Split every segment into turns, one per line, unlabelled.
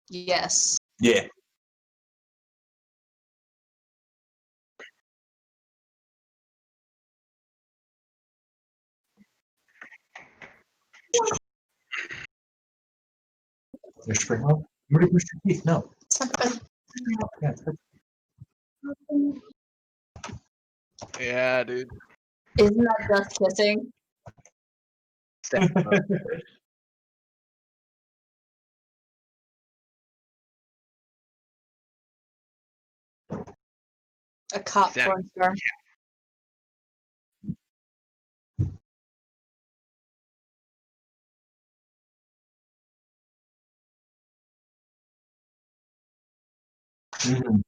Yes.
Yeah. There's spring roll. You already brushed your teeth. No. Yeah,
Yeah, dude.
Isn't that just kissing? A cop
Exactly.
porn star.
Mhm.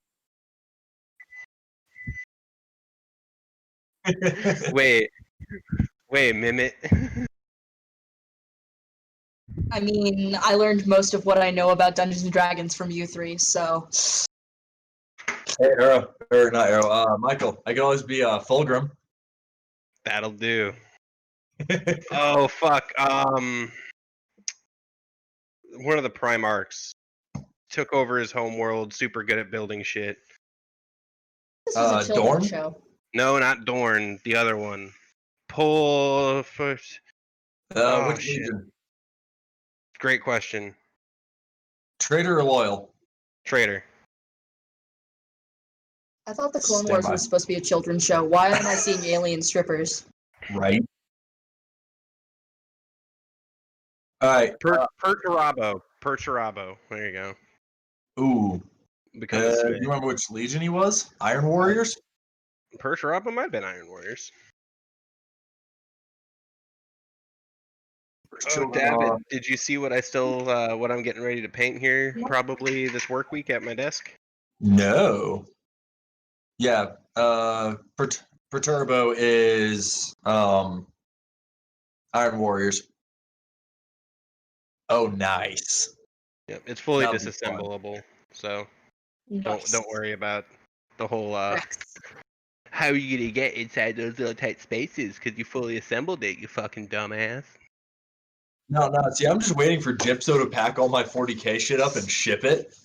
Wait, Mimit.
I mean, I learned most of what I know about Dungeons and Dragons from you three, so.
Hey, Arrow, or not Arrow, Michael. I can always be Fulgrim.
That'll do. Oh fuck. One of the Primarchs took over his homeworld. Super good at building shit.
This was a
Dorn?
children's show.
No, not Dorn. The other one. Pull first. Oh,
Which
shit.
Legion?
Great question.
Traitor or loyal?
Traitor.
I thought the Clone
Stand
Wars
by.
was supposed to be a children's show. Why am I seeing alien strippers?
Right. All right.
Perturabo. Perturabo. There you go.
Ooh.
Becomes
Do you remember which Legion he was? Iron Warriors?
Perturabo might have been Iron Warriors. Oh, David, did you see what what I'm getting ready to paint here? Probably this work week at my desk.
No. Yeah. Perturbo is Iron Warriors. Oh, nice.
Yep, it's fully
That'll be fun.
disassemblable, so
Nice.
don't worry about the whole
Rex.
how are you gonna get inside those little tight spaces because you fully assembled it, you fucking dumbass.
No. See, I'm just waiting for Gypso to pack all my 40K shit up and ship it.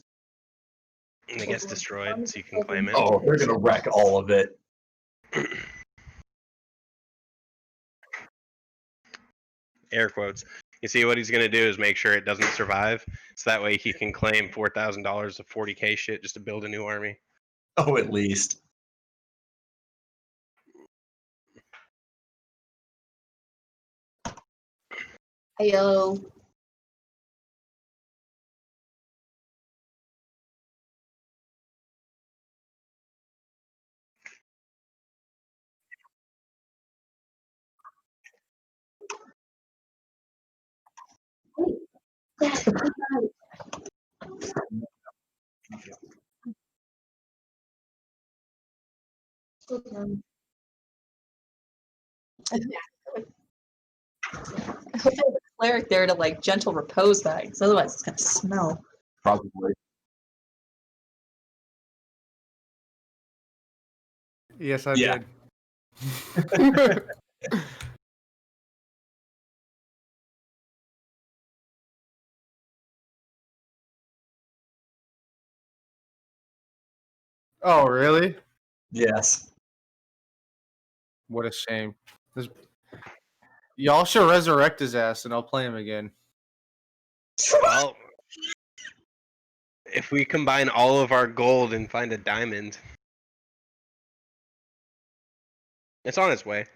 And it gets destroyed, so you can claim it.
Oh, they're gonna wreck all of it.
Air quotes. You see, what he's gonna do is make sure it doesn't survive, so that way he can claim $4,000 of 40K shit just to build a new army.
Oh, at least.
Heyo. I hope there's a cleric there to like gentle repose that, because otherwise it's gonna smell.
Probably.
Yes, I
Yeah.
did. Oh, really?
Yes.
What a shame. Y'all should resurrect his ass and I'll play him again.
Well, if we combine all of our gold and find a diamond, it's on its way.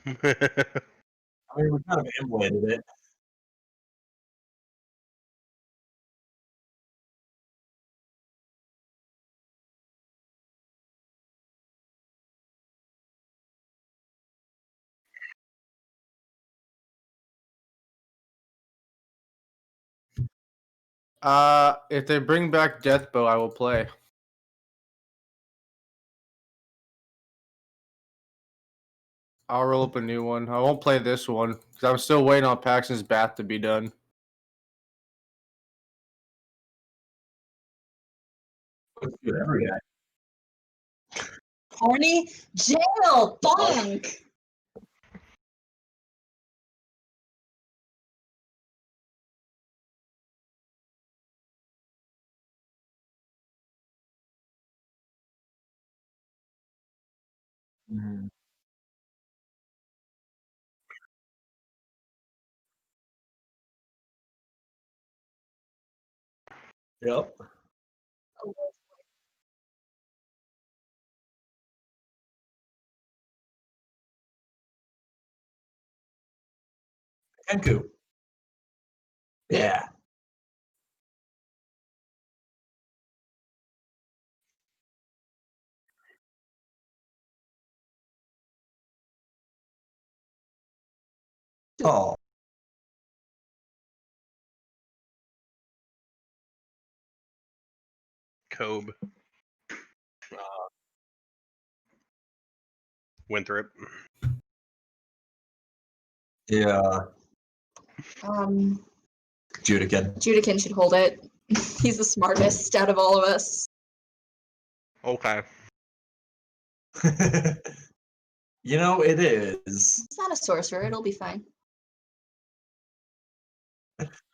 I mean, we kind of emulated it.
If they bring back Deathbow, I will play. I'll roll up a new one. I won't play this one because I'm still waiting on Paxton's Bath to be done.
Let's do it every guy.
Horny jail bonk.
Mhm. Yep. Kenku. Yeah. Oh.
Kobe. Winthrop.
Yeah. Judican.
Judican should hold it. He's the smartest out of all of us.
Okay.
It is.
It's not a sorcerer. It'll be fine.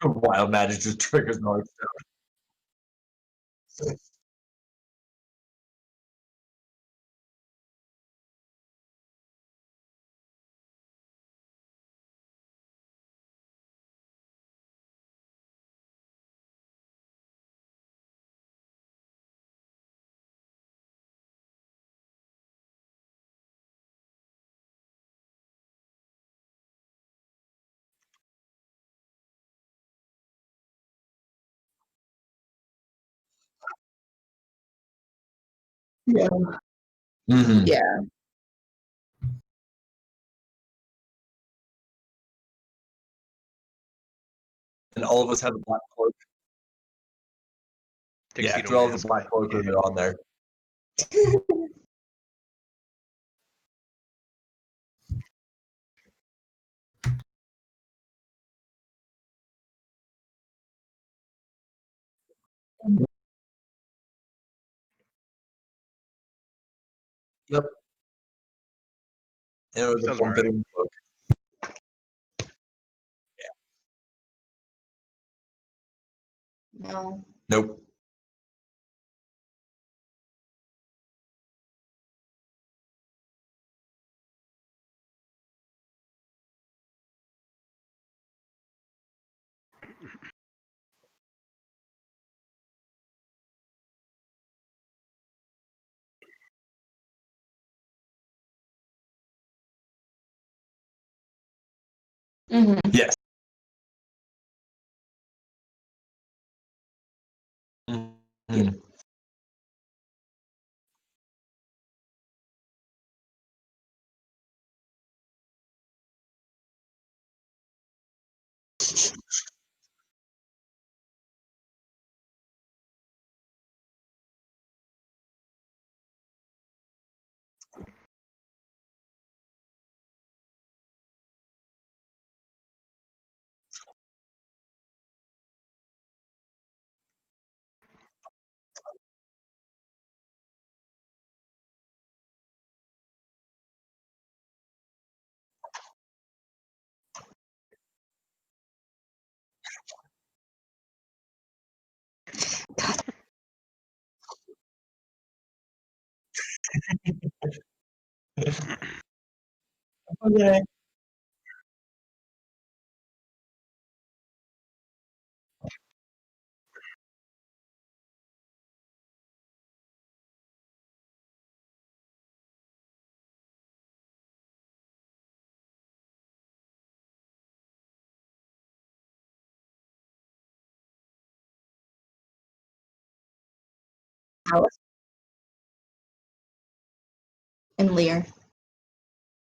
Wild magic just triggers noise.
Yeah.
Mm-hmm.
Yeah.
And all of us have a black cloak. Yeah,
Tuxedo
we all have
mask.
a black cloak when
Yeah.
they're on there. Yep. And it was a
Sounds
form
right.
fitting cloak.
No.
Nope.
Mm-hmm.
Yes. Mhm. Okay.
Alice and Lear.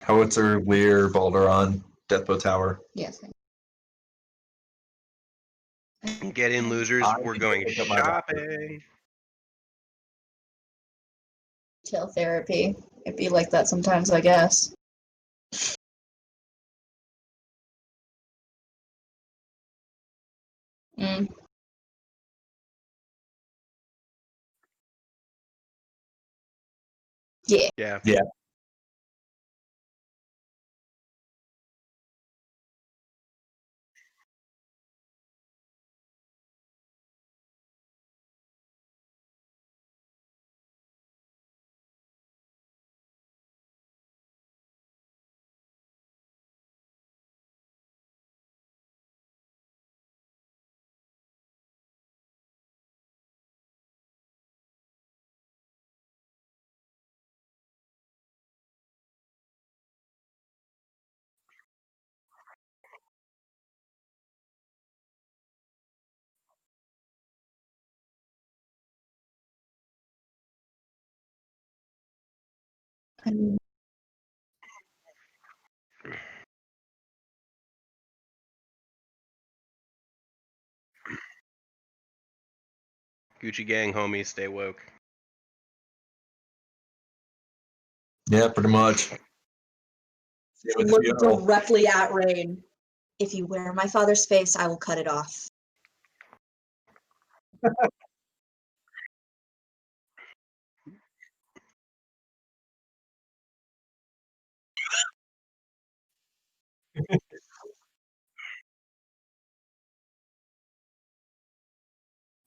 Howitzer, Lear, Balderon, Deathbow Tower.
Yes.
Get in, losers.
I
We're
think
going
I picked up my rocket.
shopping.
Retail therapy. It'd be like that sometimes, I guess. Mm. Yeah.
Yeah.
Yeah.
I mean,
Gucci gang homies, stay woke.
Yeah, pretty much. Same with
look
Fiona.
directly at Rain. If you wear my father's face, I will cut it off.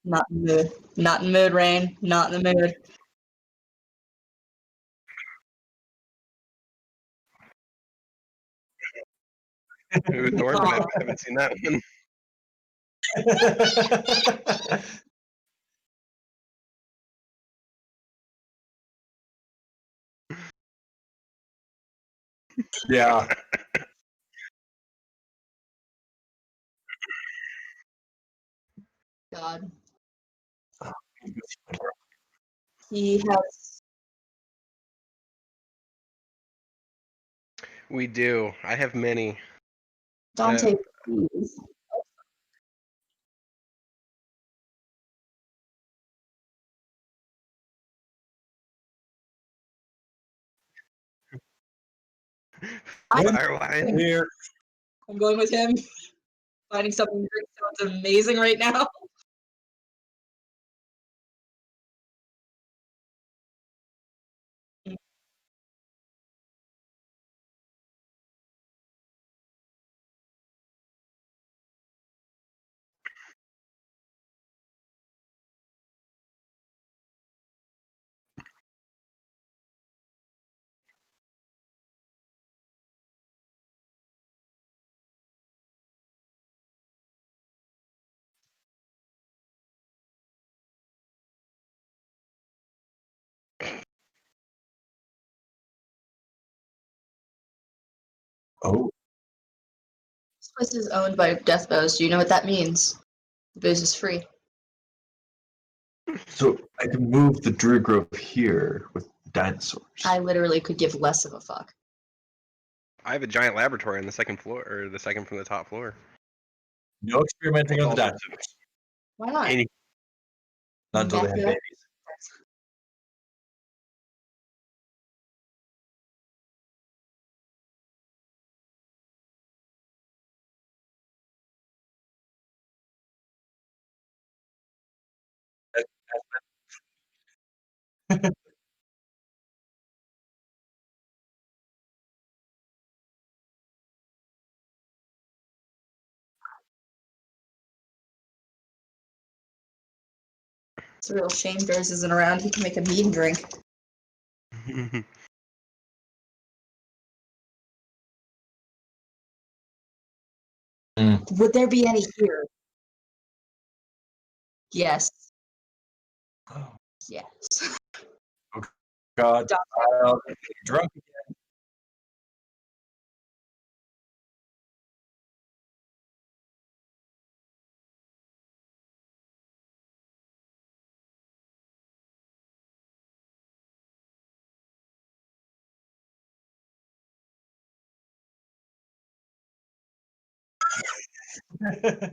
Not in the mood. Not in the mood, Rain. Not in the mood.
Ooh, Thorn Whip. I haven't seen that one.
Yeah.
God. He has.
We do. I have many.
Dante, please.
Firewine.
Here.
I'm going with him. Finding something that sounds amazing right now.
Oh,
This place is owned by Death Bows. Do you know what that means? The booze is free.
so I can move the Druid Grove here with dinosaurs.
I literally could give less of a fuck.
I have a giant laboratory on the second floor, or the second from the top floor.
No experimenting on the
All sorts
dinosaurs.
Why not?
Any-
Not until they have
Mecca.
babies.
It's a real shame Bears isn't around. He can make a mead and drink. Would there be any here? Yes. Yes.
God, drunk.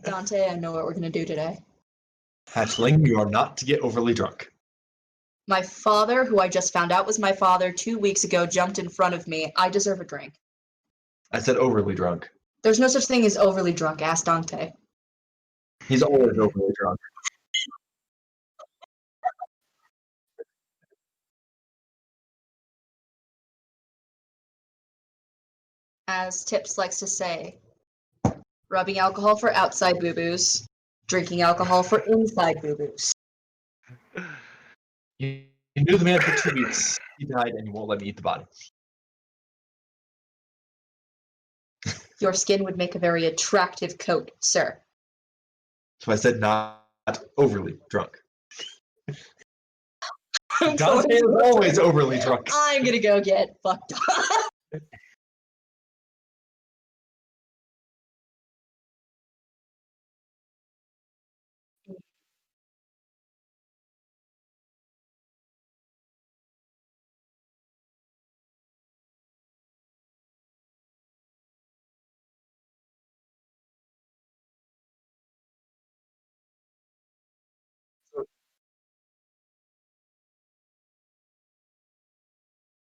Dante, I know what we're gonna do today.
Hatchling, you are not to get overly drunk.
My father, who I just found out was my father 2 weeks ago, jumped in front of me. I deserve a drink.
I said overly drunk.
There's no such thing as overly drunk. Ask Dante.
He's always overly drunk.
As Tips likes to say, rubbing alcohol for outside boo-boos, drinking alcohol for inside boo-boos.
You knew the man for 2 weeks. He died, and you won't let me eat the body.
Your skin would make a very attractive coat, sir.
So I said not overly drunk.
I'm
Dante is always overly drunk.
gonna go get fucked up.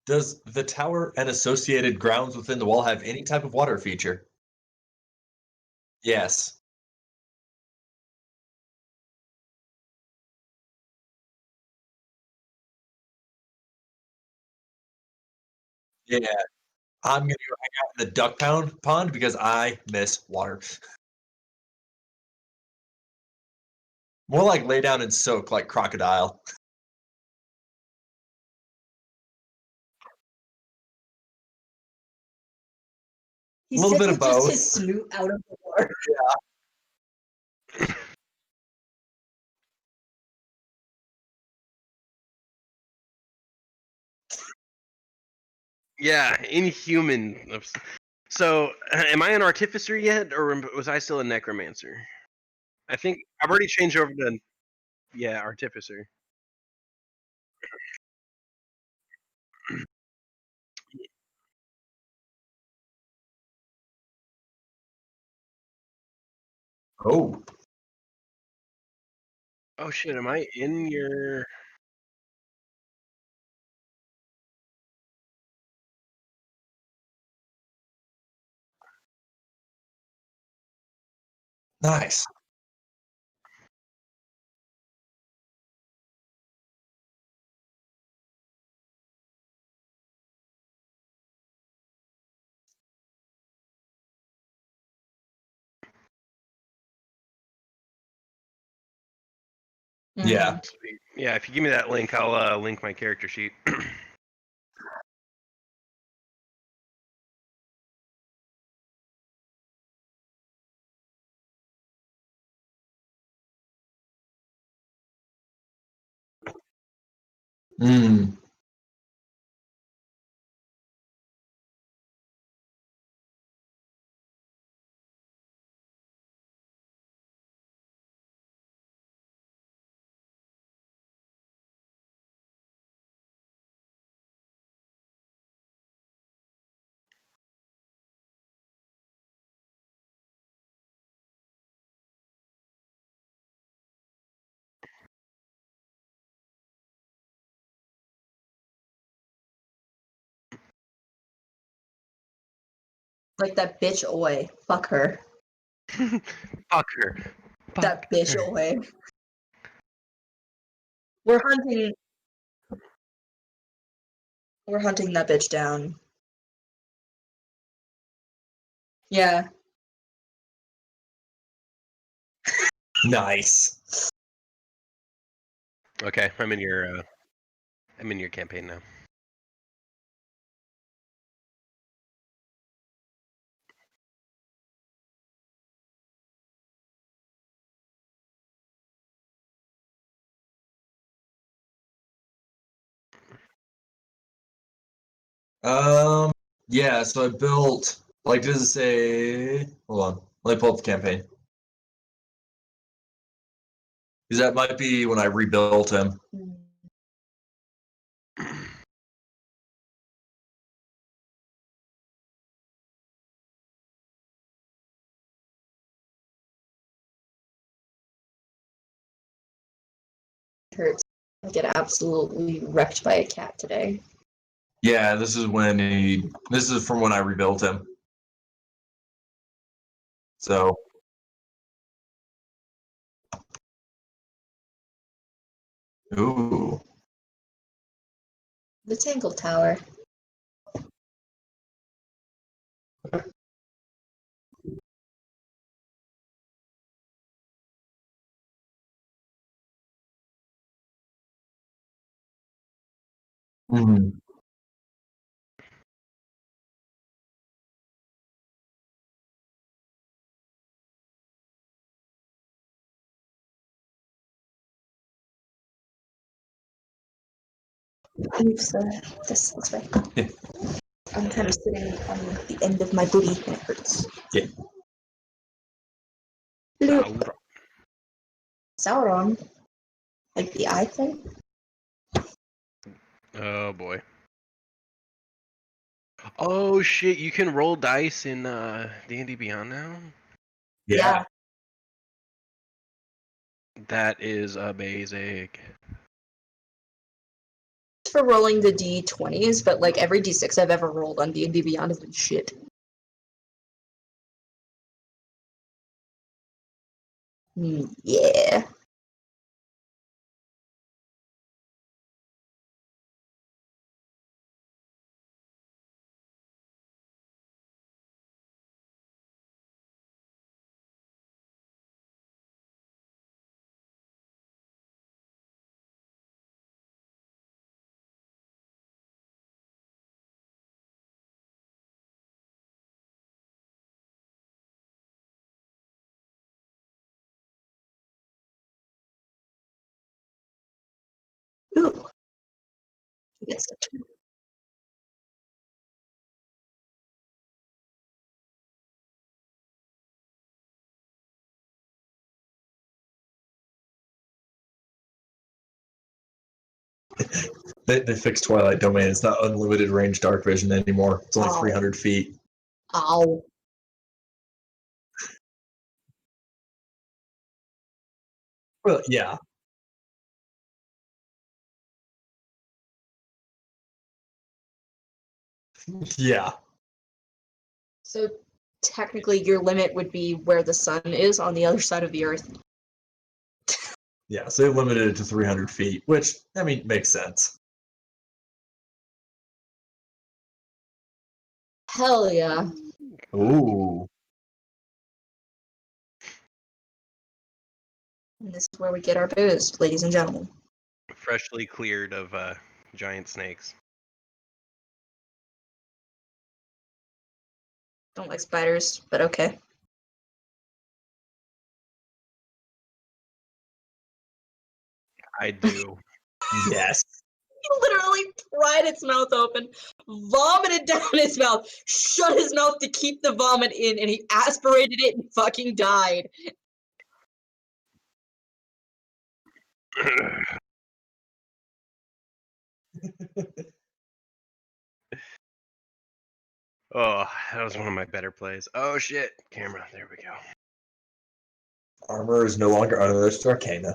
Does the tower and associated grounds within the wall have any type of water feature? Yes. Yeah. I'm gonna go hang out in the duck pond because I miss water. More like lay down and soak like crocodile.
He
A little
sticks
bit of
with just
both.
his snoot out of the water.
Yeah, inhuman. So, am I an artificer yet, or was I still a necromancer? I think I've already changed over to artificer.
Oh.
Oh shit, am I in your?
Nice. Yeah.
Sweet. Yeah, if you give me that link, I'll link my character sheet.
Mm.
Like that bitch Oi. Fuck her.
Fuck her.
That bitch Oi. We're hunting. We're hunting that bitch down. Yeah.
Nice.
Okay, I'm in your campaign now.
Yeah, so I built, like, does it say, hold on, let me pull up the campaign. Because that might be when I rebuilt him.
Hurts. I get absolutely wrecked by a cat today.
Yeah, this is from when I rebuilt him. So, ooh.
The Tangle Tower.
Mhm.
Oops, this way.
Yeah.
I'm kind of sitting on the end of my booty and it hurts.
Yeah.
Bloop. Sauron. Like the eye thing?
Oh boy. Oh shit! You can roll dice in D&D Beyond now.
Yeah.
That is amazing.
for rolling the d20s, but like every d6 I've ever rolled on D&D Beyond has been shit. Yeah. Ooh. Yes.
They fixed Twilight Domain. It's not unlimited range dark vision anymore. It's only 300 feet.
Ow.
Well, yeah. Yeah.
So technically your limit would be where the sun is on the other side of the earth.
Yeah, so they limited it to 300 feet, which, I mean, makes sense.
Hell yeah.
Ooh.
And this is where we get our booze, ladies and gentlemen.
Freshly cleared of giant snakes.
Don't like spiders, but okay.
I do.
Yes.
He literally pried its mouth open, vomited down his mouth, shut his mouth to keep the vomit in, and he aspirated it and fucking died.
Oh, that was one of my better plays. Oh shit, camera. There we go.
Armor is no longer unearthed arcana.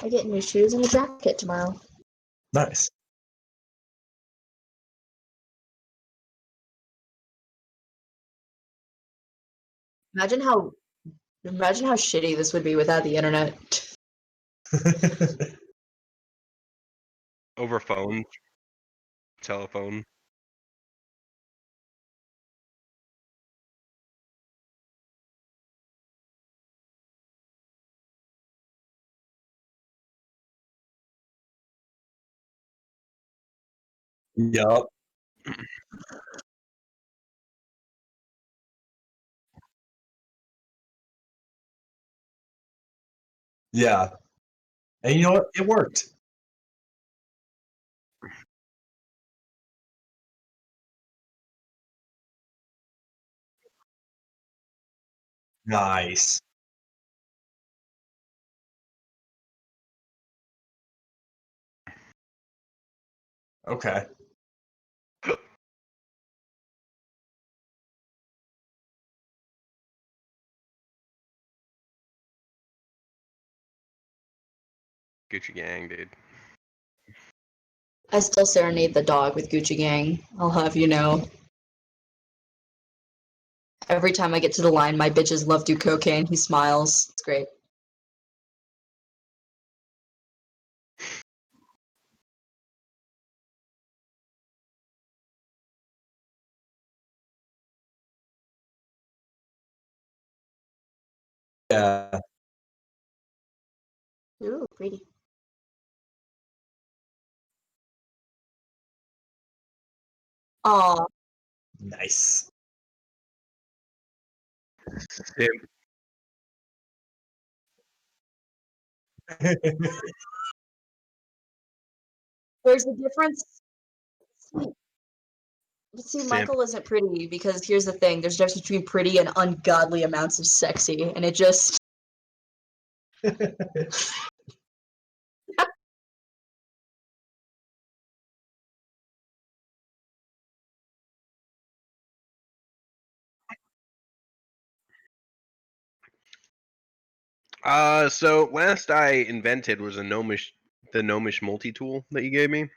I get new shoes and a jacket tomorrow.
Nice.
Imagine how shitty this would be without the internet.
Over phone, telephone.
Yup. Yeah. And you know what? It worked. Nice. Okay.
Gucci gang, dude.
I still serenade the dog with Gucci Gang. I'll have you know. Every time I get to the line, my bitches love do cocaine. He smiles. It's great.
Yeah.
Ooh, pretty. Aw,
Nice.
Simp.
there's a difference. See,
Simp.
Michael isn't pretty because here's the thing: there's a difference between pretty and ungodly amounts of sexy, and it just.
So last I invented was the gnomish multi-tool that you gave me.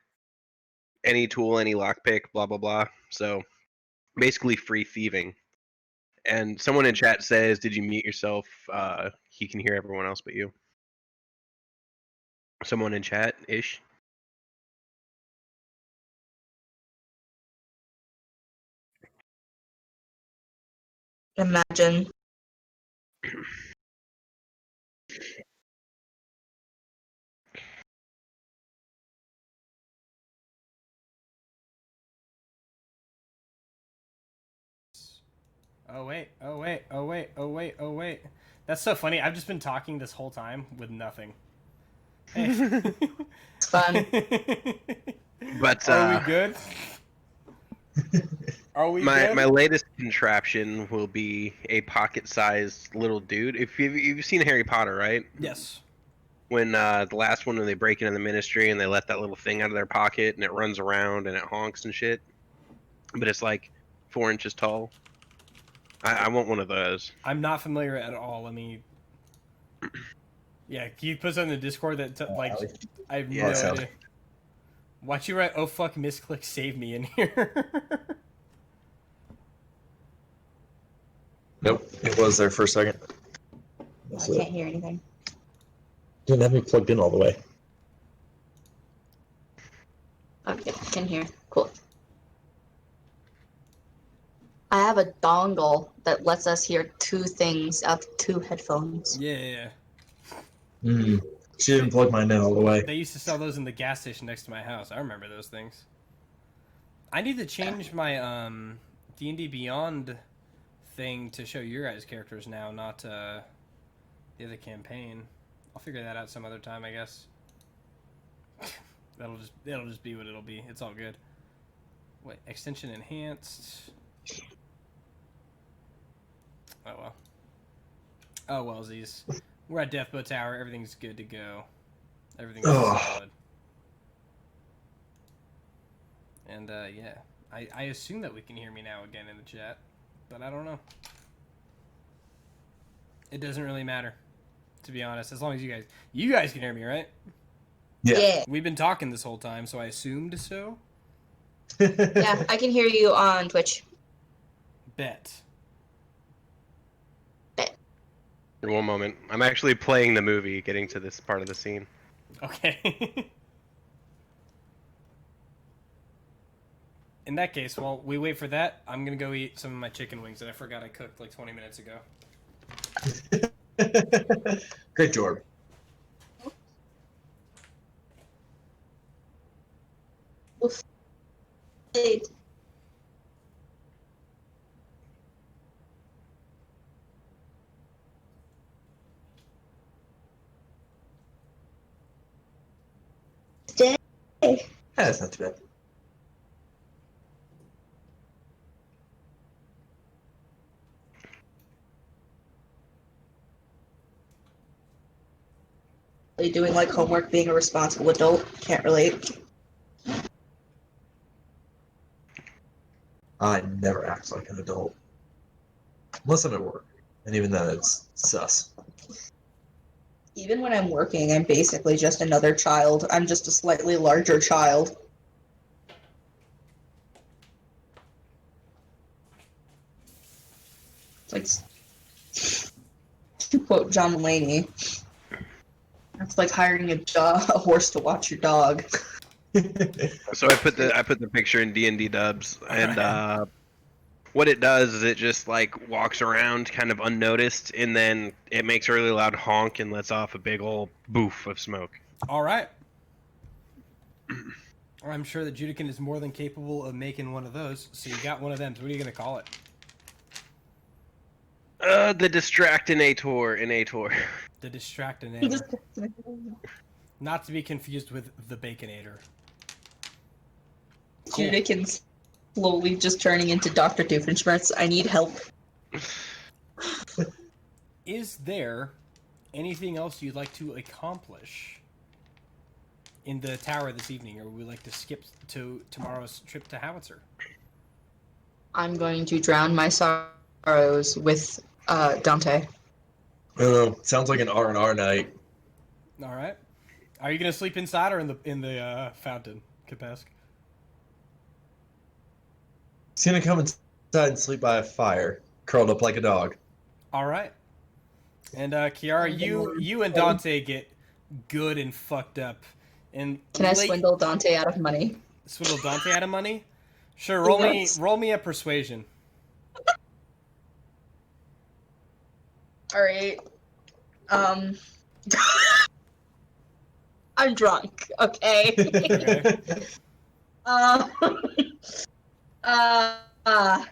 Any tool, any lockpick, blah blah blah. So basically free thieving. And someone in chat says, "Did you mute yourself? He can hear everyone else but you." Someone in chat ish.
Imagine.
Oh wait, oh wait, oh wait, oh wait, oh wait. That's so funny. I've just been talking this whole time with nothing. Hey.
It's fun.
But
Are we good? Are we
my
good?
my latest contraption will be a pocket-sized little dude. If you've seen Harry Potter, right?
Yes.
When the last one, when they break into the ministry and they let that little thing out of their pocket and it runs around and it honks and shit, but it's like 4 inches tall. I want one of those.
I'm not familiar at all. Let me. Yeah, can you put something in the Discord that like I have
Yeah,
no
sounds-
idea. Why'd you write "Oh fuck, misclick, save me" in here?
Nope, it was there for a second. That's
I
it.
can't hear anything.
Didn't have me plugged in all the way.
Okay, can hear. Cool. I have a dongle that lets us hear 2 things out of 2 headphones.
Yeah.
She didn't plug mine in all the way.
They used to sell those in the gas station next to my house. I remember those things. I need to change my D&D Beyond thing to show your guys' characters now, not the other campaign. I'll figure that out some other time, I guess. It'll just be what it'll be. It's all good. Wait, extension enhanced. Oh well. Oh well, Z's. We're at Deathbow Tower. Everything's good to go. Everything's solid. And yeah, I assume that we can hear me now again in the chat, but I don't know. It doesn't really matter, to be honest. As long as you guys can hear me, right?
Yeah.
We've been talking this whole time, so I assumed so.
Yeah, I can hear you on Twitch.
Bet.
One moment. I'm actually playing the movie, getting to this part of the scene.
Okay. In that case, while we wait for that, I'm gonna go eat some of my chicken wings that I forgot I cooked like 20 minutes ago.
Great job.
Hey, Stay.
Yeah, that's not too bad.
Doing like homework, being a responsible adult. Can't relate.
I never act like an adult. Unless I'm at work. And even then, it's sus.
Even when I'm working, I'm basically just another child. I'm just a slightly larger child. It's like, to quote John Mulaney, it's like hiring a horse to watch your dog.
So I put the picture in D&D dubs, and what it does is it just like walks around kind of unnoticed, and then it makes a really loud honk and lets off a big old boof of smoke.
All right. I'm sure that Judican is more than capable of making one of those. So you got one of them. So what are you gonna call it?
The Distractinator in Ator.
The Distractinator. Not to be confused with the Baconator. Cool.
Judican's slowly just turning into Dr. Doofenshmirtz. I need help.
Is there anything else you'd like to accomplish in the tower this evening, or would we like to skip to tomorrow's trip to Howitzer?
I'm going to drown my sorrows with Dante.
Sounds like an R&R night.
All right. Are you gonna sleep inside or in the fountain, Kapesk?
He's gonna come inside and sleep by a fire, curled up like a dog.
All right. And Kiara, you and Dante get good and fucked up. And
Can I swindle Dante out of money?
Swindle Dante out of money? Sure.
Yes.
Roll me a persuasion.
All right. I'm drunk. Okay.
Okay.
uh, uh, uh,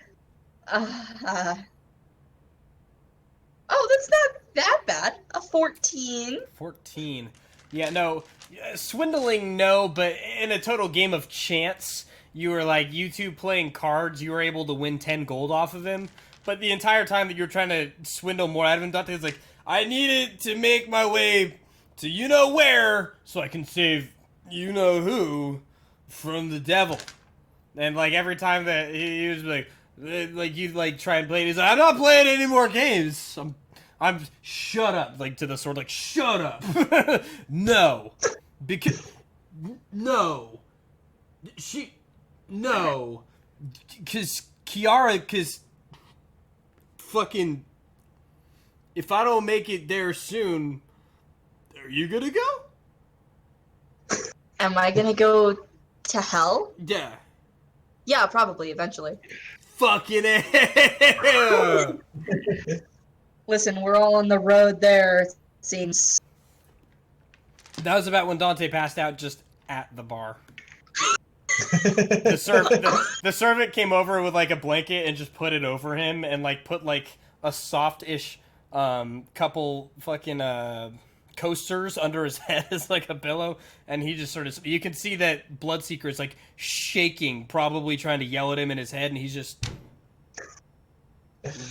oh, that's not that bad. A 14.
14. Yeah, no. Swindling, no, but in a total game of chance, you were like, you two playing cards, you were able to win 10 gold off of him. But the entire time that you were trying to swindle more out of him, Dante was like, I needed to make my way to you-know-where so I can save you-know-who from the devil. And, like, every time that he was like you'd, like, try and play it, he's like, I'm not playing any more games. I'm shut up, like, to the sword, like, shut up. No. Because, no. No. Because fucking, if I don't make it there soon, are you gonna go?
Am I gonna go to hell?
Yeah.
Yeah, probably, eventually.
Fucking hell!
Listen, we're all on the road there, it seems.
That was about when Dante passed out just at the bar. The servant came over with like a blanket and just put it over him and like put like a soft-ish couple fucking coasters under his head as like a pillow, and he just sort of, you can see that Bloodseeker is like shaking, probably trying to yell at him in his head, and he's just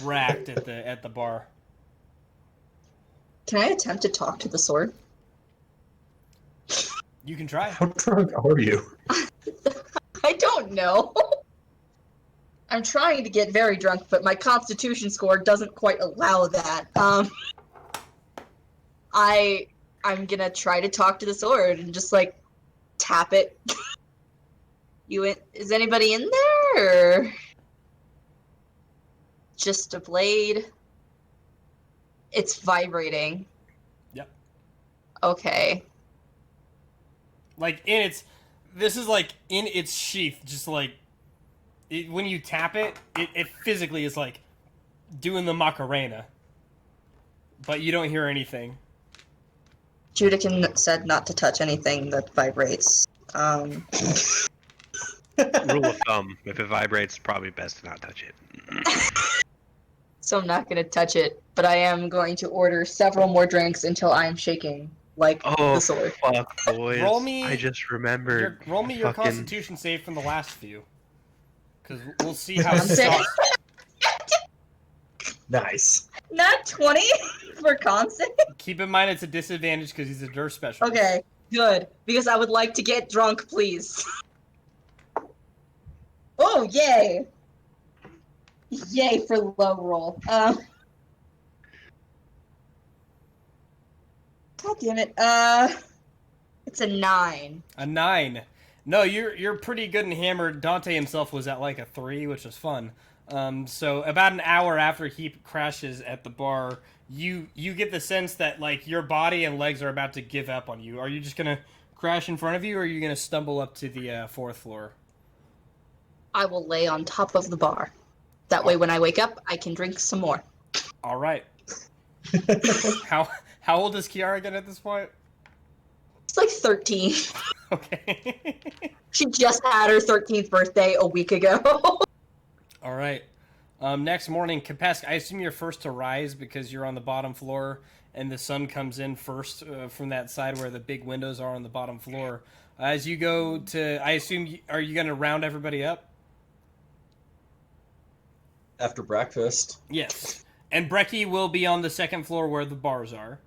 racked at the bar.
Can I attempt to talk to the sword?
You can try.
How drunk are you?
I don't know. I'm trying to get very drunk, but my constitution score doesn't quite allow that. I'm gonna try to talk to the sword and just like tap it. Is anybody in there? Or just a blade? It's vibrating.
Yep.
Okay.
Like this is like in its sheath, just like when you tap it, it physically is like doing the Macarena, but you don't hear anything.
Judican said not to touch anything that vibrates.
Rule of thumb: if it vibrates, probably best to not touch it.
So I'm not going to touch it, but I am going to order several more drinks until I am shaking like the sword.
Fuck, boys!
Roll me.
I just remembered.
Roll me your
fucking...
Constitution save from the last few, because we'll see how
I'm
soft.
Nice.
Not 20 for constant?
Keep in mind it's a disadvantage because he's a Dur specialist.
Okay, good. Because I would like to get drunk, please. Oh, yay! Yay for low roll. God damn it. It's a 9.
A 9. No, you're pretty good and hammered. Dante himself was at like a 3, which was fun. So about an hour after he crashes at the bar, you get the sense that like your body and legs are about to give up on you. Are you just gonna crash in front of you, or are you gonna stumble up to the 4th floor?
I will lay on top of the bar. That way when I wake up, I can drink some more.
All right. How old is Kiara again at this point?
It's like 13.
Okay.
She just had her 13th birthday a week ago.
All right. Next morning, Kapesk, I assume you're first to rise because you're on the bottom floor and the sun comes in first from that side where the big windows are on the bottom floor. As you go to, I assume, are you going to round everybody up?
After breakfast.
Yes. And Brecky will be on the 2nd floor where the bars are.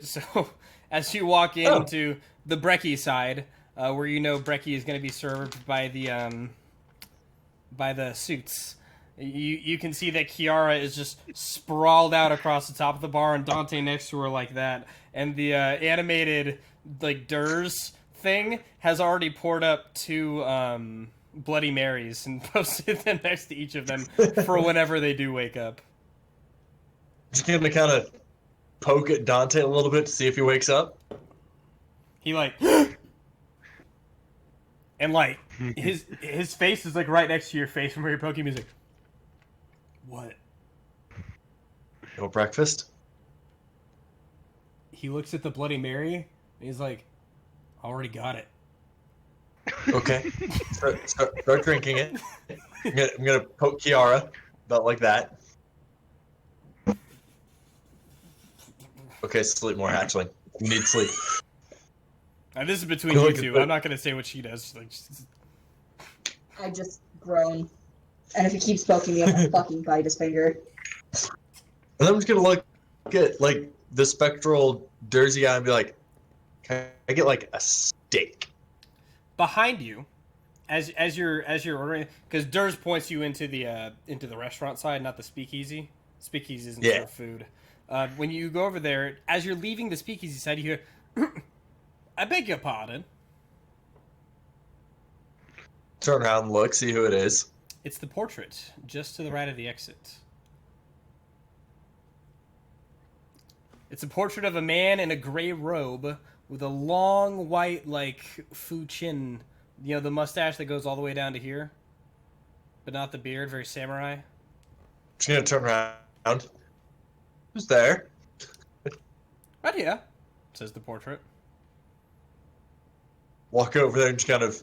So as you walk into the Brecky side, where you know Brecky is going to be served by the suits, You can see that Kiara is just sprawled out across the top of the bar, and Dante next to her like that. And the animated like Durs thing has already poured up 2 Bloody Marys and posted them next to each of them for whenever they do wake up.
Just gonna kind of poke at Dante a little bit to see if he wakes up.
He like, and like his face is like right next to your face from where you're poking. He's like, what?
No breakfast?
He looks at the Bloody Mary and he's like, already got it.
Okay. Start drinking it. I'm gonna poke Kiara about like that. Okay, sleep more, hatchling. You need sleep.
Now, this is between
Go
you
look at
two.
the-
I'm not gonna say what she does. Like,
I just groan. And if he keeps poking me, I'm gonna fucking bite his finger.
And I'm just gonna look at like the spectral Dursy guy and be like, "Can I get like a steak?"
behind you, as you're ordering, because Durs points you into the restaurant side, not the speakeasy. Speakeasy isn't
Yeah.
for food. When you go over there, as you're leaving the speakeasy side, you hear, "I beg your pardon."
Turn around and look, see who it is.
It's the portrait just to the right of the exit. It's a portrait of a man in a gray robe with a long white, like, fu chin. You know, the mustache that goes all the way down to here, but not the beard. Very samurai.
Just gonna turn around. Who's there?
Right here, says the portrait.
Walk over there and just kind of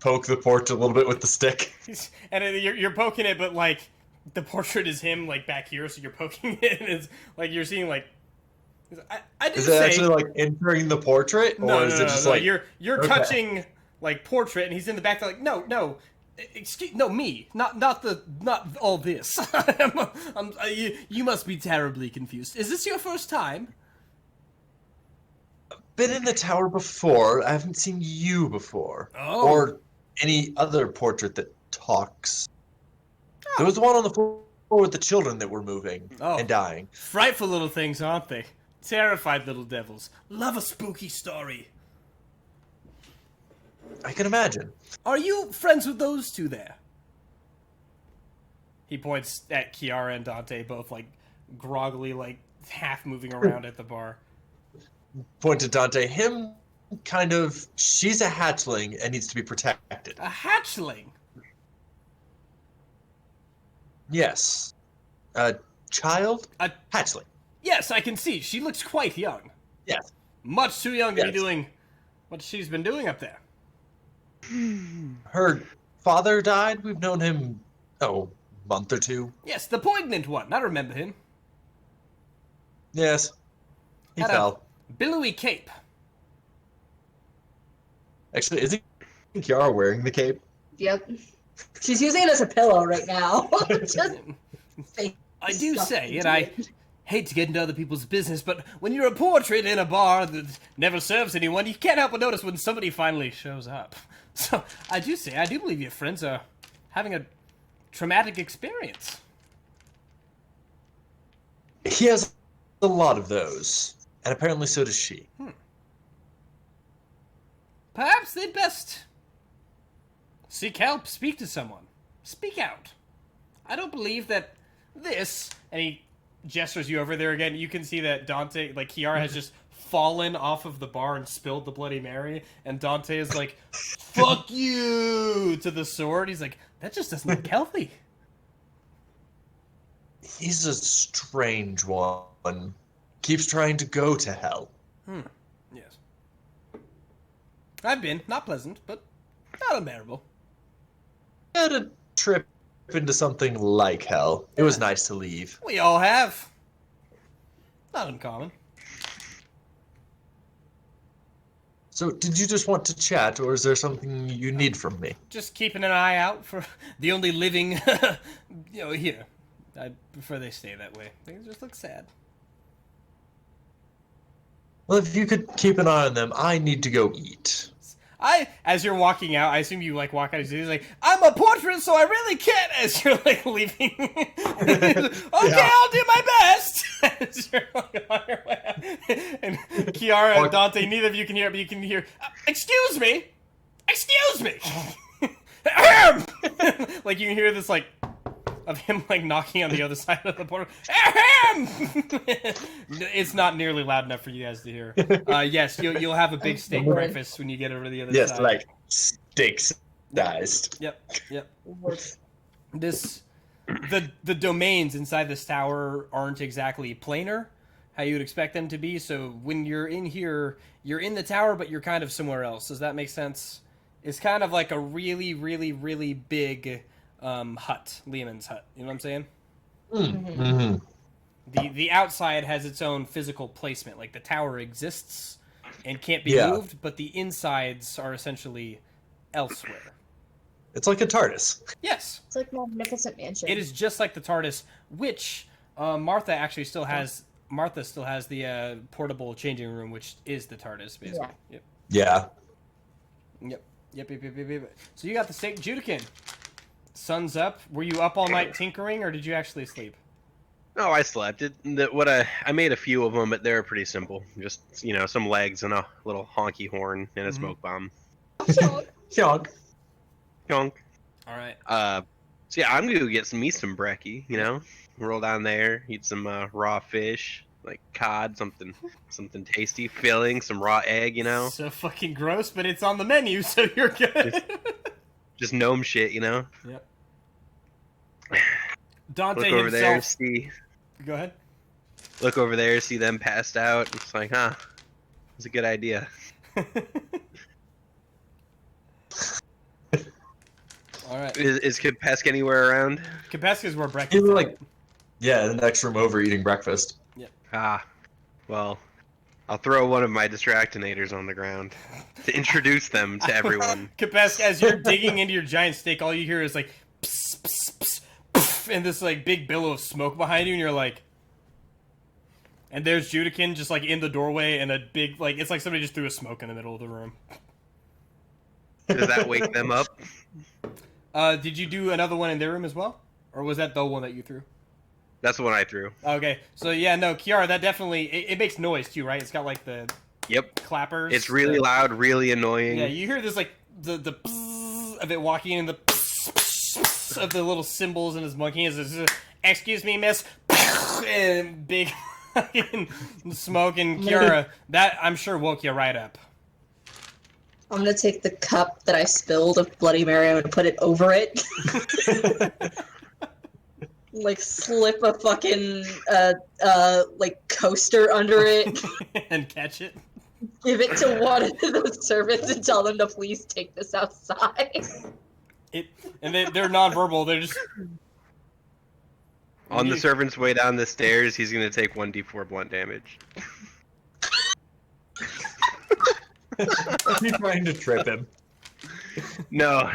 poke the portrait a little bit with the stick.
And you're poking it, but like the portrait is him like back here, so you're poking it, and it's like you're seeing like. I do
Is
say
it actually like entering the portrait, or
no,
is it just
no.
like
You're
okay.
touching like portrait, and he's in the back. They're like, no, excuse, no, me, not all this. You must be terribly confused. Is this your first time?
been in the tower before? I haven't seen you before,
Oh.
or any other portrait that talks. There was the one on the floor with the children that were moving
Oh.
and dying.
Frightful little things, aren't they? Terrified little devils. Love a spooky story.
I can imagine.
Are you friends with those two there? He points at Kiara and Dante, both like groggily, like half moving around at the bar.
Point to Dante. Him, kind of. She's a hatchling and needs to be protected.
A hatchling?
Yes. A child?
A
Hatchling.
Yes, I can see. She looks quite young.
Yes.
Much too young to be
Yes.
doing what she's been doing up there.
Her father died. We've known him, a month or two.
Yes, the poignant one. I remember him.
Yes. He
Had a
fell.
billowy cape.
Actually, isn't Kiara wearing the cape?
Yep. She's using it as a pillow right now. Just face
I do
stuff
say,
into
and I
it.
hate to get into other people's business, but when you're a portrait in a bar that never serves anyone, you can't help but notice when somebody finally shows up. So, I do say, I do believe your friends are having a traumatic experience.
He has a lot of those, and apparently so does she.
Perhaps they'd best seek help, speak to someone. Speak out. I don't believe that this, and he gestures you over there again, you can see that Dante, like Kiara has just fallen off of the bar and spilled the Bloody Mary, and Dante is like, fuck you, to the sword. He's like, that just doesn't look healthy.
He's a strange one. Keeps trying to go to hell.
Yes. I've been. Not pleasant, but not unbearable.
Had a trip into something like hell. It was nice to leave.
We all have. Not uncommon.
So, did you just want to chat, or is there something you need from me?
Just keeping an eye out for the only living, here. I prefer they stay that way. They just look sad.
Well, if you could keep an eye on them, I need to go eat.
as you're walking out, I assume you like walk out. He's like, "I'm a portrait, so I really can't." As you're like leaving, okay, I'll do my best. As you're like on your way out. And Kiara and Dante, neither of you can hear it, but you can hear, "Excuse me, excuse me." Like you can hear this like of him like knocking on the other side of the portal. It's not nearly loud enough for you guys to hear. Yes, you'll have a big steak breakfast when you get over to the other side.
Yes, like steaks diced.
Yep. The domains inside this tower aren't exactly planar, how you would expect them to be. So when you're in here, you're in the tower, but you're kind of somewhere else. Does that make sense? It's kind of like a really, really, really big hut, Lehman's hut. You know what I'm saying?
Mm-hmm.
The outside has its own physical placement. Like the tower exists and can't be moved, but the insides are essentially elsewhere.
It's like a TARDIS.
Yes.
It's like Magnificent Mansion.
It is just like the TARDIS, which Martha actually still has. Martha still has the portable changing room, which is the TARDIS, basically.
Yeah.
Yep. Yep. So you got the steak Judikin. Sun's up. Were you up all night tinkering, or did you actually sleep?
No, I slept. I made a few of them, but they were pretty simple. Just some legs and a little honky horn and a smoke bomb.
Yonk.
Yonk.
All right.
So yeah, I'm gonna go get some brekkie. Roll down there, eat some raw fish, like cod, something tasty, filling, some raw egg.
So fucking gross, but it's on the menu, so you're good.
Just gnome shit.
Yep. Dante
Look over
himself.
there, see.
Go ahead.
Look over there, see them passed out. It's like, it's a good idea.
All right.
Is Kapesk anywhere around?
Kapesk is where breakfast
He's
is.
like, yeah, the next room over eating breakfast.
Well, I'll throw one of my distractinators on the ground to introduce them to everyone.
Kapesk, as you're digging into your giant steak, all you hear is like, pss, pss, pss, pss, and this like big billow of smoke behind you, and you're like, and there's Judikin just like in the doorway, and a big like it's like somebody just threw a smoke in the middle of the room.
Does that wake them up?
Did you do another one in their room as well, or was that the one that you threw?
That's the one I threw.
Okay, so yeah, no, Kiara, that definitely it makes noise too, right? It's got like the clappers.
It's really loud, really annoying.
Yeah, you hear this like the bzzz of it walking in, the bzzz of the little symbols in his monkey. Is excuse me, miss, and big fucking smoke. And Kiara, that I'm sure woke you right up.
I'm gonna take the cup that I spilled of Bloody Mary and put it over it. Like slip a fucking like coaster under it.
And catch it.
Give it to one of the servants and tell them to please take this outside.
And they're nonverbal. They're just
on the servant's way down the stairs. He's gonna take 1d4 blunt damage.
He's trying to trip him.
No,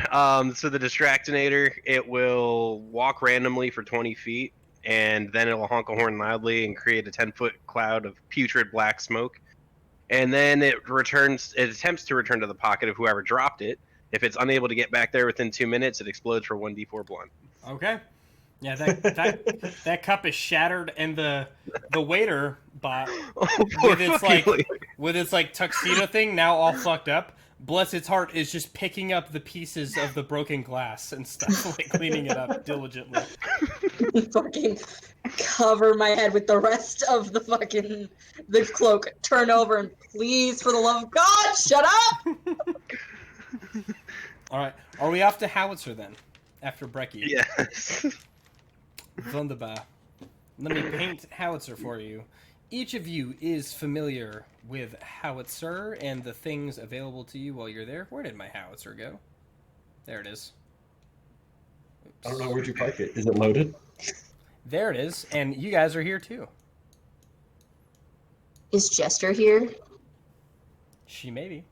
so the distractinator, it will walk randomly for 20 feet, and then it will honk a horn loudly and create a 10-foot cloud of putrid black smoke. And then it attempts to return to the pocket of whoever dropped it. If it's unable to get back there within 2 minutes, it explodes for 1d4 blunt.
okay. Yeah, that cup is shattered, and the waiter bot with its like tuxedo thing now all fucked up. Bless its heart is just picking up the pieces of the broken glass and stuff, like cleaning it up diligently.
Fucking cover my head with the rest of the cloak. Turn over and please, for the love of God, shut up!
All right, are we off to Howitzer then? After Brekkie.
Yes.
Wunderbar. Let me paint Howitzer for you. Each of you is familiar with Howitzer and the things available to you while you're there. Where did my Howitzer go? There it is. Oops.
I don't know, where'd you park it? Is it loaded?
There it is, and you guys are here too.
Is Jester here?
She may be.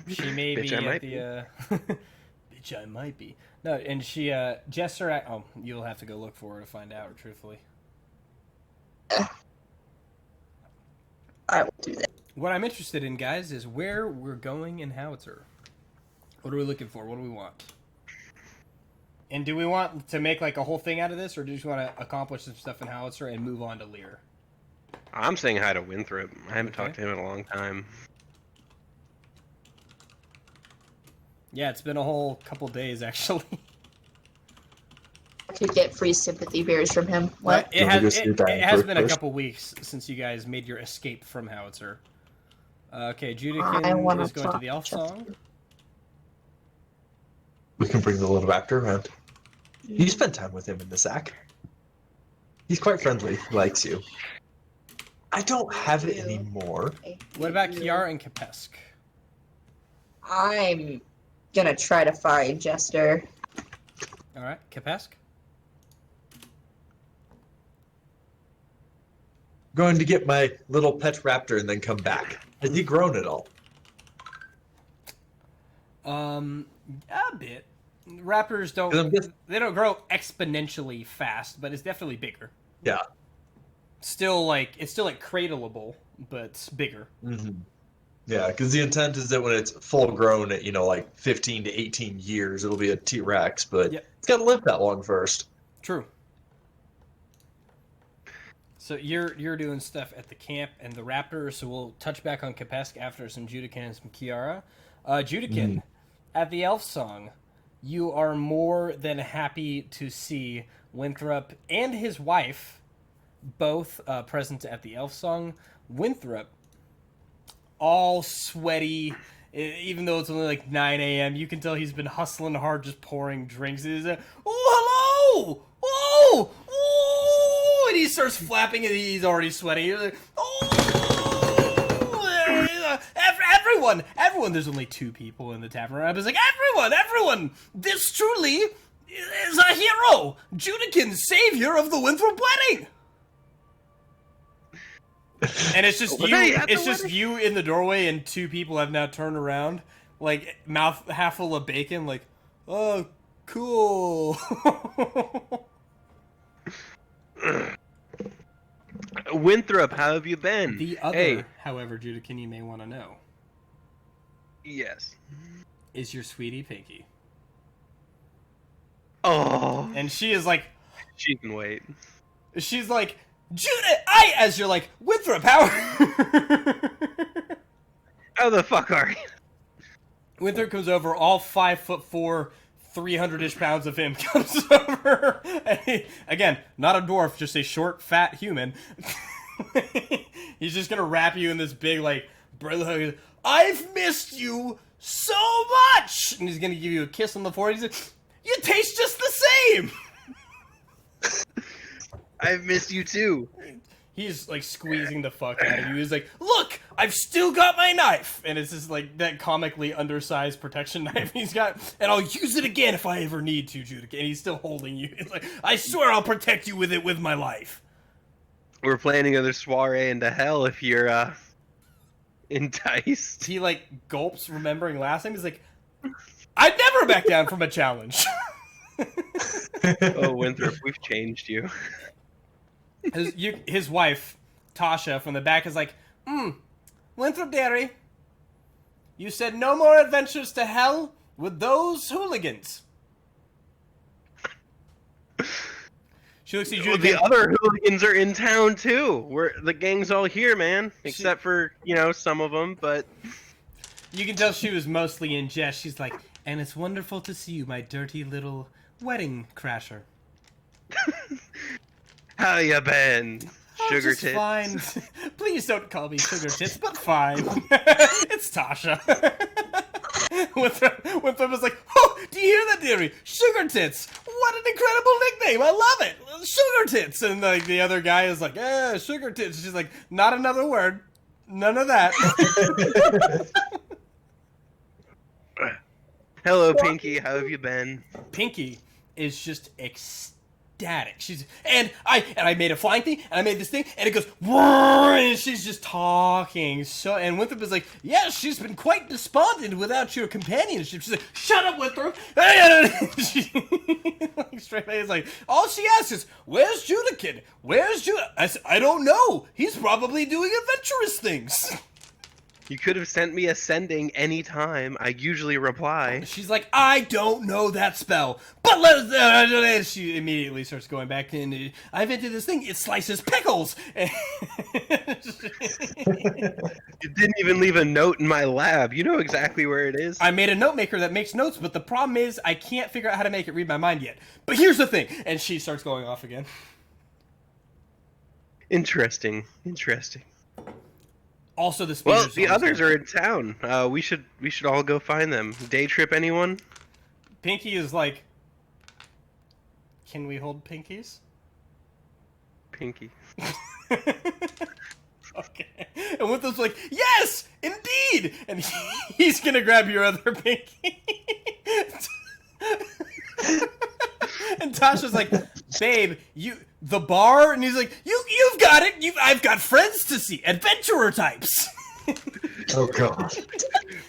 She may
Bitch,
be
I
at
might
the bitch, I might be. No, and she Jester you'll have to go look for her to find out, truthfully.
I will do that.
What I'm interested in, guys, is where we're going in Howitzer. What are we looking for? What do we want? And do we want to make like a whole thing out of this, or do you just want to accomplish some stuff in Howitzer and move on to Lear?
I'm saying hi to Winthrop. I haven't
Okay.
talked to him in a long time.
Yeah, it's been a whole couple days, actually.
Could get free sympathy beers from him. What?
It
You wanna go see your
it has
dad
been a
first?
couple weeks since you guys made your escape from Howitzer. Okay,
I
Judikin
wanna
is going to
talk
the elf
to
song.
We can bring the little raptor around. You spent time with him in the sack. He's quite friendly. He likes you. I don't have it anymore.
What about Kiara and Kapesk?
I'm gonna try to find Jester.
All right, Kapesk.
Going to get my little pet raptor and then come back. Has he grown at all?
A bit. Raptors they don't grow exponentially fast, but it's definitely bigger.
Yeah.
It's still like cradleable, but it's bigger.
Mm-hmm. Yeah, because the intent is that when it's full grown at, like 15 to 18 years, it'll be a T-Rex, but
Yep.
it's got to live that long first.
True. So you're doing stuff at the camp and the raptor, so we'll touch back on Kapesk after some Judikin and some Kiara. Judikin, at the elf song, you are more than happy to see Winthrop and his wife both present at the elf song. Winthrop, all sweaty, even though it's only like 9 a.m., you can tell he's been hustling hard, just pouring drinks. He's like, oh, hello! Oh! Oh! And he starts flapping and he's already sweating. He's like, oh! Everyone, there's only 2 people in the tavern. I was like, everyone, this truly is a hero! Judikin, savior of the Winthrop wedding! And it's just you in the doorway, and 2 people have now turned around, like mouth half full of bacon, like, oh, cool.
Winthrop, how have you been?
The other,
Hey.
however, Judikin, you may want to know,
Yes.
is your sweetie Pinky.
Oh.
And she is like,
She can wait.
she's like, as you're like, Winthrop, how?
How the fuck are you?
Winthrop comes over, all 5'4", 300-ish pounds of him comes over. Again, not a dwarf, just a short, fat human. He's just gonna wrap you in this big, like, brother hug. I've missed you so much! And he's gonna give you a kiss on the forehead. He's like, you taste just the same!
I've missed you too.
He's like squeezing the fuck out of you. He's like, look, I've still got my knife. And it's just like that comically undersized protection knife he's got. And I'll use it again if I ever need to, Judikin. And he's still holding you. It's like, I swear I'll protect you with it with my life.
We're planning another soiree into hell if you're enticed.
He like gulps, remembering last time. He's like, I'd never back down from a challenge.
Oh, Winthrop, we've changed you.
His wife, Tasha, from the back is like, Winthrop Dairy, you said no more adventures to hell with those hooligans. She looks at you.
Well, the other hooligans are in town too. The gang's all here, man. Except for, some of them, but...
You can tell she was mostly in jest. She's like, and it's wonderful to see you, my dirty little wedding crasher. How
you been, Sugar
just
Tits?
Fine. Please don't call me Sugar Tits, but fine. It's Tasha. Winthrop was like, oh, do you hear that, dearie? Sugar Tits. What an incredible nickname. I love it. Sugar Tits. And like the other guy is like, Sugar Tits. She's like, not another word. None of that.
Hello, Pinky. How have you been?
Pinky is just ecstatic. And I made a flying thing, and I made this thing, and it goes, and she's just talking. And Winthrop is like, yeah, she's been quite despondent without your companionship. She's like, shut up, Winthrop. She, like, straight face, like, all she asks is, where's Judikin? Where's Judikin? I said, I don't know. He's probably doing adventurous things.
You could have sent me a sending anytime. I usually reply.
She's like, I don't know that spell, but let's. She immediately starts going back in. I invented this thing. It slices pickles.
You didn't even leave a note in my lab. You know exactly where it is.
I made a note maker that makes notes, but the problem is I can't figure out how to make it read my mind yet. But here's the thing, and she starts going off again.
Interesting. Interesting.
Also, the
Well, the others are in town. We should all go find them. Day trip, anyone?
Pinky is like, can we hold pinkies?
Pinky.
Okay. And Winthrop's like, yes, indeed! And he's gonna grab your other pinky. And Tasha's like, babe, the bar? And he's like, you've got it! I've got friends to see, adventurer types!
Oh god.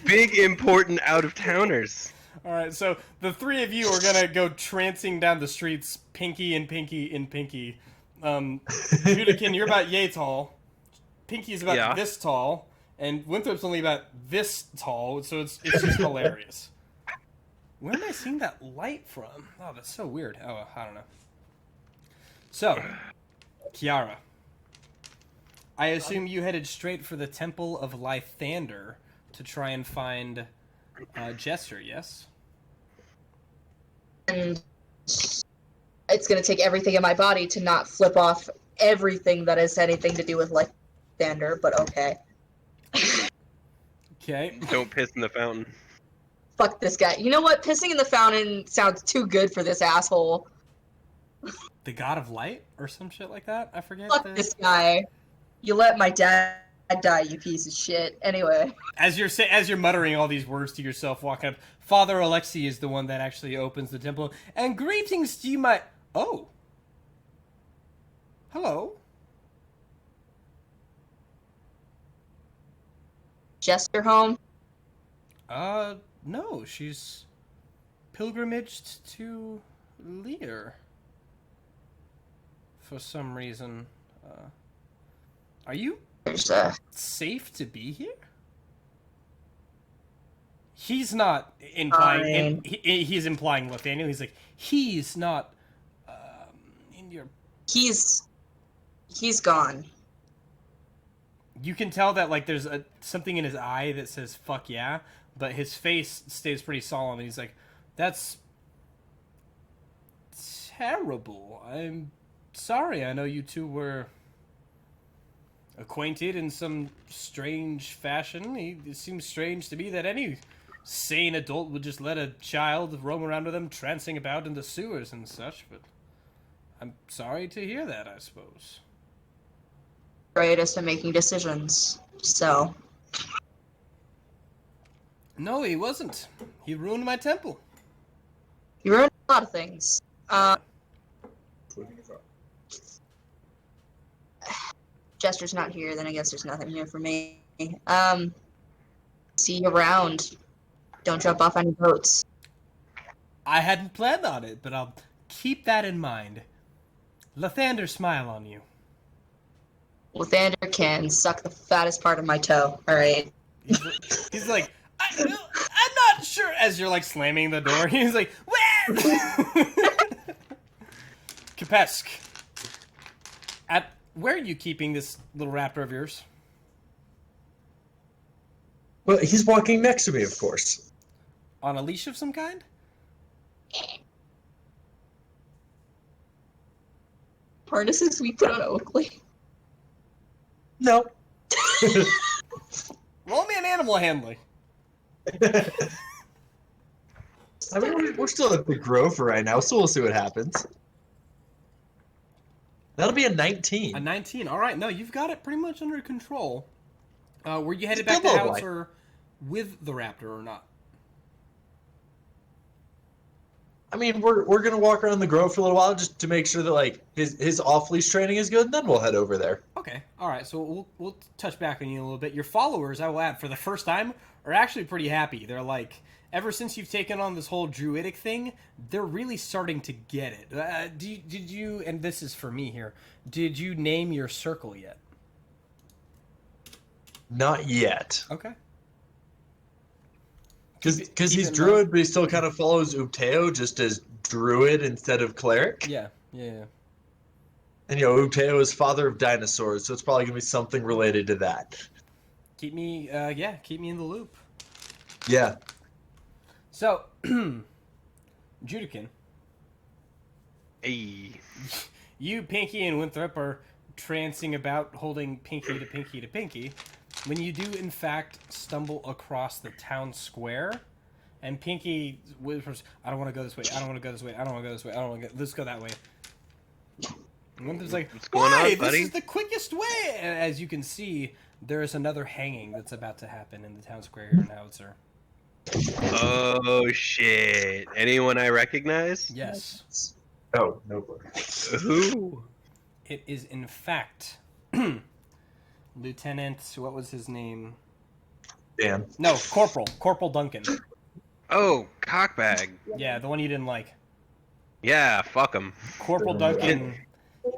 Big, important out-of-towners.
Alright, so the three of you are gonna go trancing down the streets, Pinky and Pinky and Pinky. Judikin, you're about yay tall. Pinky is about this tall, and Winthrop's only about this tall, so it's just hilarious. Where am I seeing that light from? Oh, that's so weird. Oh, I don't know. So, Kiara, I assume you headed straight for the Temple of Lythander to try and find Jester, yes?
And it's going to take everything in my body to not flip off everything that has anything to do with Lythander, but okay.
Okay.
Don't piss in the fountain.
Fuck this guy. You know what? Pissing in the fountain sounds too good for this asshole.
The God of Light or some shit like that? I forget.
Fuck this guy. You let my dad die, you piece of shit. Anyway.
As you're muttering all these words to yourself, walking up, Father Alexei is the one that actually opens the temple. And greetings to you, my... Oh. Hello.
Jester home?
No, she's pilgrimaged to Lear. For some reason. Are you safe to be here? He's not implying... he's implying Nathaniel. He's like, he's not in your...
He's gone.
You can tell that, like, there's something in his eye that says, fuck yeah, but his face stays pretty solemn, and he's like, that's terrible. I'm sorry, I know you two were acquainted in some strange fashion. It seems strange to me that any sane adult would just let a child roam around with them, trancing about in the sewers and such, but I'm sorry to hear that, I suppose.
Greatest at making decisions, so...
No, he wasn't. He ruined my temple.
You ruined a lot of things. Jester's not here, then I guess there's nothing here for me. See you around. Don't jump off any boats.
I hadn't planned on it, but I'll keep that in mind. Lathander, smile on you.
Lathander can suck the fattest part of my toe, alright?
He's like, I'm not sure, as you're like slamming the door. He's like, where? Kapesk, where are you keeping this little raptor of yours?
Well, he's walking next to me, of course.
On a leash of some kind?
Harnesses we put on Oakley.
No.
Roll me an animal handling.
I mean, we're still at the Grove for right now, so we'll see what happens. That'll be a 19.
A 19. All right. No, you've got it pretty much under control. Were you headed back to Howitzer with the raptor or not?
I mean, we're gonna walk around the Grove for a little while just to make sure that like his off-leash training is good, and then we'll head over there.
Okay. All right. So we'll touch back on you a little bit. Your followers, I will add, for the first time, are actually pretty happy. They're like, ever since you've taken on this whole druidic thing, they're really starting to get it. Did you? And this is for me here. Did you name your circle yet?
Not yet.
Okay.
Because
Keep
he's
it in
druid, but he still kind of follows Uteo just as druid instead of cleric.
Yeah. Yeah.
And Uteo is father of dinosaurs, so it's probably gonna be something related to that.
Keep me. Keep me in the loop.
Yeah.
So, Judican,
Hey.
you, Pinky, and Winthrop are trancing about, holding Pinky to Pinky to Pinky, when you do, in fact, stumble across the town square, and Pinky whispers, I don't want to go this way, I don't want to go this way, I don't want to go this way, I don't want to go, let's go that way. And Winthrop's like,
What's going
why?
on, buddy?
This is the quickest way! And as you can see, there is another hanging that's about to happen in the town square here in Howitzer.
Oh shit! Anyone I recognize?
Yes.
Oh, no.
Who?
It is, in fact, Lieutenant, what was his name?
Dan.
No, Corporal Duncan.
Oh, cockbag.
Yeah, the one you didn't like.
Yeah, fuck him.
Corporal Duncan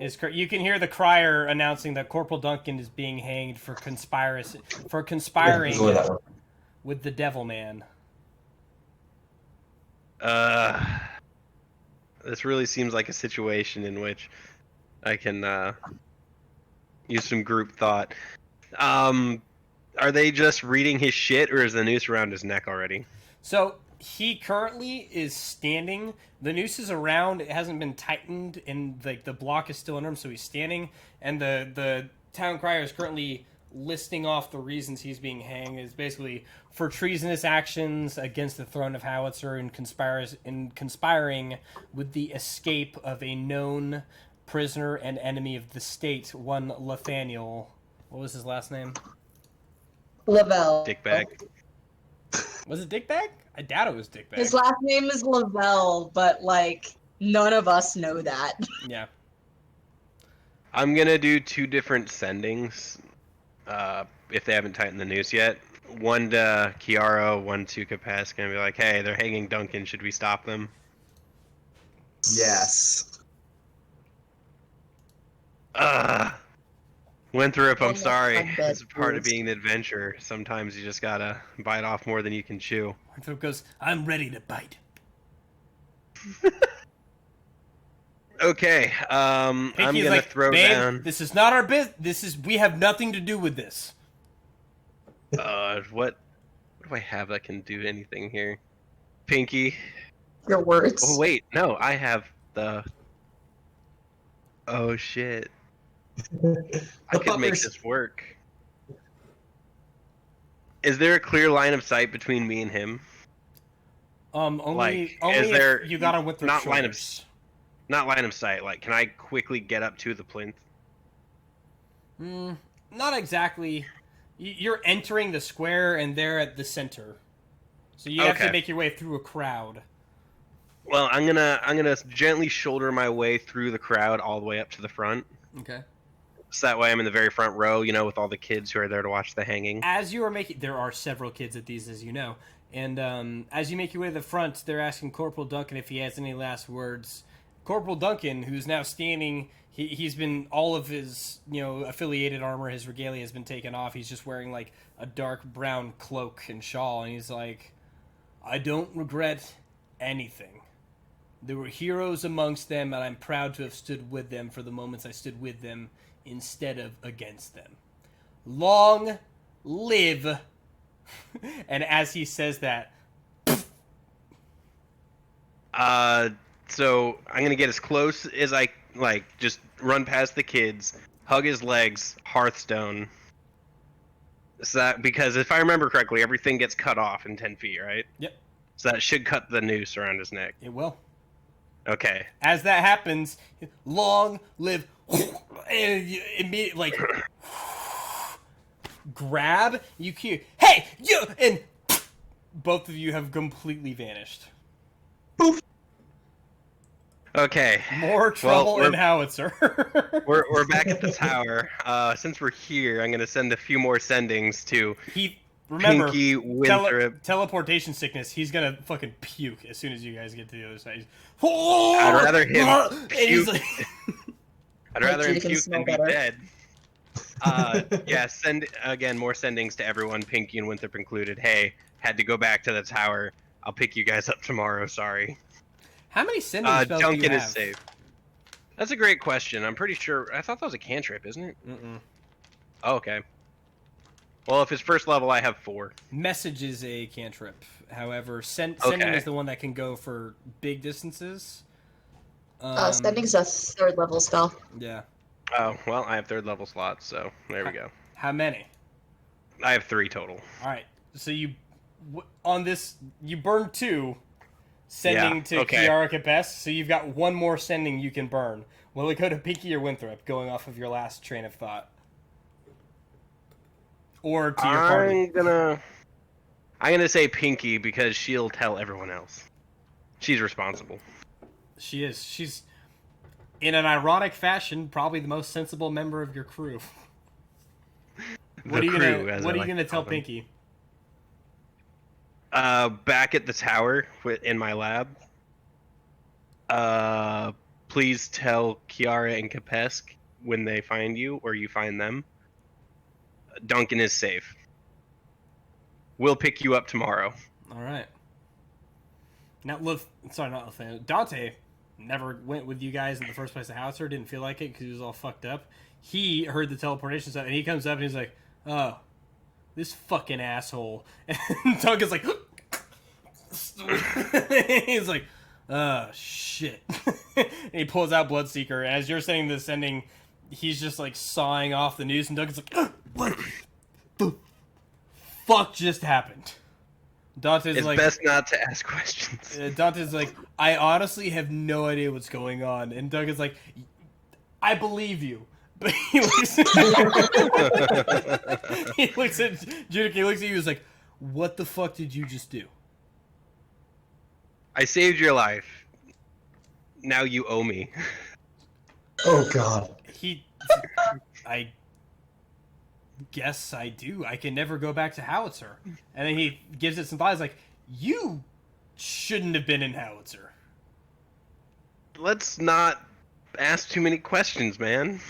is. You can hear the crier announcing that Corporal Duncan is being hanged for conspiring with the Devil Man.
This really seems like a situation in which I can use some group thought. Are they just reading his shit, or is the noose around his neck already?
So he currently is standing. The noose is around. It hasn't been tightened, and the block is still under him, so he's standing. And the town crier is currently listing off the reasons he's being hanged. Is basically for treasonous actions against the throne of Howitzer and conspiring with the escape of a known prisoner and enemy of the state, one Nathaniel. What was his last name?
Lavelle.
Dickbag.
Was it Dickbag? I doubt it was Dickbag.
His last name is Lavelle, but none of us know that.
Yeah.
I'm gonna do 2 different sendings, if they haven't tightened the noose yet. One to Kiara, one to Capask, and be like, hey, they're hanging Duncan, should we stop them?
Yes.
Winthrop, I'm sorry.
I'm bad
It's part of
fools.
being an adventurer. Sometimes you just gotta bite off more than you can chew.
Winthrop goes, I'm ready to bite.
Okay, I'm
Pinky's
gonna
like,
throw
babe,
down.
this is not our business. We have nothing to do with this.
What do I have that can do anything here? Pinky.
Your words.
Oh wait, no, I have the. Oh shit! I could make this work. Is there a clear line of sight between me and him?
Only
Is
if
there
you got on Winthrop's
not line of
shoulders.
Not line of sight. Like, can I quickly get up to the plinth?
Not exactly. You're entering the square, and they're at the center, so you have to
Okay.
make your way through a crowd.
Well, I'm gonna gently shoulder my way through the crowd all the way up to the front.
Okay.
So that way I'm in the very front row, with all the kids who are there to watch the hanging.
As you are making, there are several kids at these, as you know, and as you make your way to the front, they're asking Corporal Duncan if he has any last words. Corporal Duncan, who's now standing, he's been, all of his, affiliated armor, his regalia has been taken off. He's just wearing, a dark brown cloak and shawl, and he's like, I don't regret anything. There were heroes amongst them, and I'm proud to have stood with them for the moments I stood with them instead of against them. Long live. And as he says that,
So I'm gonna get as close as I just run past the kids, hug his legs, Hearthstone. So that, because if I remember correctly, everything gets cut off in 10 feet, right?
Yep.
So that should cut the noose around his neck.
it will.
Okay.
As that happens, long live, and you immediately grab. You hear, hey, you, and both of you have completely vanished.
Okay.
More trouble in Howitzer.
We're back at the tower. Since we're here, I'm gonna send a few more sendings to
Remember,
Pinky, Winthrop.
teleportation sickness. He's gonna fucking puke as soon as you guys get to the other side.
I'd rather him
And he's
puke.
like,
I'd rather him
Judy can
puke
smell
than be
better.
dead. Yeah, send again more sendings to everyone, Pinky and Winthrop included. Hey, had to go back to the tower. I'll pick you guys up tomorrow. Sorry.
How many sending spells do you
Duncan
have?
is safe. That's a great question. I'm pretty sure. I thought that was a cantrip, isn't it?
Mm-mm.
Oh, okay. Well, if it's first level, I have 4.
Message is a cantrip. However, sending is the one that can go for big distances.
Sending's a 3rd level spell.
Yeah.
Oh, well, I have 3rd level slots, so there we go.
How many?
I have 3 total.
All right. So on this you burn 2 sending to Kiara Capes, so you've got 1 more sending you can burn. Will it go to Pinky or Winthrop, going off of your last train of thought? Or to your party?
I'm gonna say Pinky because she'll tell everyone else. She's responsible.
She is. She's, in an ironic fashion, probably the most sensible member of your crew. What are you gonna tell Pinky?
Back at the tower in my lab. Please tell Kiara and Kapesk when they find you or you find them. Duncan is safe. We'll pick you up tomorrow.
All right. Now, Dante never went with you guys in the first place to Howitzer. Didn't feel like it because he was all fucked up. He heard the teleportation stuff, and he comes up and he's like, "Oh, this fucking asshole." And Duncan's like, he's like, "Oh shit." And he pulls out Bloodseeker. As you're saying this sending, he's just like sawing off the news, and Duncan's like, "What the fuck just happened?" Dante's
it's
like,
best not to ask questions.
Dante's like, "I honestly have no idea what's going on." And Duncan's like, "I believe you." But he looks at he looks at Judica, he looks at you, he's like, "What the fuck did you just do?"
I saved your life. Now you owe me.
Oh God.
I guess I do. I can never go back to Howitzer. And then he gives it some thought. He's like, "You shouldn't have been in Howitzer."
Let's not ask too many questions, man.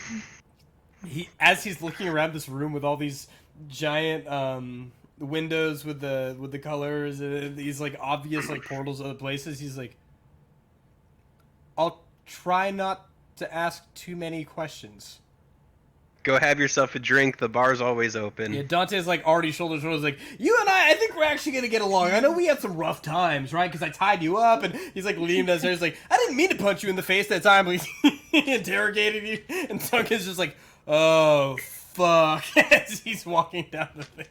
As he's looking around this room with all these giant windows with the colors and these like obvious like portals to other places, he's like, "I'll try not to ask too many questions."
Go have yourself a drink. The bar's always open.
Yeah, Dante's like already shoulder to shoulder, like, "You and I think we're actually gonna get along. I know we had some rough times, right? Because I tied you up," and he's like leaning downstairs, like, "I didn't mean to punch you in the face that time." He interrogated you, and Duncan's just like, "Oh fuck," as he's walking down the thing.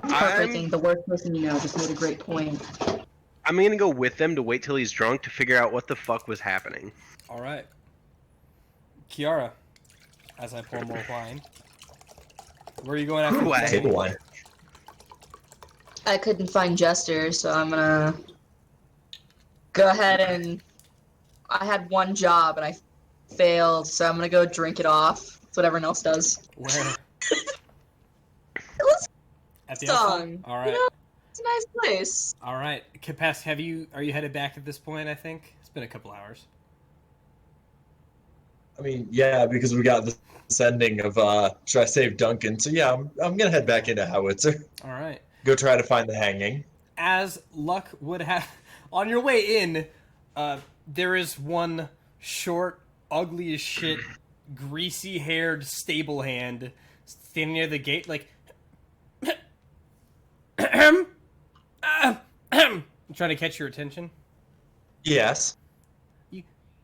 Heartbreaking. The worst person you know just made a great point.
I'm gonna go with them to wait till he's drunk to figure out what the fuck was happening.
All right, Kiara. As I pour more wine, where are you going after?
Wine.
Table wine.
I couldn't find Jester, so I'm gonna go ahead and I had one job and I failed, so I'm gonna go drink it off. That's what everyone else does.
Where?
Let's
At the
song.
All right.
You know, it's a nice place.
All right, Capes, are you headed back at this point? I think it's been a couple hours.
I mean, yeah, because we got the sending of should I save Duncan? So yeah, I'm gonna head back into Howitzer.
All right.
Go try to find the hanging.
As luck would have, on your way in, there is one short, ugly as shit, greasy-haired stable hand standing near the gate, like, I'm trying to catch your attention.
Yes.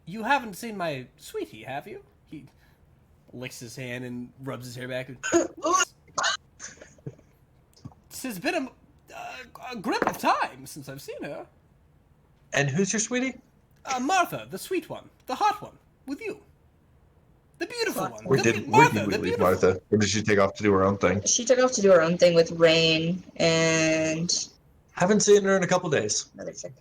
You haven't seen my sweetie, have you? He licks his hand and rubs his hair back. It's been a grip of time since I've seen her.
And who's your sweetie?
Martha, the sweet one, the hot one, with you. The beautiful one.
We did leave Martha. Or did she take off to do her own thing?
She took off to do her own thing with Rain and
Haven't seen her in a couple days.
another chick.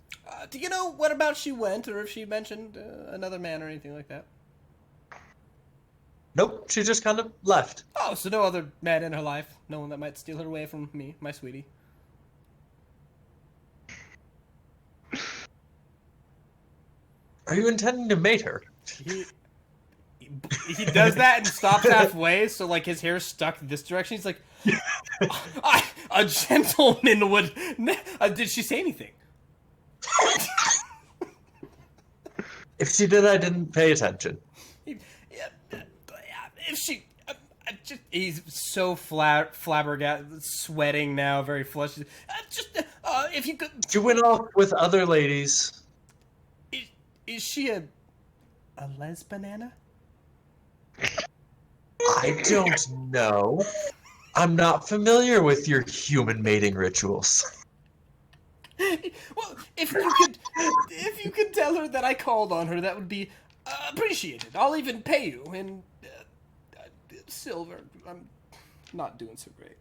Do you know what about she went, or if she mentioned another man or anything like that?
Nope, she just kind of left.
Oh, so no other man in her life? No one that might steal her away from me, my sweetie?
Are you intending to mate her?
he does that and stops halfway, so like his hair's stuck this direction. He's like, a gentleman would. Did she say anything?
If she did, I didn't pay attention.
If she. He's so flabbergasted, sweating now, very flushed. If you could.
She went off with other ladies.
Is she a les banana?
I don't know. I'm not familiar with your human mating rituals.
Well, if you could tell her that I called on her, that would be appreciated. I'll even pay you in silver. I'm not doing so great.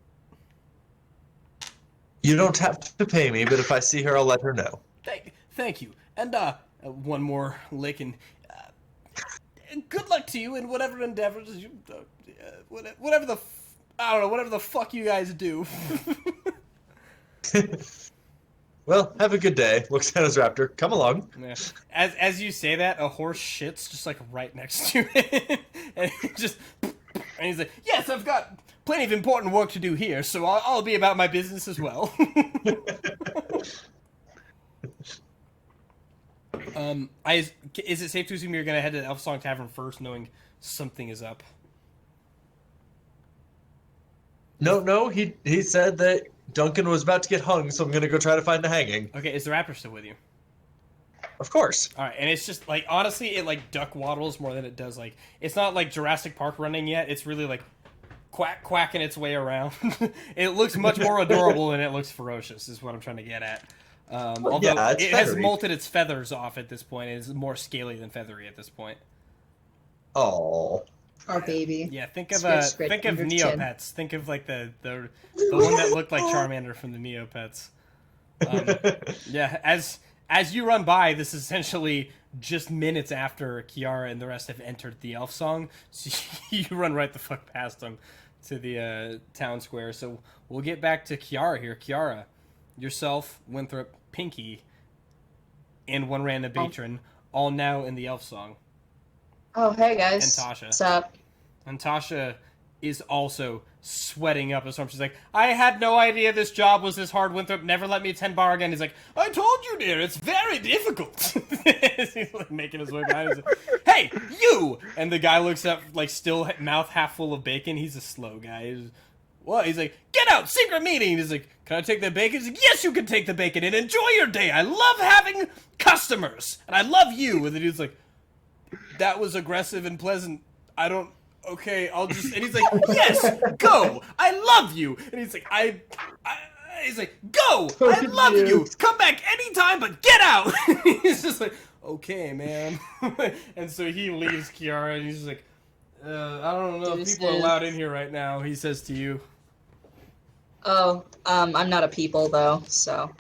You don't have to pay me, but if I see her, I'll let her know.
Thank you. And one more lick and good luck to you in whatever endeavors you whatever the I don't know, whatever the fuck you guys do.
Well, have a good day. Looks at his raptor. Come along.
Yeah. As you say that, a horse shits just like right next to it, and he's like, "Yes, I've got plenty of important work to do here, so I'll be about my business as well." Is it safe to assume you're gonna head to the Elf Song Tavern first, knowing something is up?
No. He said that Duncan was about to get hung, so I'm gonna go try to find the hanging.
Okay, is the raptor still with you?
Of course.
All right, and it's just like honestly, it like duck waddles more than it does like it's not like Jurassic Park running yet. It's really like quacking its way around. It looks much more adorable than it looks ferocious. Is what I'm trying to get at. Although
yeah,
it has
feathery.
molted its feathers off at this point. It is more scaly than feathery at this point.
Oh.
Our baby.
Yeah, think of
Scritch
think of
under chin.
Neopets. Think of like the one that looked like Charmander from the Neopets. Yeah, as you run by, this is essentially just minutes after Kiara and the rest have entered the Elf Song, so you run right the fuck past them to the town square. So we'll get back to Kiara here. Kiara, yourself, Winthrop, Pinky, and one random patron, all now in the Elf Song.
Oh, hey guys.
And Tasha.
What's up?
And Tasha is also sweating up a storm. She's like, I had no idea this job was this hard. Winthrop never let me attend bar again. He's like, I told you, dear, it's very difficult. He's like making his way behind. He's like, hey, you! And the guy looks up, like, still mouth half full of bacon. He's a slow guy. What? He's like, get out, secret meeting. He's like, can I take the bacon? He's like, yes, you can take the bacon and enjoy your day. I love having customers. And I love you. And the dude's like, that was aggressive and pleasant. I don't... Okay, I'll just... And he's like, yes, go! I love you! And he's like, he's like, go! I love you! Come back anytime, but get out! He's just like, okay, man. And so he leaves Kiara, and he's just like, I don't know if people are allowed in here right now, he says to you.
Oh, I'm not a people, though, so...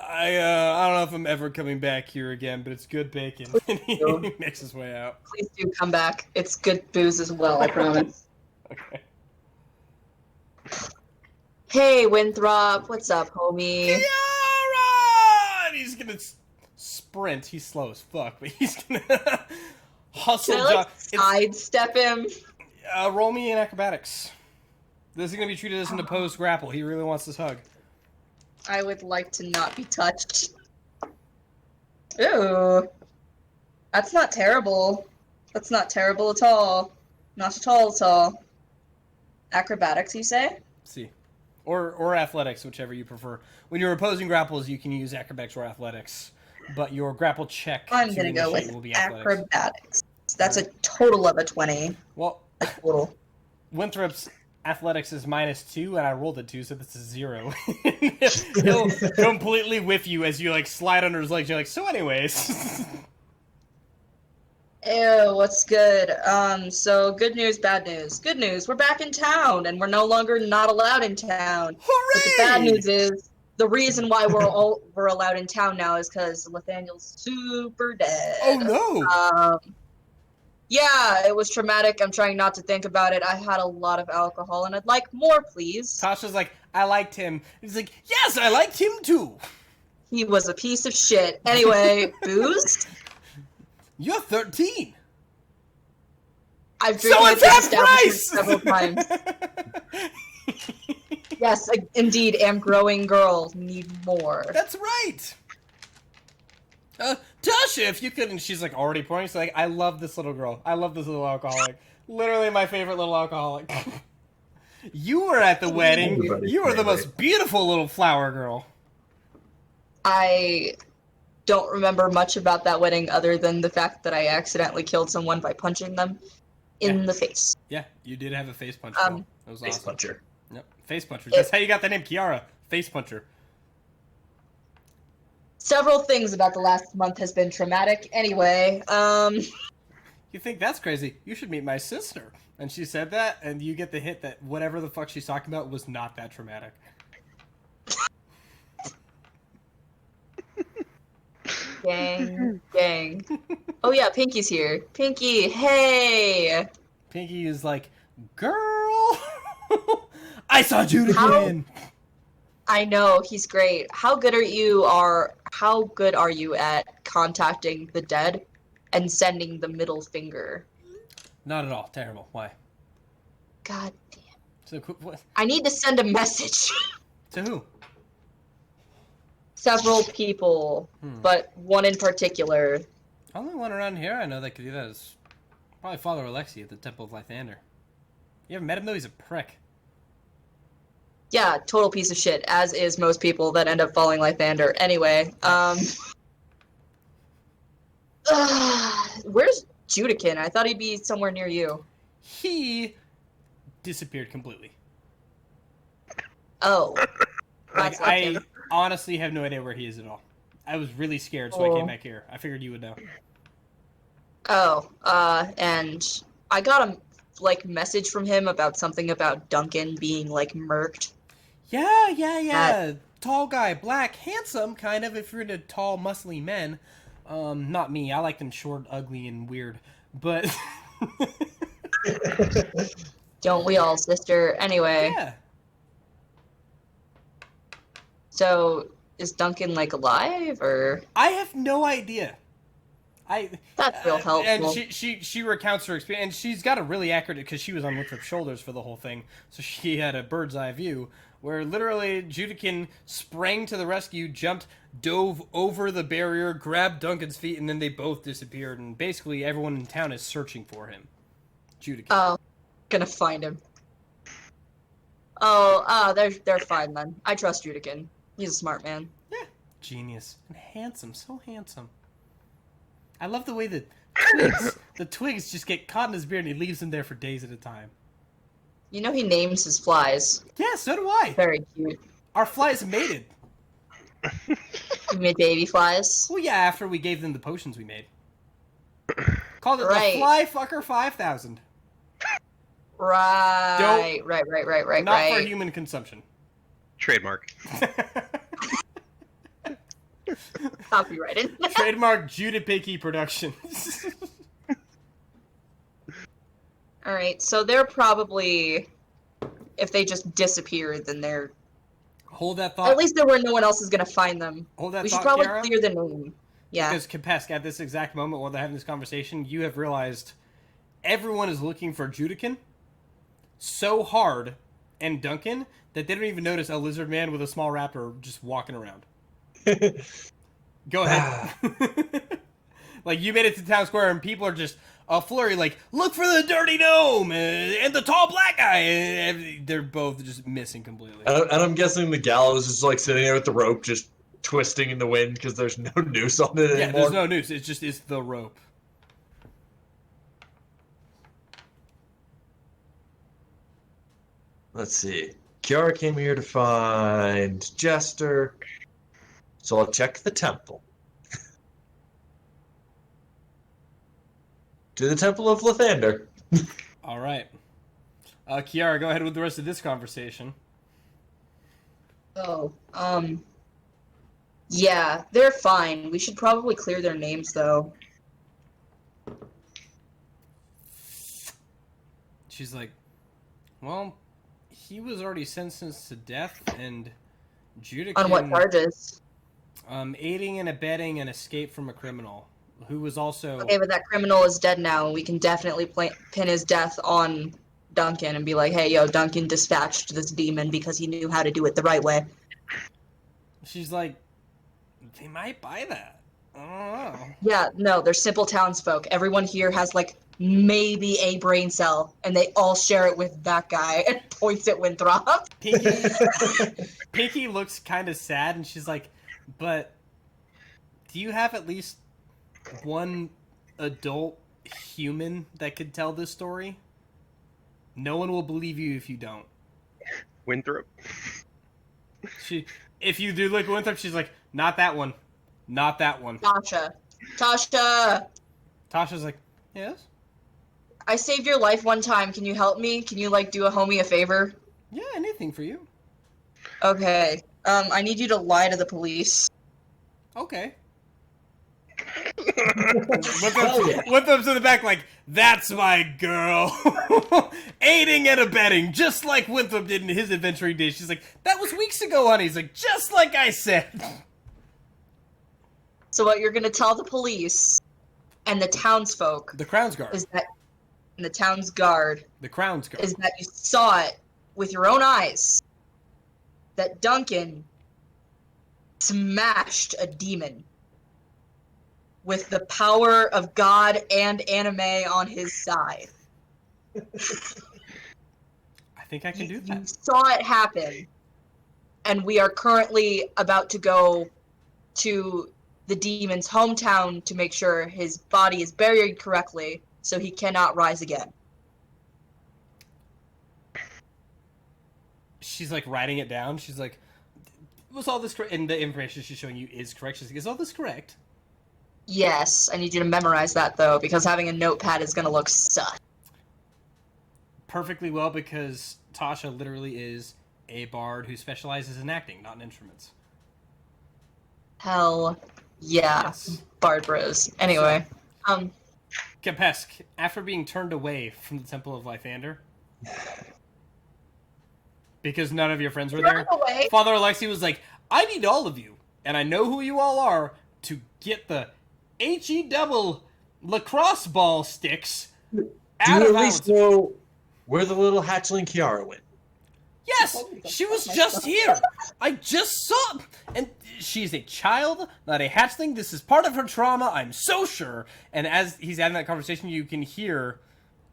I don't know if I'm ever coming back here again, but it's good bacon. And he makes his way out.
Please do come back. It's good booze as well, I promise.
Okay.
Hey, Winthrop. What's up, homie?
Kiara! And he's gonna sprint. He's slow as fuck, but he's gonna hustle.
Can I, like, sidestep him?
Roll me in acrobatics. This is gonna be treated as an opposed grapple. He really wants this hug.
I would like to not be touched. Ooh. That's not terrible. That's not terrible at all. Not at all at all. Acrobatics, you say?
See. Or athletics, whichever you prefer. When you're opposing grapples, you can use acrobatics or athletics. But your grapple check
I'm gonna go with
will be
acrobatics. That's a total of a 20.
Well,
a total.
Winthrop's athletics is -2, and I rolled a 2, so that's a 0. He'll completely whiff you as you like slide under his legs. You're like, so anyways.
Ew, what's good? So good news, bad news. Good news, we're back in town, and we're no longer not allowed in town.
Hooray!
But the bad news is, the reason why we're allowed in town now is because Nathaniel's super dead.
Oh no!
Yeah, it was traumatic. I'm trying not to think about it. I had a lot of alcohol, and I'd like more, please.
Tasha's like, I liked him. He's like, yes, I liked him too.
He was a piece of shit. Anyway, booze?
You're 13.
I've
So
drinking at
it's
this
half
establishment
price!
several times. Yes, indeed, am growing girl. Need more.
That's right. Tasha, if you could, and she's like already pouring. She's like, I love this little girl. I love this little alcoholic. Literally my favorite little alcoholic. You were at the wedding.
Everybody's
You were the
favorite.
most beautiful little flower girl.
I don't remember much about that wedding other than the fact that I accidentally killed someone by punching them in the face.
Yeah, you did have a face punch.
Um,
Girl. That was
Face
awesome.
puncher.
Yep, face puncher. That's how you got the name Kiara. Face puncher.
Several things about the last month has been traumatic. Anyway,
You think that's crazy? You should meet my sister. And she said that, and you get the hit that whatever the fuck she's talking about was not that traumatic.
gang. Oh yeah, Pinky's here. Pinky, hey!
Pinky is like, girl, I saw Judican.
I know, he's great. How good are you at contacting the dead and sending the middle finger?
Not at all. Terrible. Why?
God damn.
So what?
I need to send a message.
To who?
Several people, but one in particular.
Only one around here I know that could do that is probably Father Alexi at the Temple of Lythander. You ever met him though? He's a prick.
Yeah, total piece of shit, as is most people that end up falling Lythander. Anyway, where's Judican? I thought he'd be somewhere near you.
He disappeared completely.
Oh.
Like,
That's like
I
him.
honestly have no idea where he is at all. I was really scared, so I came back here. I figured you would know.
Oh, and I got a message from him about something about Duncan being murked.
Yeah. Tall guy, black, handsome, kind of, if you're into tall, muscly men. Not me. I like them short, ugly, and weird. But
Don't we all, sister? Anyway,
yeah.
so is Duncan alive or?
I have no idea.
That's real helpful.
And she recounts her experience, and she's got a really accurate, because she was on Wicktrip's shoulders for the whole thing, so she had a bird's eye view where literally Judican sprang to the rescue, jumped, dove over the barrier, grabbed Duncan's feet, and then they both disappeared. And basically, everyone in town is searching for him. Judican.
Oh, gonna find him. Oh, they're fine then. I trust Judican. He's a smart man.
Yeah, genius and handsome, so handsome. I love the way that the twigs just get caught in his beard, and he leaves them there for days at a time.
You know he names his flies.
Yeah, so do I.
Very cute.
Our flies mated.
You made baby flies.
Well, yeah, after we gave them the potions we made. Called it
Right.
the Fly Fucker 5000.
Right. Right.
Not for human consumption.
Trademark.
Copyrighted.
Trademark Judipicky Productions.
All right, so they're probably, if they just disappeared, then they're.
Hold that thought.
At least there where no one else is gonna find them.
Hold that
We should
thought,
probably
Kiara.
clear the name. Yeah.
Because Kapesk, at this exact moment while they're having this conversation, you have realized everyone is looking for Judican so hard and Duncan that they don't even notice a lizard man with a small raptor just walking around. Go ahead. You made it to town square and people are just a flurry, look for the dirty gnome and the tall black guy. And they're both just missing completely.
And I'm guessing the gallows is sitting there with the rope, just twisting in the wind because there's no noose on it
Yeah,
anymore.
there's no noose. It's the rope.
Let's see. Kiara came here to find Jester, so I'll check the temple. To the Temple of Lathander.
All right. Kiara, go ahead with the rest of this conversation.
Oh, yeah, they're fine. We should probably clear their names though.
She's like, well, he was already sentenced to death, and Judican...
On what charges?
Aiding and abetting an escape from a criminal. who was also
Okay, but that criminal is dead now, and we can definitely pin his death on Duncan and be like, hey, yo, Duncan dispatched this demon because he knew how to do it the right way.
she's like, they might buy that. I don't know.
Yeah, no, they're simple townsfolk. Everyone here has, like, maybe a brain cell, and they all share it with that guy and points at Winthrop.
Pinky looks kind of sad, and she's like, but do you have at least one adult human that could tell this story? No one will believe you if you don't.
Winthrop.
If you do look at Winthrop, she's like, not that one. Not that one.
Tasha.
Tasha's like, yes?
I saved your life one time. Can you help me? Can you, like, do a homie a favor?
Yeah, anything for you.
Okay. I need you to lie to the police.
Okay. Winthrop's in the back like, that's my girl. Aiding and abetting, just like Winthrop did in his adventuring days. She's like, that was weeks ago, honey. He's like, just like I said.
So what you're gonna tell the police and the townsfolk
The Crown's Guard.
is that, and the town's guard,
The Crown's Guard.
is that you saw it with your own eyes. That Duncan smashed a demon with the power of God and anime on his side.
I think I can do
You
that.
saw it happen, and we are currently about to go to the demon's hometown to make sure his body is buried correctly so he cannot rise again.
She's like writing it down. She's like, was all this correct? And the information she's showing you is correct. She's like, is all this correct?
Yes, I need you to memorize that, though, because having a notepad is going to look sus.
Perfectly well, because Tasha literally is a bard who specializes in acting, not in instruments.
Hell yeah,
Yes.
Bard Bros. Anyway,
Capesk, after being turned away from the Temple of Lythander, because none of your friends were there,
away.
Father Alexi was like, I need all of you, and I know who you all are, to get the HE double lacrosse ball sticks out
Do
of
you at least
Howitzer.
know where the little hatchling Kiara went?
Yes, she was just here. I just saw, and she's a child, not a hatchling. This is part of her trauma. I'm so sure. And as he's having that conversation, you can hear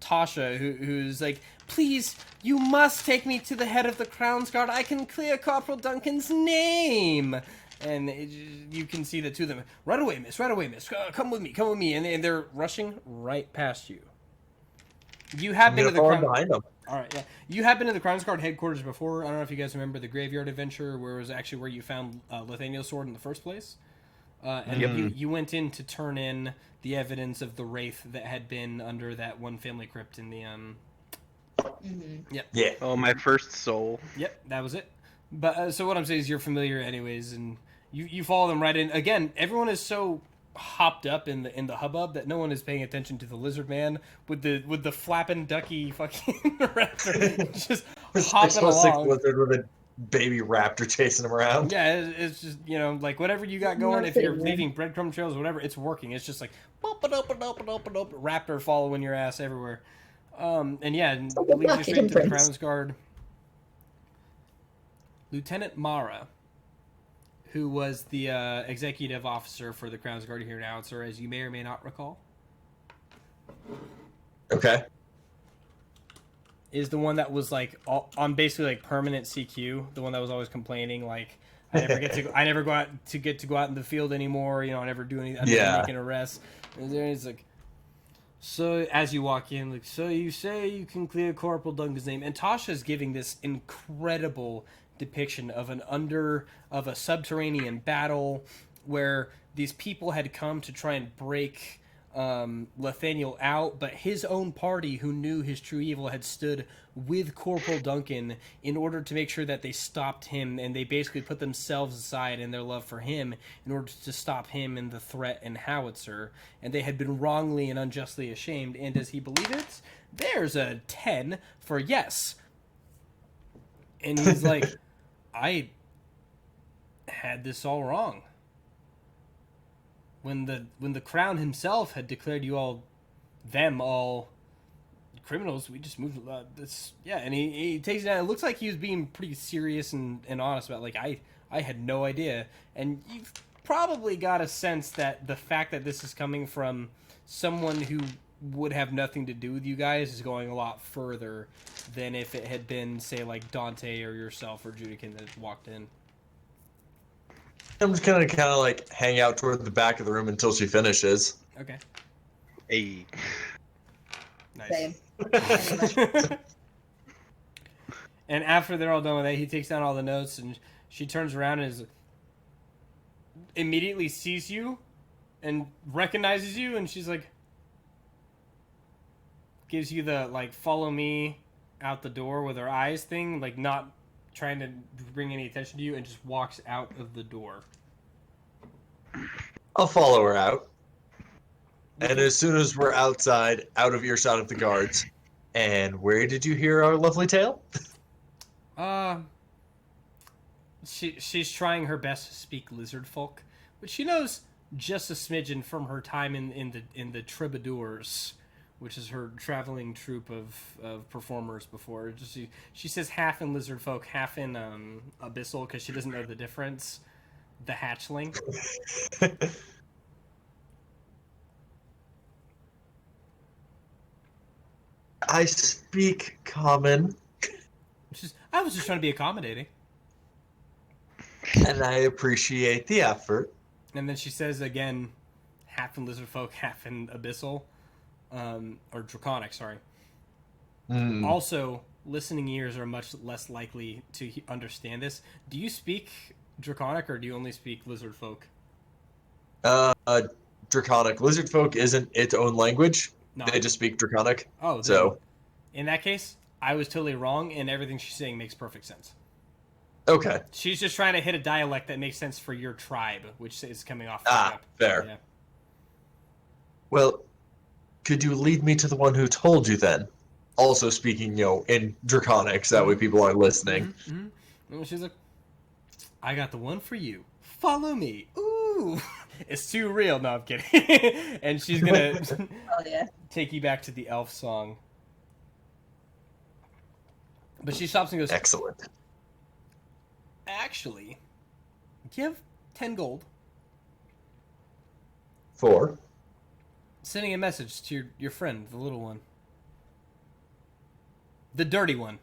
Tasha, who's like, "Please, you must take me to the head of the Crown's Guard. I can clear Corporal Duncan's name." And you can see the two of them. Right away, miss. Right away, miss. Come with me. Come with me. And they're rushing right past you. You have been to the
Follow
Crown.
behind them.
All right, yeah. You have been to the Crown's Guard headquarters before. I don't know if you guys remember the Graveyard Adventure, where it was actually where you found Lithaniel's sword in the first place. And you went in to turn in the evidence of the wraith that had been under that one family crypt in the
Yeah.
Oh, my first soul.
Yep, that was it. But so what I'm saying is you're familiar anyways, and you follow them right in. Again, everyone is so hopped up in the hubbub that no one is paying attention to the lizard man with the flapping ducky fucking raptor just hopping
6'6"
along.
lizard with a baby raptor chasing him around.
Yeah, it's just, like whatever you got going, if you're leaving breadcrumb trails or whatever, it's working. It's just like raptor following your ass everywhere. And yeah, and it leads you straight to the Crown's Guard. Lieutenant Mara, who was the executive officer for the Crown's Guard here in Howitzer, as you may or may not recall,
Okay.
is the one that was like on basically like permanent CQ, the one that was always complaining like, I never go out in the field anymore. I never do anything. I never make an arrest. And then it's like, so as you walk in, like, so you say you can clear Corporal Duncan's name, and Tasha's giving this incredible depiction of a subterranean battle where these people had come to try and break Lithaniel out, but his own party, who knew his true evil, had stood with Corporal Duncan in order to make sure that they stopped him, and they basically put themselves aside in their love for him in order to stop him and the threat in Howitzer, and they had been wrongly and unjustly ashamed. And does he believe it? There's a 10 for yes. And he's like, I had this all wrong. when the crown himself had declared you all criminals, we just moved this. Yeah, and he takes it down. It looks like he was being pretty serious and honest about, like, I had no idea. And you've probably got a sense that the fact that this is coming from someone who would have nothing to do with you guys is going a lot further than if it had been, say, like Dante or yourself or Judikin that walked in.
I'm just gonna kind of like hang out toward the back of the room until she finishes.
Okay.
Hey.
Nice.
Same.
And after they're all done with that, he takes down all the notes, and she turns around and immediately sees you and recognizes you, and she's like, gives you the, like, follow me out the door with her eyes thing, like, not trying to bring any attention to you, and just walks out of the door.
I'll follow her out. And as soon as we're outside, out of earshot of the guards, and where did you hear our lovely tale?
She's trying her best to speak lizard folk, but she knows just a smidgen from her time in the troubadours, which is her traveling troupe of performers before. She says half in lizard folk, half in abyssal, because she doesn't know the difference. The hatchling.
I speak common.
I was just trying to be accommodating.
And I appreciate the effort.
And then she says again, half in lizard folk, half in abyssal, or draconic, sorry.
Mm.
Also, listening ears are much less likely to understand this. Do you speak draconic, or do you only speak lizard folk?
Draconic. Lizard folk isn't its own language.
No.
They just speak Draconic.
Oh, then,
so
in that case, I was totally wrong, and everything she's saying makes perfect sense.
okay.
She's just trying to hit a dialect that makes sense for your tribe, which is coming off.
Fair.
Yeah.
Well, could you lead me to the one who told you then? Also speaking, in Draconic, so that way people are listening.
Mm-hmm. And she's like, I got the one for you. Follow me. Ooh. It's too real. No, I'm kidding. And she's going to take you back to the elf song. But she stops and goes,
Excellent.
actually, give 10 gold.
For?
Sending a message to your friend, the little one. The dirty one.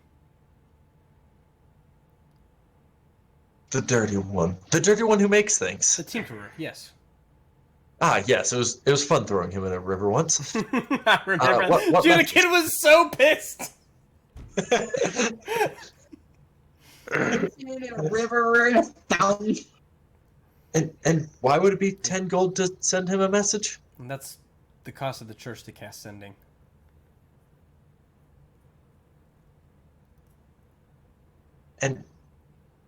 The dirty one. The dirty one who makes things.
The tinkerer, yes.
Yes. It was fun throwing him in a river once.
I remember.
What
Dude, the kid was so pissed.
In a river or in a fountain.
And why would it be 10 gold to send him a message?
And that's the cost of the church to cast sending.
And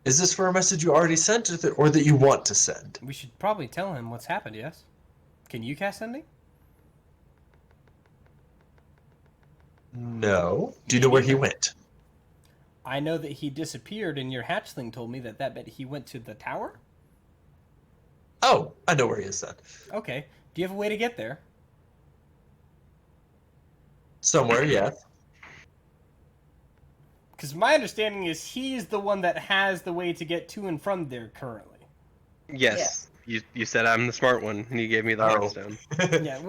is this for a message you already sent or that you want to send?
We should probably tell him what's happened, yes? Can you cast sending?
No. Do you know where he went?
I know that he disappeared, and your hatchling told me that meant he went to the tower?
Oh, I know where he is then.
Okay. Do you have a way to get there?
Somewhere, yeah.
Because my understanding is he's the one that has the way to get to and from there currently.
Yes. You said I'm the smart one, and you gave me the Hearthstone.
Yeah.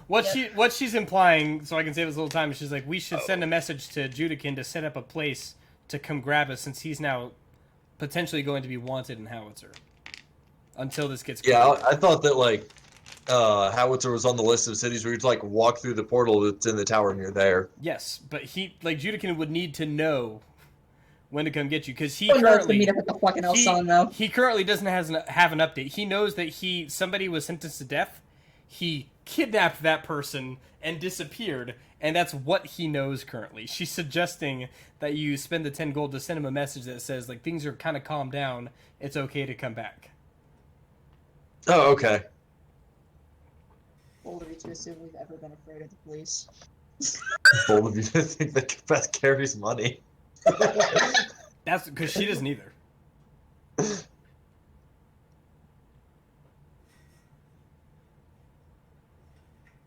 What she's implying, so I can save us a little time, is she's like, we should send a message to Judikin to set up a place to come grab us, since he's now potentially going to be wanted in Howitzer. Until this gets clear.
Yeah, I thought that, Howitzer was on the list of cities where you'd, walk through the portal that's in the tower and you're there.
Yes, but Judikin would need to know when to come get you, because he
To
currently
meet up at the fucking elf song, though.
he currently doesn't have an update. He knows that somebody was sentenced to death. He kidnapped that person and disappeared, and that's what he knows currently. She's suggesting that you spend the 10 gold to send him a message that says, things are kind of calmed down. It's okay to come back.
Oh, okay.
Bold of you to assume we've ever been afraid of the police.
Bold of you to think that Beth carries money.
That's because she doesn't either.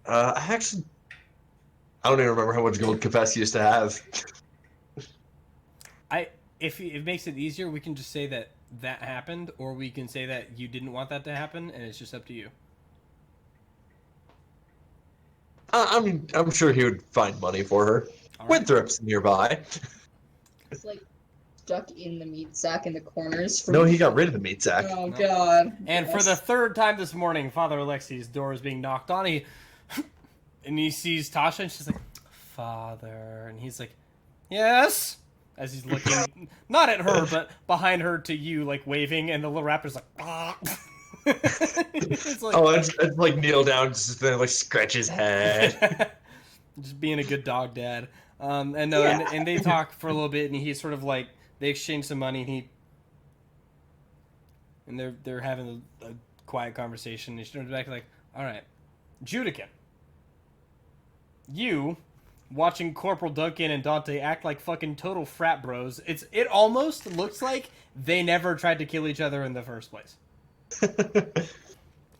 I don't even remember how much gold Capes used to have.
If it makes it easier, we can just say that happened, or we can say that you didn't want that to happen, and it's just up to you.
I'm sure he would find money for her.
All right.
Winthrop's nearby.
It's like stuck in the meat sack in the corners.
No, he got rid of the meat sack.
Oh
No.
god.
And for
Yes.
the third time this morning, Father Alexi's door is being knocked on. And he sees Tasha, and she's like, "Father," and he's like, "Yes." As he's looking, not at her, but behind her to you, like waving, and the little raptor's like, "Ah." It's like,
Oh, I'd like kneel down, just then like scratch his head.
just being a good dog dad. And they talk for a little bit, and he's sort of like, they exchange some money, and they're having a quiet conversation. And she turns back like, "All right, Judican, you watching Corporal Duncan and Dante act like fucking total frat bros. It almost looks like they never tried to kill each other in the first place.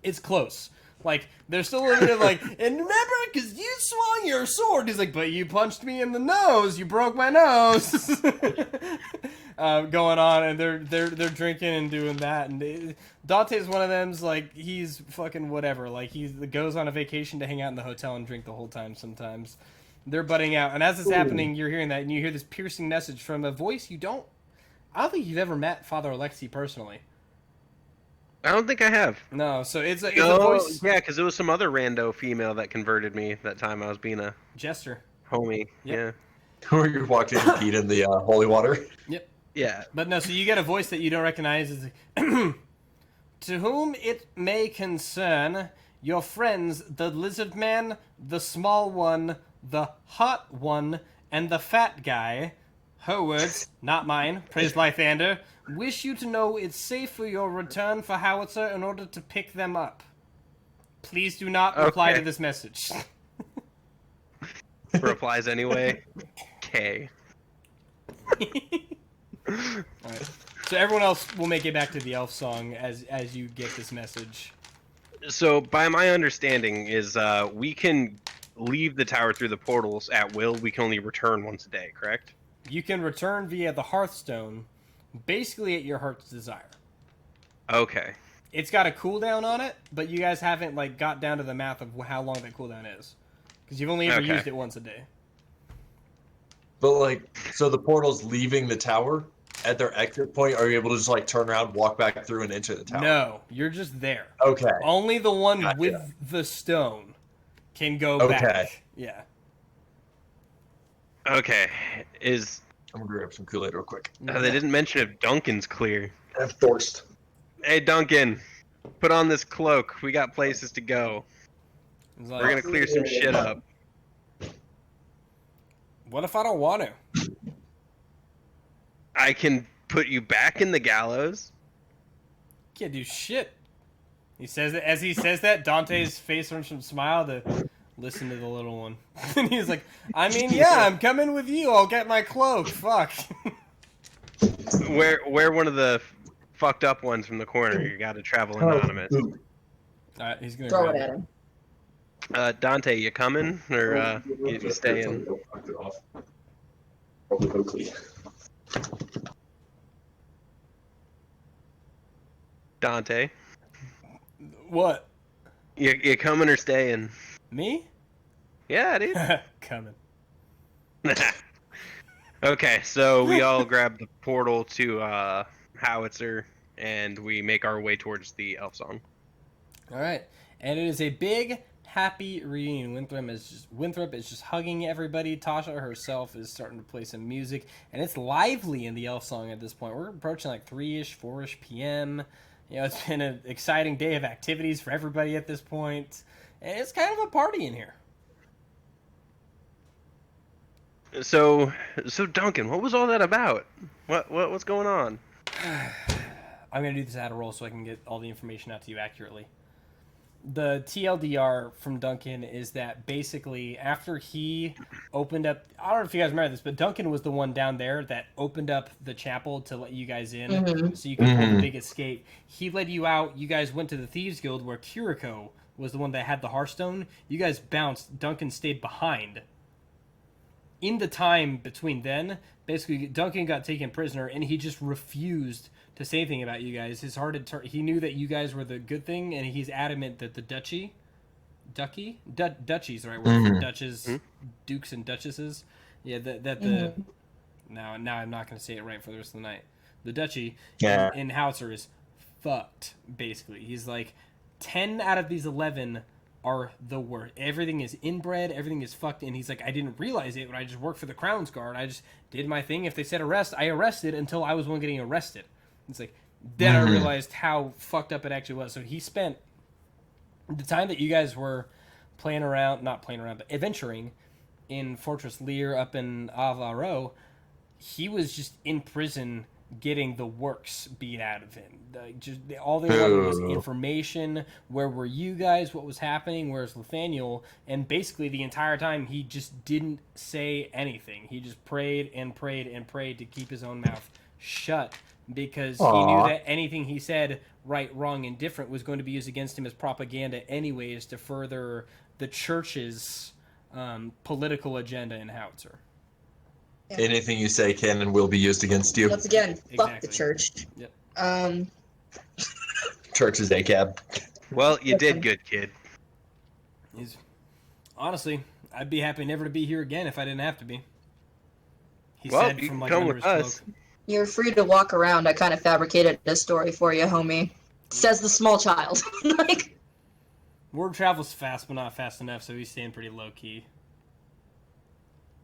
It's close." Like, they're still a little bit of like, "And remember, because you swung your sword." He's like, "But you punched me in the nose. You broke my nose." Going on, and they're drinking and doing that. And Dante's one of them's like, he's fucking whatever. Like, he goes on a vacation to hang out in the hotel and drink the whole time sometimes. They're butting out. And as it's happening, you're hearing that, and you hear this piercing message from a voice I don't think you've ever met Father Alexi personally.
I don't think I have.
No, so it's a
Oh,
voice.
yeah, because it was some other rando female that converted me that time I was being a
Jester.
homie.
Yep.
Where you're watching Pete in the holy water.
Yep.
Yeah.
But no, so you get a voice that you don't recognize. It's like, "To whom it may concern, your friends, the lizard man, the small one, the hot one, and the fat guy, her words, not mine, praise Lythander, wish you to know it's safe for your return for Howitzer in order to pick them up. Please do not reply
Okay.
to this message."
Replies anyway. K.
Alright. So everyone else will make it back to the elf song as you get this message.
So, by my understanding, is we can leave the tower through the portals at will. We can only return once a day, correct?
You can return via the Hearthstone, basically at your heart's desire.
Okay.
It's got a cooldown on it, but you guys haven't like got down to the math of how long that cooldown is, because you've only ever
Okay.
used it once a day.
But like, so the portal's leaving the tower at their exit point. Are you able to just like turn around, walk back through, and enter the tower?
No, you're just there.
Okay.
Only the one
Gotcha.
with the stone can go
Okay.
back. Yeah.
Okay.
I'm gonna grab some Kool-Aid real quick.
They didn't mention if Duncan's clear.
I'm forced.
Hey, Duncan, put on this cloak. We got places to go.
It's
We're
like,
gonna clear some shit up.
what if I don't want to?
I can put you back in the gallows.
Can't do shit. He says that as he says that, Dante's face turns from smile to listen to the little one. And he's like, "I mean, yeah, I'm coming with you. I'll get my cloak. Fuck."
We're one of the fucked up ones from the corner. You gotta travel anonymous.
Alright, he's gonna
Throw
grab
it at him.
Dante, you coming? Or you staying?
Probably Oakley.
Dante,
What?
you coming or staying?
Me?
Yeah, dude.
Coming.
Okay, so we all grab the portal to Howitzer, and we make our way towards the elf song.
Alright. And it is a big, happy reunion. Winthrop is just hugging everybody. Tasha herself is starting to play some music. And it's lively in the elf song at this point. We're approaching like 3-ish, 4-ish p.m. You know, it's been an exciting day of activities for everybody at this point. And it's kind of a party in here.
So Duncan, what was all that about? What's going on?
I'm going to do this at a roll so I can get all the information out to you accurately. The TLDR from Duncan is that basically after he opened up, I don't know if you guys remember this, but Duncan was the one down there that opened up the chapel to let you guys in so you could pull the big escape. He led you out. You guys went to the Thieves Guild where Kiriko was the one that had the Hearthstone. You guys bounced. Duncan stayed behind. In the time between then, basically, Duncan got taken prisoner, and he just refused to say anything about you guys. His heart had he knew that you guys were the good thing, and he's adamant that the duchy's the right word for duchess, dukes and duchesses. Yeah, that the now I'm not going to say it right for the rest of the night. The duchy in Howitzer is fucked. Basically, he's like 10 out of these 11 are the worst. Everything is inbred. Everything is fucked. And he's like, I didn't realize it when I just worked for the Crown's Guard. I just did my thing. If they said arrest, I arrested until I was one getting arrested. It's like, then I realized how fucked up it actually was. So he spent the time that you guys were not playing around, but adventuring in Fortress Lear up in Avaro. He was just in prison getting the works beat out of him. All they wanted was information. Where were you guys? What was happening? Where's Nathaniel? And basically the entire time he just didn't say anything. He just prayed and prayed and prayed to keep his own mouth shut because he knew that anything he said, right, wrong, and different, was going to be used against him as propaganda anyways to further the church's political agenda in Howitzer.
Yeah.
Anything you say can and will be used against you.
Once again, fuck the
Exactly.
church.
Yep.
Church is ACAB.
Well, you did good, kid.
Honestly, I'd be happy never to be here again if I didn't have to be. He
Well,
said
you
from
can
like
come
under
with
his
us.
cloak.
You're free to walk around. I kind of fabricated this story for you, homie. Says the small child. Like,
Word travels fast, but not fast enough, so he's staying pretty low key.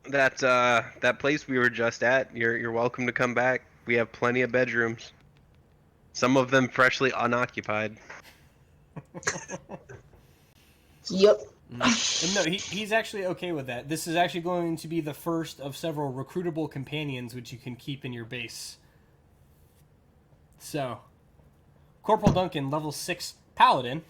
That place we were just at, you're welcome to come back. We have plenty of bedrooms. Some of them freshly unoccupied.
yep.
And no, he's actually okay with that. This is actually going to be the first of several recruitable companions which you can keep in your base. So, Corporal Duncan, level 6 Paladin,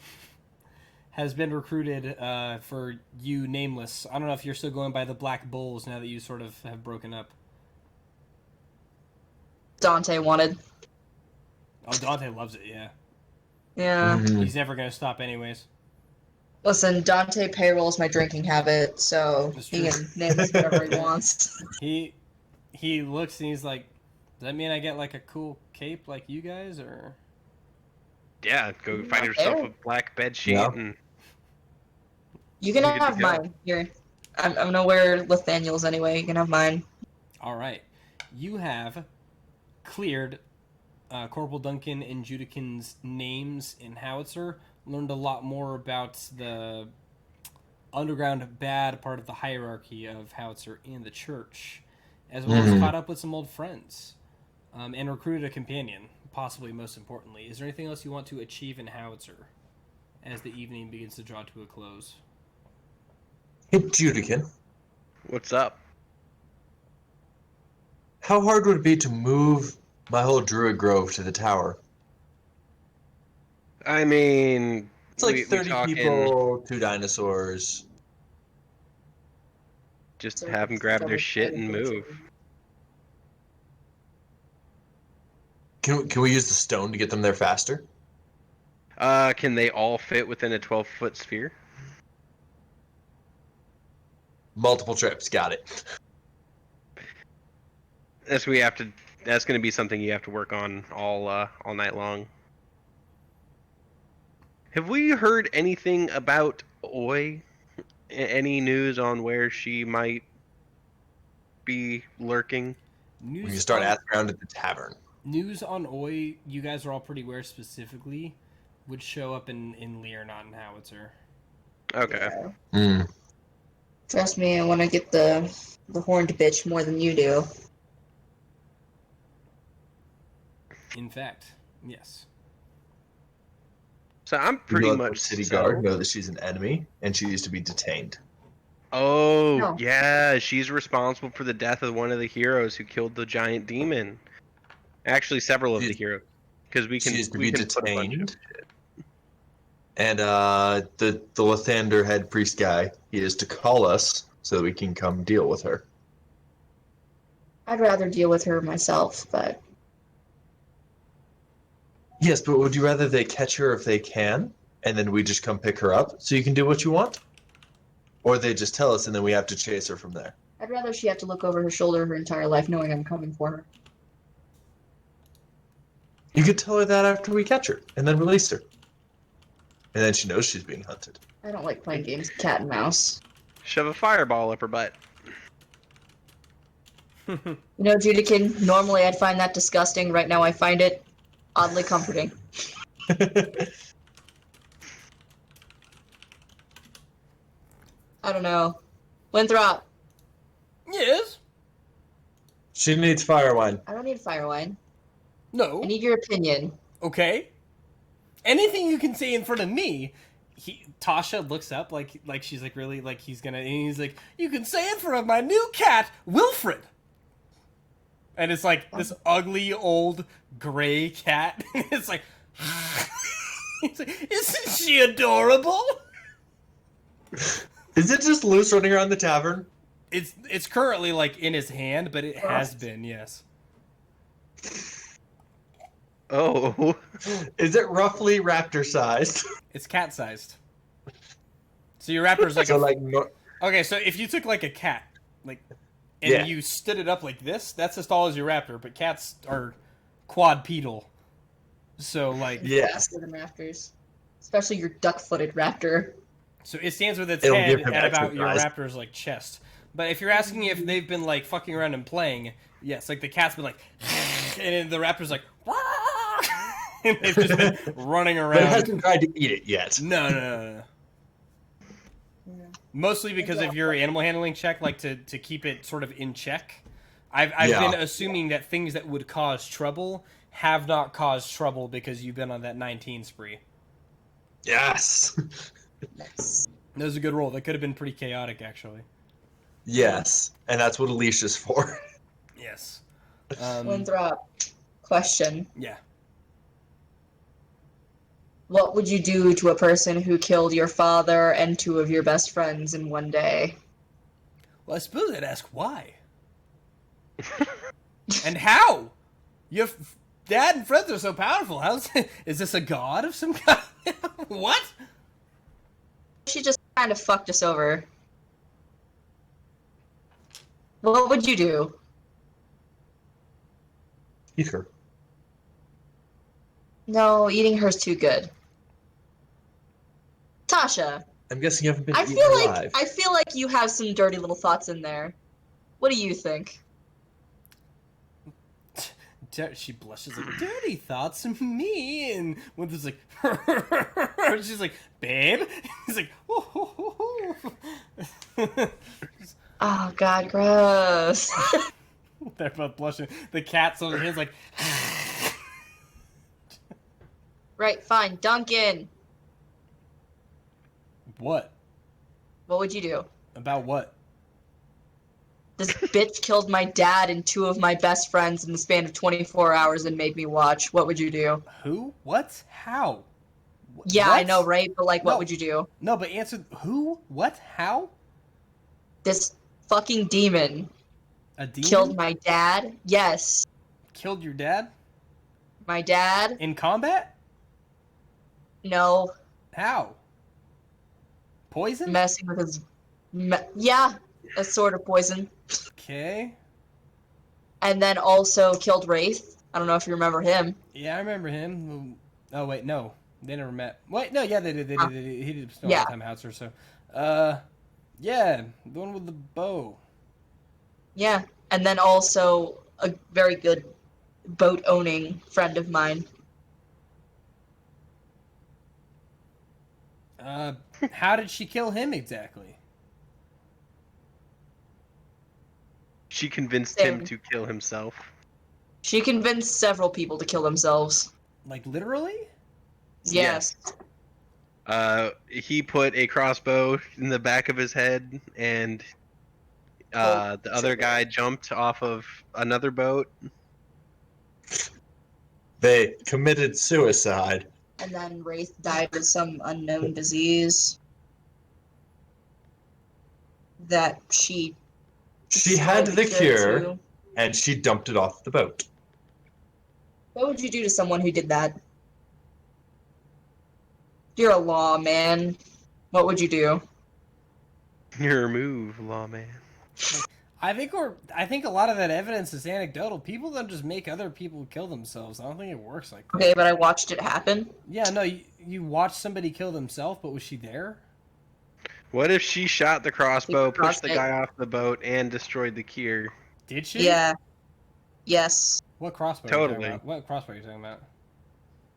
has been recruited for you, Nameless. I don't know if you're still going by the Black Bulls now that you sort of have broken up.
Dante wanted.
Oh, Dante loves it, yeah.
Yeah.
He's never going to stop anyways.
Listen, Dante payrolls my drinking habit, so
That's
he
true.
can name us whatever he wants.
He looks and he's like, does that mean I get like a cool cape like you guys, or?
Yeah, go find yourself a black bed sheet and
You can
You're good to
have
go.
mine. Here. I'm gonna wear Nathaniel's anyway. You can have mine.
All right. You have cleared Corporal Duncan and Judican's names in Howitzer, learned a lot more about the underground bad part of the hierarchy of Howitzer and the church, as well as caught up with some old friends, and recruited a companion, possibly most importantly. Is there anything else you want to achieve in Howitzer as the evening begins to draw to a close?
Hey, Judican,
what's up?
how hard would it be to move my whole Druid Grove to the tower?
I mean,
It's like
we
30
talking,
people, 2 dinosaurs.
just have them grab their shit and move.
Can we use the stone to get them there faster?
Can they all fit within a 12-foot sphere?
Multiple trips, got it.
That's going to be something you have to work on all night long. Have we heard anything about Oi? Any news on where she might be lurking?
News
When you start
on,
asking around at the tavern.
news on Oi, you guys are all pretty aware specifically, would show up in Lear, not in Howitzer.
Okay.
Trust me, I want to get the horned bitch more than you do.
In fact, yes.
So I'm pretty
Local
much
city
settled.
guard know that she's an enemy and she used to be detained.
Oh,
No.
yeah, she's responsible for the death of one of the heroes who killed the giant demon. Actually, several of the heroes, because we
She
can
used to
we
be
can put a bunch of
detained. And the Lathander head priest guy, he is to call us so that we can come deal with her.
I'd rather deal with her myself, but
Yes, but would you rather they catch her if they can? and then we just come pick her up so you can do what you want? Or they just tell us and then we have to chase her from there?
I'd rather she have to look over her shoulder her entire life knowing I'm coming for her.
You could tell her that after we catch her and then release her. And then she knows she's being hunted.
I don't like playing games of cat and mouse.
Shove a fireball up her butt.
You know, Judikin, normally I'd find that disgusting. Right now I find it oddly comforting. I don't know. Winthrop,
Yes.
She needs fire wine.
I don't need fire wine.
No.
I need your opinion.
Okay. Anything you can say in front of me. Tasha looks up like she's like really like he's gonna, and he's like, you can say in front of my new cat, Wilfred. And it's like this ugly old gray cat. It's like, he's like, isn't she adorable?
Is it just loose running around the tavern?
It's currently like in his hand, but it has been, yes.
Oh.
Is it roughly raptor sized?
It's cat sized. So your raptor's like
So
a,
like
okay. So if you took like a cat, like, and
Yeah.
you stood it up like this, that's as tall as your raptor. But cats are quadrupedal, so like
yes.
Faster than raptors. Especially your duck-footed raptor.
so it stands with its
It'll
head
give him
at about your
exercise.
raptor's like chest. But if you're asking if they've been like fucking around and playing, yes, like the cat's been like, and then the raptor's like, and they've just been running
But it
around.
hasn't tried to eat it yet.
No. Mostly because of your animal handling check, like to keep it sort of in check. I've
Yeah.
been assuming that things that would cause trouble have not caused trouble because you've been on that 19 spree.
Yes.
Nice.
That was a good roll. That could have been pretty chaotic, actually.
Yes. And that's what Alicia's for.
Yes.
Winthrop, question.
Yeah.
What would you do to a person who killed your father and two of your best friends in one day?
Well, I suppose I'd ask why. And how? Your dad and friends are so powerful. Is this a god of some kind? What?
She just kind of fucked us over. What would you do?
Eat her.
No, eating her's too good. Tasha,
I'm guessing you haven't been
I
eaten
feel
alive.
like you have some dirty little thoughts in there. What do you think?
She blushes like, dirty thoughts of me, and Winthrop's like, she's like, babe. He's like, oh.
Oh god, gross.
They're both blushing. The cat's on his like,
Right, fine. Duncan,
what?
what would you do?
About what?
This bitch killed my dad and two of my best friends in the span of 24 hours and made me watch. What would you do?
Who? What? How?
Yeah, I
What?
know, right? But like, what
No.
would you do?
No, but answer who? What? How?
This fucking demon
A demon
killed my dad. Yes,
Killed your dad
my dad.
in combat?
No,
How? Poison?
messing with his. Yeah, a sort of poison.
Okay.
And then also killed Wraith. I don't know if you remember him.
Yeah, I remember him. Oh wait, no, they never met. Wait, no, yeah, they did. He did still
Yeah.
time Howitzer. So, yeah, the one with the bow.
Yeah, and then also a very good boat owning friend of mine.
How did she kill him exactly?
She convinced
Same.
him to kill himself.
She convinced several people to kill themselves.
Like literally?
Yes.
He put a crossbow in the back of his head, and the other guy jumped off of another boat.
They committed suicide.
And then Wraith died of some unknown disease that she
Had the
cured
cure,
to.
and she dumped it off the boat.
What would you do to someone who did that? You're a lawman. What would you do?
Your move, lawman.
I think a lot of that evidence is anecdotal. People don't just make other people kill themselves. I don't think it works like that.
Okay, but I watched it happen.
Yeah, no, you watched somebody kill themselves, but was she there?
What if she shot the crossbow, pushed the
Crossbow.
guy off the boat, and destroyed the Kier?
Did she?
Yeah. Yes.
What crossbow are you talking
Totally.
about? What crossbow are you talking about?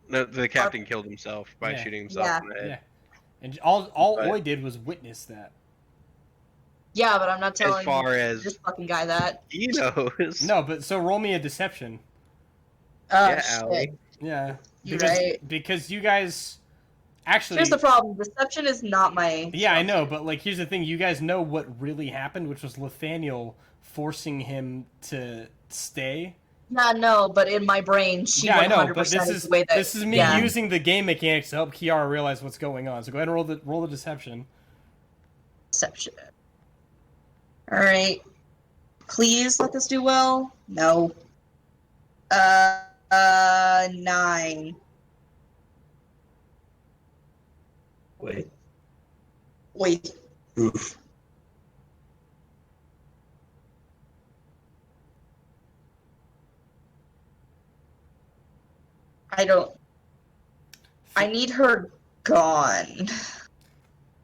No, the captain killed himself by
Yeah.
shooting himself
Yeah.
in the head.
Yeah. And all
But-
Oi did was witness that.
Yeah, but I'm not telling
As far
this
as
fucking guy that.
he knows.
No, but so roll me a deception.
Oh,
Yeah,
shit.
Allie.
Yeah.
You're
Because,
right.
because you guys actually
Here's the problem. Deception is not my.
Yeah, I
strong
know,
suit.
but like here's the thing, you guys know what really happened, which was Nathaniel forcing him to stay.
Yeah, no, but in my brain, she
Yeah, I
100%
know, but this
is
is
the way that.
this is me
yeah.
using the game mechanics to help Kiara realize what's going on. So go ahead and roll the deception.
Deception. Alright. Please let this do well. No. 9.
Wait.
Wait.
Oof.
I don't. I need her gone.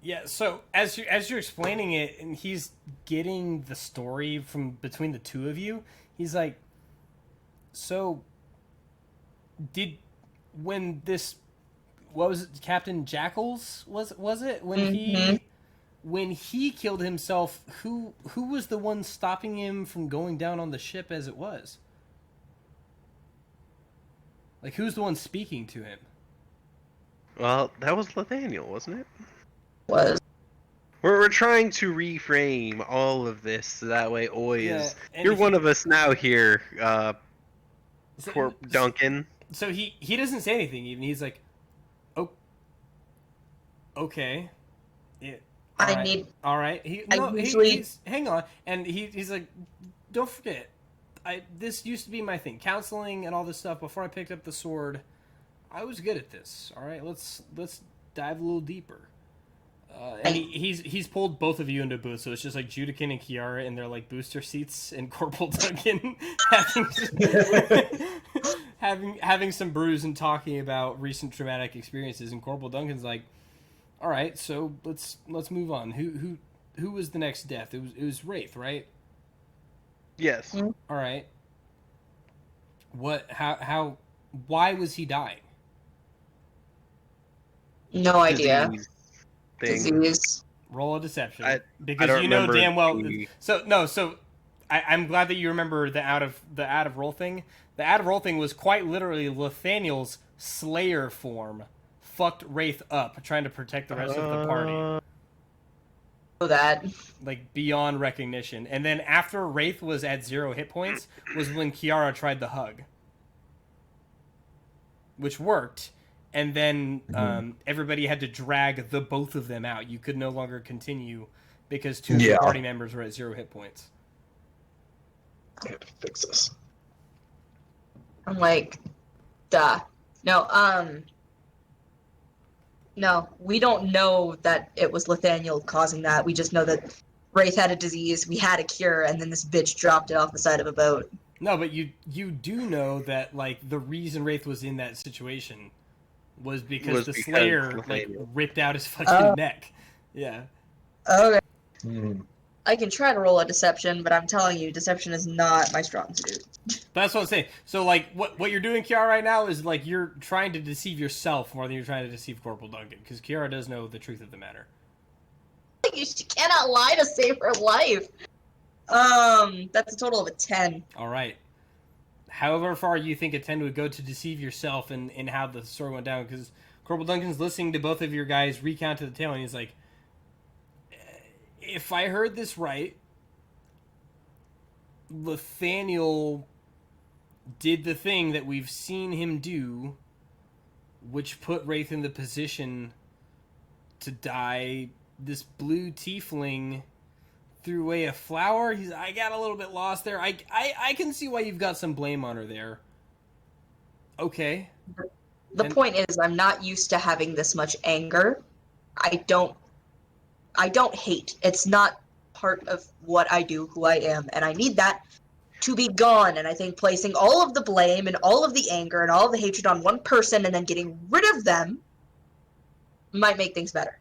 Yeah, so as you're explaining it, and he's getting the story from between the two of you, he's like, so did when this what was it, Captain Jackals was it when he killed himself? Who was the one stopping him from going down on the ship as it was? Like, who's the one speaking to him?
Well, that was Nathaniel, wasn't it?
Was.
We're trying to reframe all of this so that way Oi is.
and
You're
if
one
you-
of us now here,
so-
poor Duncan.
So he doesn't say anything even. He's like, "Oh, okay, yeah,
I
alright,
need.
all right."
I usually-
he's hang on, and he's like, "Don't forget, this used to be my thing, counseling and all this stuff. Before I picked up the sword, I was good at this. All right, let's dive a little deeper." And he's pulled both of you into a booth, so it's just like Judikin and Kiara in their like booster seats, and Corporal Duncan having some brews and talking about recent traumatic experiences. And Corporal Duncan's like, "All right, so let's move on. Who was the next death? It was Wraith, right?
Yes.
Mm.
All right. What? How? Why was he dying?
No idea.
Disease thing.
Disease.
Roll a deception,
I
because
don't
you know
remember
damn well.
the-
So I'm glad that you remember the out of roll thing. The out of roll thing was quite literally Nathaniel's Slayer form fucked Wraith up, trying to protect the rest of the party,
Know that.
like beyond recognition. And then after Wraith was at 0 hit points, was when Kiara tried the hug, which worked. And then everybody had to drag the both of them out. You could no longer continue because two of the party members were at 0 hit points.
I have to fix this.
I'm like, duh. No, no, we don't know that it was Nathaniel causing that. We just know that Wraith had a disease, we had a cure, and then this bitch dropped it off the side of a boat.
No, but you do know that like the reason Wraith was in that situation was because the Slayer like
Nathaniel.
ripped out his fucking neck. Yeah.
Okay.
Hmm.
I can try to roll a deception, but I'm telling you, deception is not my strong suit.
That's what I'm saying. So like what you're doing, Kiara, right now is like you're trying to deceive yourself more than you're trying to deceive Corporal Duncan, because Kiara does know the truth of the matter.
She cannot lie to save her life. That's a total of a 10.
All right. However far you think a 10 would go to deceive yourself and how the story went down, because Corporal Duncan's listening to both of your guys recount to the tale, and he's like, if I heard this right, Nathaniel did the thing that we've seen him do, which put Wraith in the position to die. This blue tiefling threw away a flower. I got a little bit lost there. I can see why you've got some blame on her there. Okay.
The
And-
point is, I'm not used to having this much anger. I don't hate. It's not part of what I do, who I am, and I need that to be gone. And I think placing all of the blame and all of the anger and all of the hatred on one person and then getting rid of them might make things better.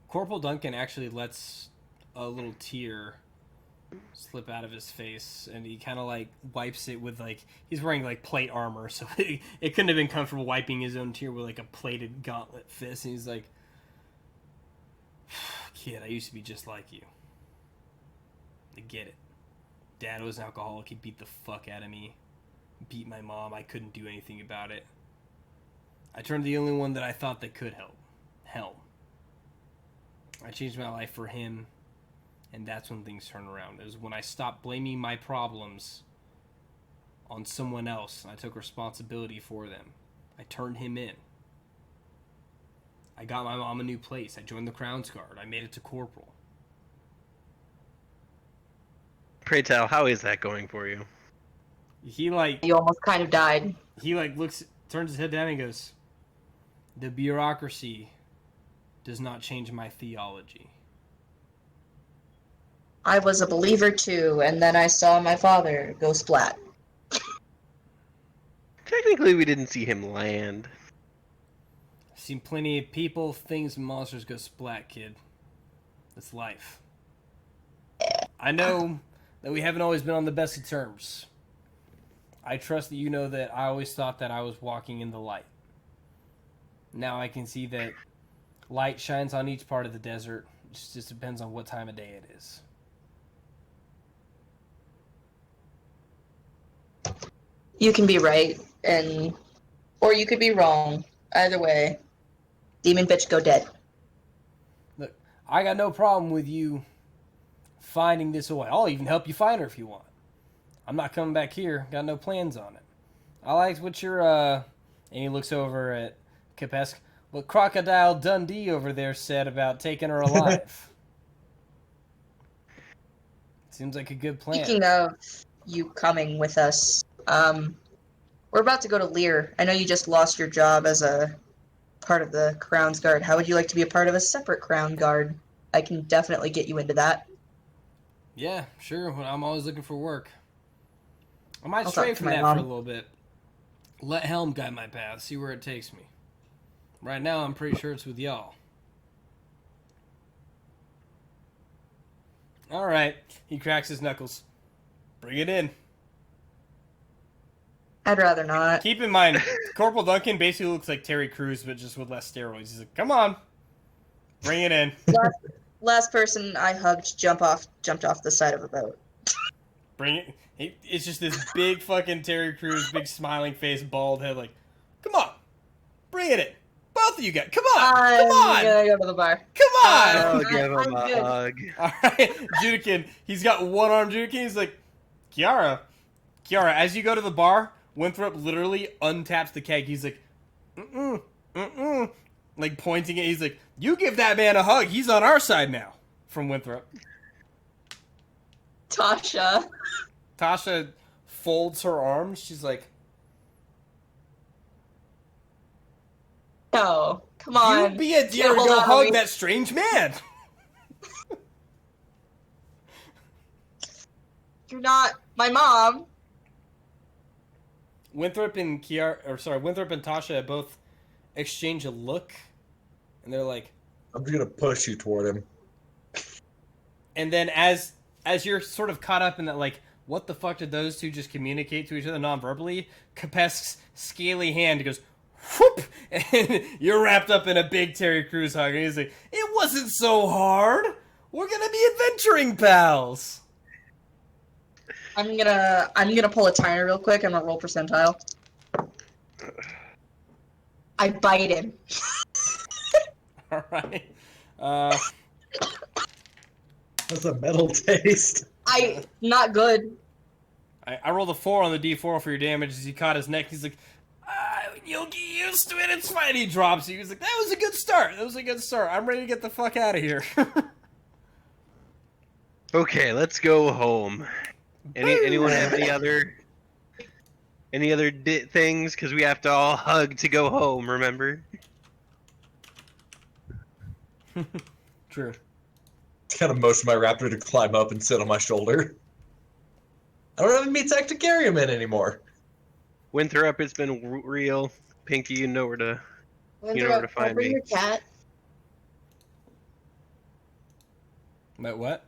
Corporal Duncan actually lets a little tear slip out of his face, and he kind of like wipes it with like he's wearing like plate armor, so it couldn't have been comfortable wiping his own tear with like a plated gauntlet fist. And he's like, "Kid, I used to be just like you. I get it. Dad was an alcoholic. He beat the fuck out of me. Beat my mom. I couldn't do anything about it. I turned to the only one that I thought that could help. Helm. I changed my life for him, and that's when things turned around. It was when I stopped blaming my problems on someone else, and I took responsibility for them. I turned him in. I got my mom a new place. I joined the Crown's Guard. I made it to corporal.
Pray tell, how is that going for you?
He like
You almost kind of died.
looks, turns his head down and goes, the bureaucracy does not change my theology.
I was a believer too, and then I saw my father go splat.
Technically, we didn't see him land.
I've seen plenty of people, things, and monsters go splat, kid. That's life. I know that we haven't always been on the best of terms. I trust that you know that I always thought that I was walking in the light. Now I can see that light shines on each part of the desert. It just depends on what time of day it is.
You can be right, or you could be wrong. Either way, demon bitch go dead.
Look, I got no problem with you finding this away. I'll even help you find her if you want. I'm not coming back here. Got no plans on it. I liked what your, and he looks over at Kapesk, what Crocodile Dundee over there said about taking her alive. Seems like a good plan.
Speaking of you coming with us, we're about to go to Lear. I know you just lost your job as a part of the Crown's Guard. How would you like to be a part of a separate Crown Guard? I can definitely get you into that.
Yeah, sure. Well, I'm always looking for work. I might
I'll
stray
talk to
from
my
that
mom.
for a little bit. Let Helm guide my path. See where it takes me. Right now, I'm pretty sure it's with y'all. All right. He cracks his knuckles. Bring it in.
I'd rather not.
Keep in mind, Corporal Duncan basically looks like Terry Crews, but just with less steroids. He's like, come on. Bring it in.
Last person I hugged jumped off the side of a boat.
Bring it. It's just this big fucking Terry Crews, big smiling face, bald head. Like, come on. Bring it in. Both of you guys. Come on.
I'm
Come on.
gonna go to the bar.
Come on.
I'll give him
I'm
a
good.
hug.
All right, Judikin. He's got one arm. Judikin. He's like, Kiara. As you go to the bar, Winthrop literally untaps the keg. He's like, like pointing it. He's like, you give that man a hug. He's on our side now. From Winthrop.
Tasha.
Tasha folds her arms. She's like,
No, come on.
you be a dear and
Hold
go
on,
hug
wait.
that strange man.
You're not my mom.
Winthrop and Tasha both exchange a look, and they're like,
I'm just gonna push you toward him.
and then as you're sort of caught up in that, like, what the fuck did those two just communicate to each other non-verbally? Kapesk's scaly hand goes, whoop, and you're wrapped up in a big Terry Crews hug, and he's like, it wasn't so hard. We're gonna be adventuring pals.
I'm gonna pull a timer real quick. I'm gonna roll percentile. I bite him.
All right.
That's a metal taste.
Not good.
I rolled a 4 on the D4 for your damage as he caught his neck. He's like, you'll get used to it. It's fine. He drops you. He's like, that was a good start. I'm ready to get the fuck out of here.
Okay, let's go home. Anyone have any other Any other things? Because we have to all hug to go home, remember?
True.
Kind of motion my raptor to climb up and sit on my shoulder. I don't have a meat sack to carry him in anymore.
Winthrop, it's been real. Pinky, you know where to
Winthrop, can I
find
bring
me.
your cat?
But what?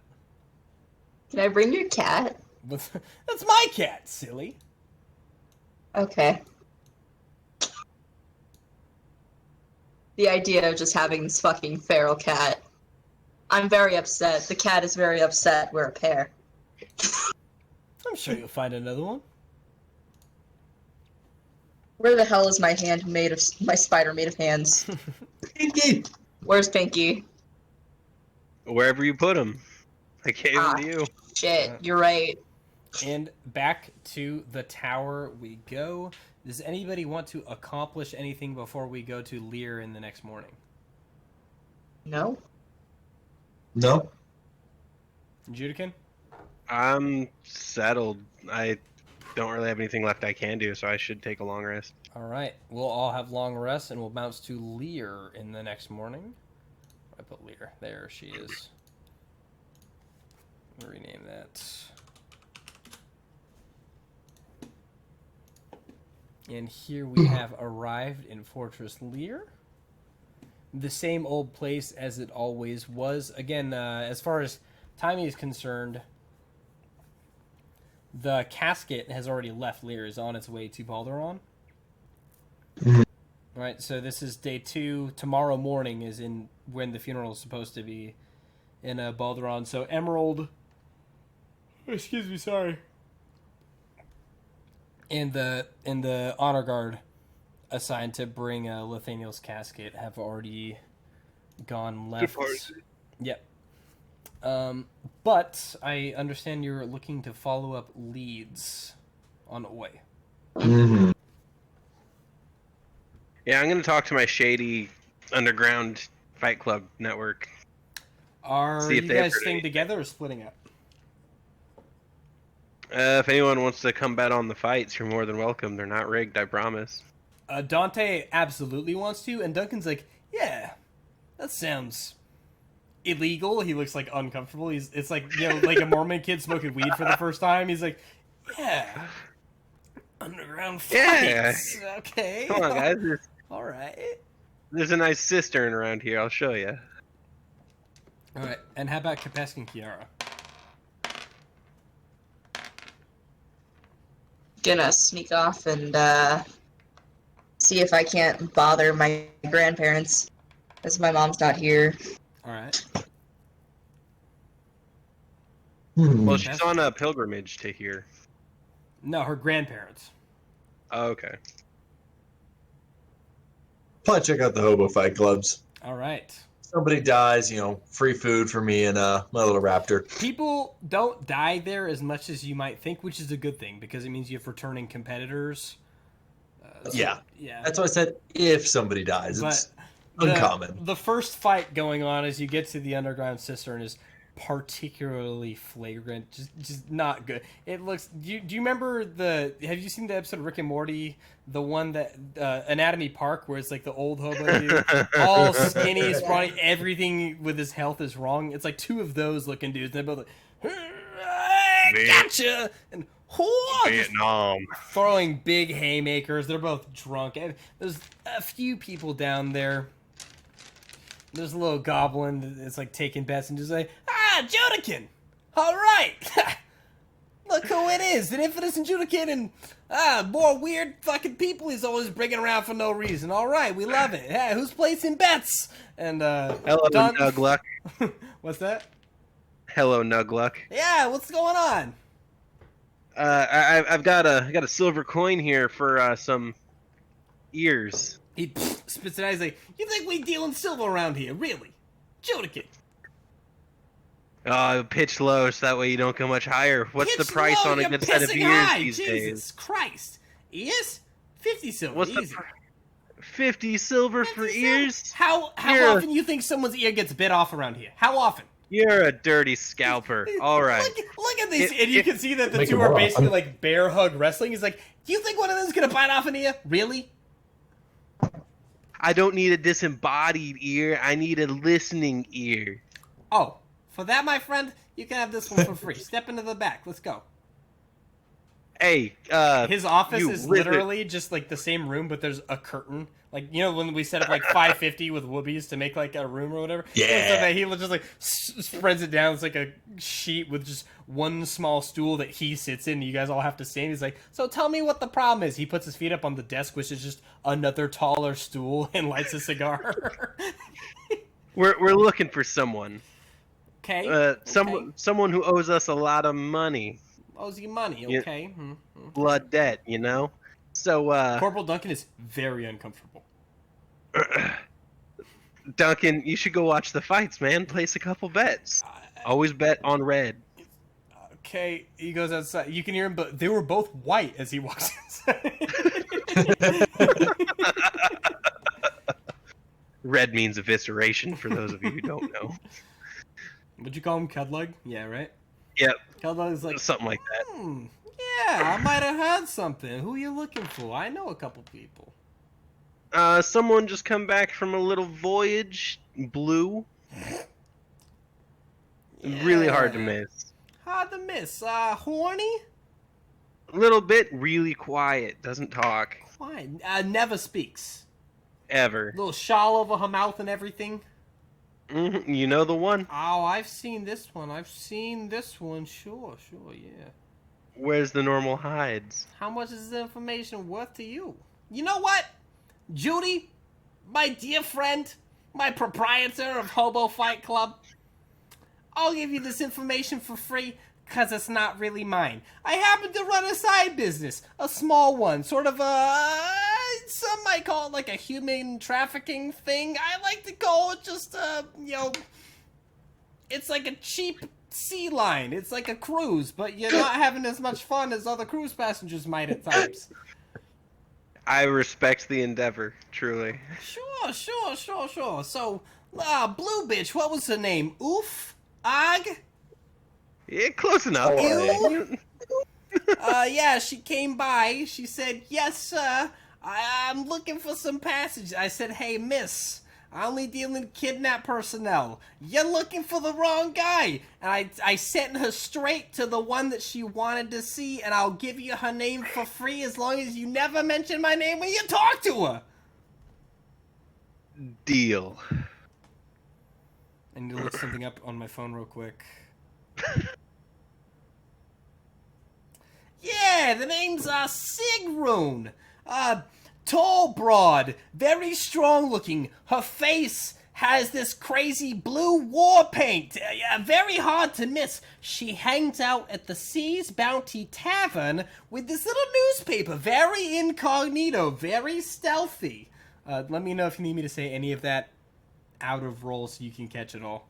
Can I bring your cat?
That's my cat, silly.
Okay. The idea of just having this fucking feral cat. I'm very upset. The cat is very upset. We're a pair.
I'm sure you'll find another one.
Where the hell is my spider made of hands?
Pinky!
Where's Pinky?
Wherever you put him. I gave him to you.
Shit, you're right.
And back to the tower we go. Does anybody want to accomplish anything before we go to Lear in the next morning?
No?
No?
Judican?
I'm settled. I don't really have anything left I can do, so I should take a long rest.
All right. We'll all have long rests, and we'll bounce to Lear in the next morning. I put Lear. There she is. Rename that. And here we have arrived in Fortress Lear. The same old place as it always was. Again, as far as timing is concerned, the casket has already left Lear, is on its way to Balderon.
Mhm.
Right, so this is day 2. Tomorrow morning is when the funeral is supposed to be in Balderon. So Emerald, excuse me, sorry, and the honor guard assigned to bring Lithaniel's casket have already gone left. Yep. But I understand you're looking to follow up leads on Oi.
Mm-hmm.
Yeah, I'm going to talk to my shady underground fight club network.
Are
See
you
if they have
guys
heard
staying
anything.
together or splitting up?
If anyone wants to come bet on the fights, you're more than welcome. They're not rigged, I promise.
Dante absolutely wants to, and Duncan's like, yeah, that sounds illegal. He looks like uncomfortable. It's like, you know, like a Mormon kid smoking weed for the first time. He's like, yeah, underground fights.
Yeah.
Okay.
Come on, guys.
All right.
There's a nice cistern around here. I'll show you.
All right. And how about Kapesk and Kiara?
Gonna sneak off and see if I can't bother my grandparents, as my mom's not here.
All right.
Well,
Hmm.
she's on a pilgrimage to here.
No, her grandparents.
Oh, okay.
Probably check out the hobo fight clubs.
All right.
Somebody dies, free food for me and my little raptor.
People don't die there as much as you might think, which is a good thing because it means you have returning competitors.
Yeah.
Yeah.
That's why I said if somebody dies. It's
But
uncommon.
The first fight going on as you get to the underground cistern is particularly flagrant, just not good. It looks. Do you remember have you seen the episode of Rick and Morty, the one that Anatomy Park, where it's like the old hobo dude, all skinny, scrawny, everything with his health is wrong. It's like two of those looking dudes, and they're both like, "Hey, gotcha," and just
Vietnam.
throwing big haymakers. They're both drunk. And there's a few people down there. There's a little goblin that's like taking bets and just like, Judican! Alright! Look who it is! An Infidus and Judican and more weird fucking people he's always bringing around for no reason. Alright, we love it. Hey, who's placing bets? And
Hello,
Don-
Nugluck.
What's that?
Hello, Nugluck.
Yeah, what's going on?
I've got a silver coin here for some ears.
He spits it out. He's like, you think we deal in silver around here? Really? Judican.
Pitch low so that way you don't go much higher. What's the
Pitch
price
low,
on a
you're
good set of
pissing
ears
high.
these
Jesus
days?
Christ. Ears? 50 silver.
What's the
Easy.
50 silver for
50 silver?
ears?
How
You're-
often you think someone's ear gets bit off around here? How often?
You're a dirty scalper. All right.
Look at these, and you
If-
can see that the
Make
two
it
are
more
basically
often.
like bear hug wrestling. He's like, Do you think one of them's gonna bite off an ear? Really?
I don't need a disembodied ear. I need a listening ear.
Oh, for that, my friend, you can have this one for free. Step into the back. Let's go.
Hey,
His office
you
is
lizard.
literally just like the same room, but there's a curtain. Like, you know, when we set up like 550 with whoopies to make like a room or whatever.
Yeah.
So that he just like spreads it down. It's like a sheet with just one small stool that he sits in. And you guys all have to stand. He's like, so tell me what the problem is. He puts his feet up on the desk, which is just another taller stool, and lights a cigar.
We're looking for someone.
Okay.
Someone who owes us a lot of money.
Owes you money,
Yeah.
okay?
Blood debt, you know? So,
Corporal Duncan is very uncomfortable.
Duncan, you should go watch the fights, man. Place a couple bets. Always bet on red.
Okay, he goes outside. You can hear him, but they were both white as he walks inside.
Red means evisceration, for those of you who don't know.
Would you call him Cudlug? Yeah, right?
Yep,
Cudlug's like,
something like that.
yeah, I might have heard something. Who are you looking for? I know a couple people.
Someone just come back from a little voyage. Blue. Really hard to
Yeah.
miss.
Hard to miss. Horny?
A little bit, really quiet. Doesn't talk.
Why? Never speaks.
Ever.
Little shawl over her mouth and everything.
You know the one?
Oh, I've seen this one. Sure, yeah.
Where's the normal hides?
How much is this information worth to you? You know what? Judy, my dear friend, my proprietor of Hobo Fight Club, I'll give you this information for free because it's not really mine. I happen to run a side business, a small one, sort of some might call it like a human trafficking thing. I like to call it just, it's like a cheap sea line. It's like a cruise, but you're not having as much fun as other cruise passengers might at times.
I respect the endeavor, truly.
Sure. So, Blue Bitch, what was her name? Oof? Ag?
Yeah, close enough.
Ew? Yeah, she came by. She said, yes, sir. I'm looking for some passage. I said, hey, miss, I only deal in kidnap personnel. You're looking for the wrong guy. And I sent her straight to the one that she wanted to see, and I'll give you her name for free as long as you never mention my name when you talk to her.
Deal.
I need to look something up on my phone real quick. Yeah, the name's Sigrun. Tall, broad, very strong looking. Her face has this crazy blue war paint. Very hard to miss. She hangs out at the Sea's Bounty Tavern with this little newspaper. Very incognito, very stealthy. Let me know if you need me to say any of that out of roll so you can catch it all.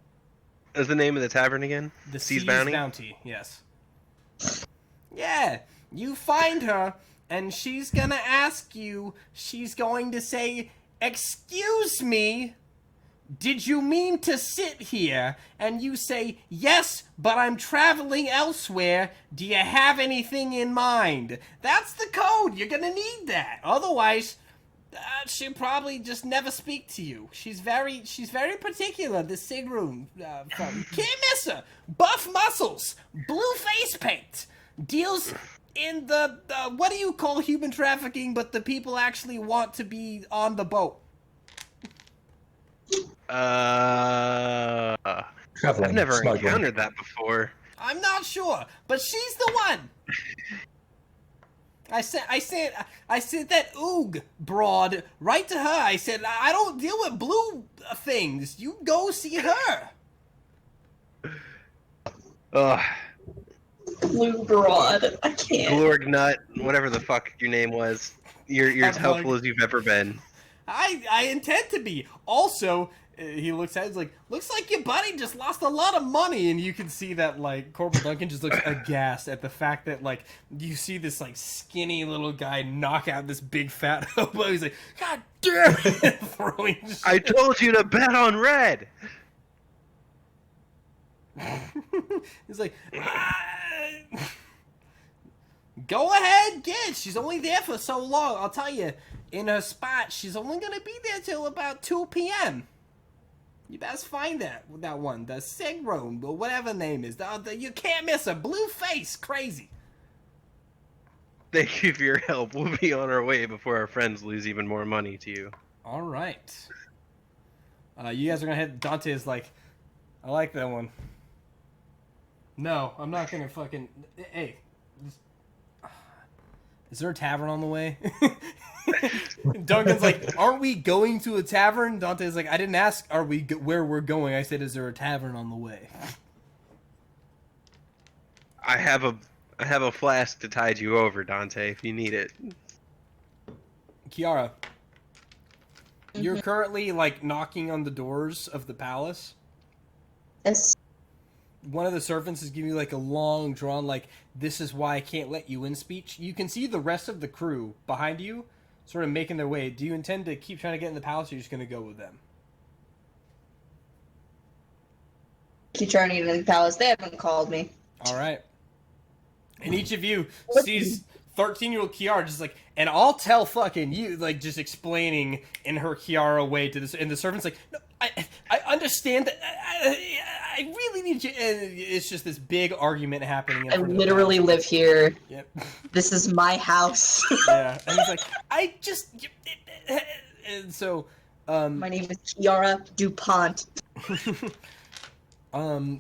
Is the name of the tavern again?
The
Sea's Bounty?
Bounty, yes. Yeah, you find her, and she's gonna ask you, she's going to say, excuse me, did you mean to sit here? And you say, yes, but I'm traveling elsewhere. Do you have anything in mind? That's the code. You're gonna need that. Otherwise, she'll probably just never speak to you. She's very particular, the Sigrun. Can't miss her. Buff muscles, blue face paint, deals in the what do you call human trafficking, but the people actually want to be on the boat.
Traveling,
I've never
smuggling.
encountered that before.
I'm not sure, but she's the one. I said that oog broad right to her. I said, I don't deal with blue things. You go see her.
Ugh.
Blue broad. I can't.
Glorg Nut, whatever the fuck your name was. You're as helpful as you've ever been.
I intend to be. Also, he looks at it, he's like, looks like your buddy just lost a lot of money. And you can see that, like, Corporal Duncan just looks aghast at the fact that, like, you see this, like, skinny little guy knock out this big fat hobo. He's like, God damn it! Throwing shit.
I told you to bet on red!
He's like, Go ahead, get it. She's only there for so long. I'll tell you, in her spot, she's only gonna be there till about 2 p.m. You best find that one, the Sig Room, or whatever the name is. You can't miss her. Blue face, crazy.
Thank you for your help. We'll be on our way before our friends lose even more money to you.
All right. You guys are gonna hit. Dante is like, I like that one. No, I'm not gonna fucking. Hey, is there a tavern on the way? Duncan's like, aren't we going to a tavern? Dante's like, I didn't ask, are we where we're going? I said, is there a tavern on the way?
I have a flask to tide you over, Dante, if you need it.
Kiara, you're currently like knocking on the doors of the palace.
Yes.
One of the servants is giving you like a long drawn like, this is why I can't let you in speech. You can see the rest of the crew behind you sort of making their way. Do you intend to keep trying to get in the palace, or are you just going to go with them?
Keep trying to get in the palace. They haven't called me.
All right. And each of you sees 13-year-old Kiara just like, and I'll tell fucking you, like just explaining in her Kiara way to this, and the servant's like, no, I understand that, I really need you, and it's just this big argument happening.
I literally live here.
Yep.
This is my house.
Yeah, and he's like, I just, and so,
My name is Kiara DuPont.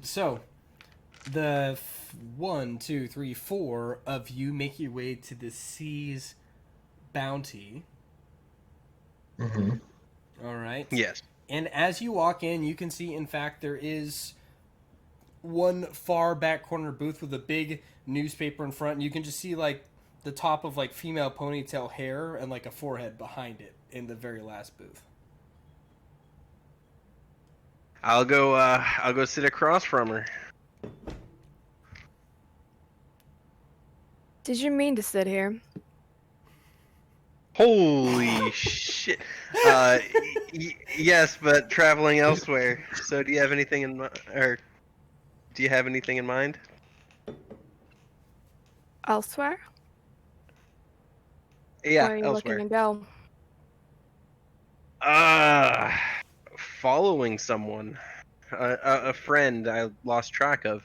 So, the 1, 2, 3, 4 of you make your way to the Sea's Bounty.
Mm-hmm.
All right.
Yes.
And as you walk in, you can see, in fact, there is one far back corner booth with a big newspaper in front, and you can just see, like, the top of, like, female ponytail hair and, like, a forehead behind it in the very last booth.
I'll go sit across from her.
Did you mean to sit here?
Holy shit. Yes, but traveling elsewhere. So do you have anything in mind?
Elsewhere?
Yeah,
Where are you
elsewhere.
looking to go?
Following someone. A friend I lost track of.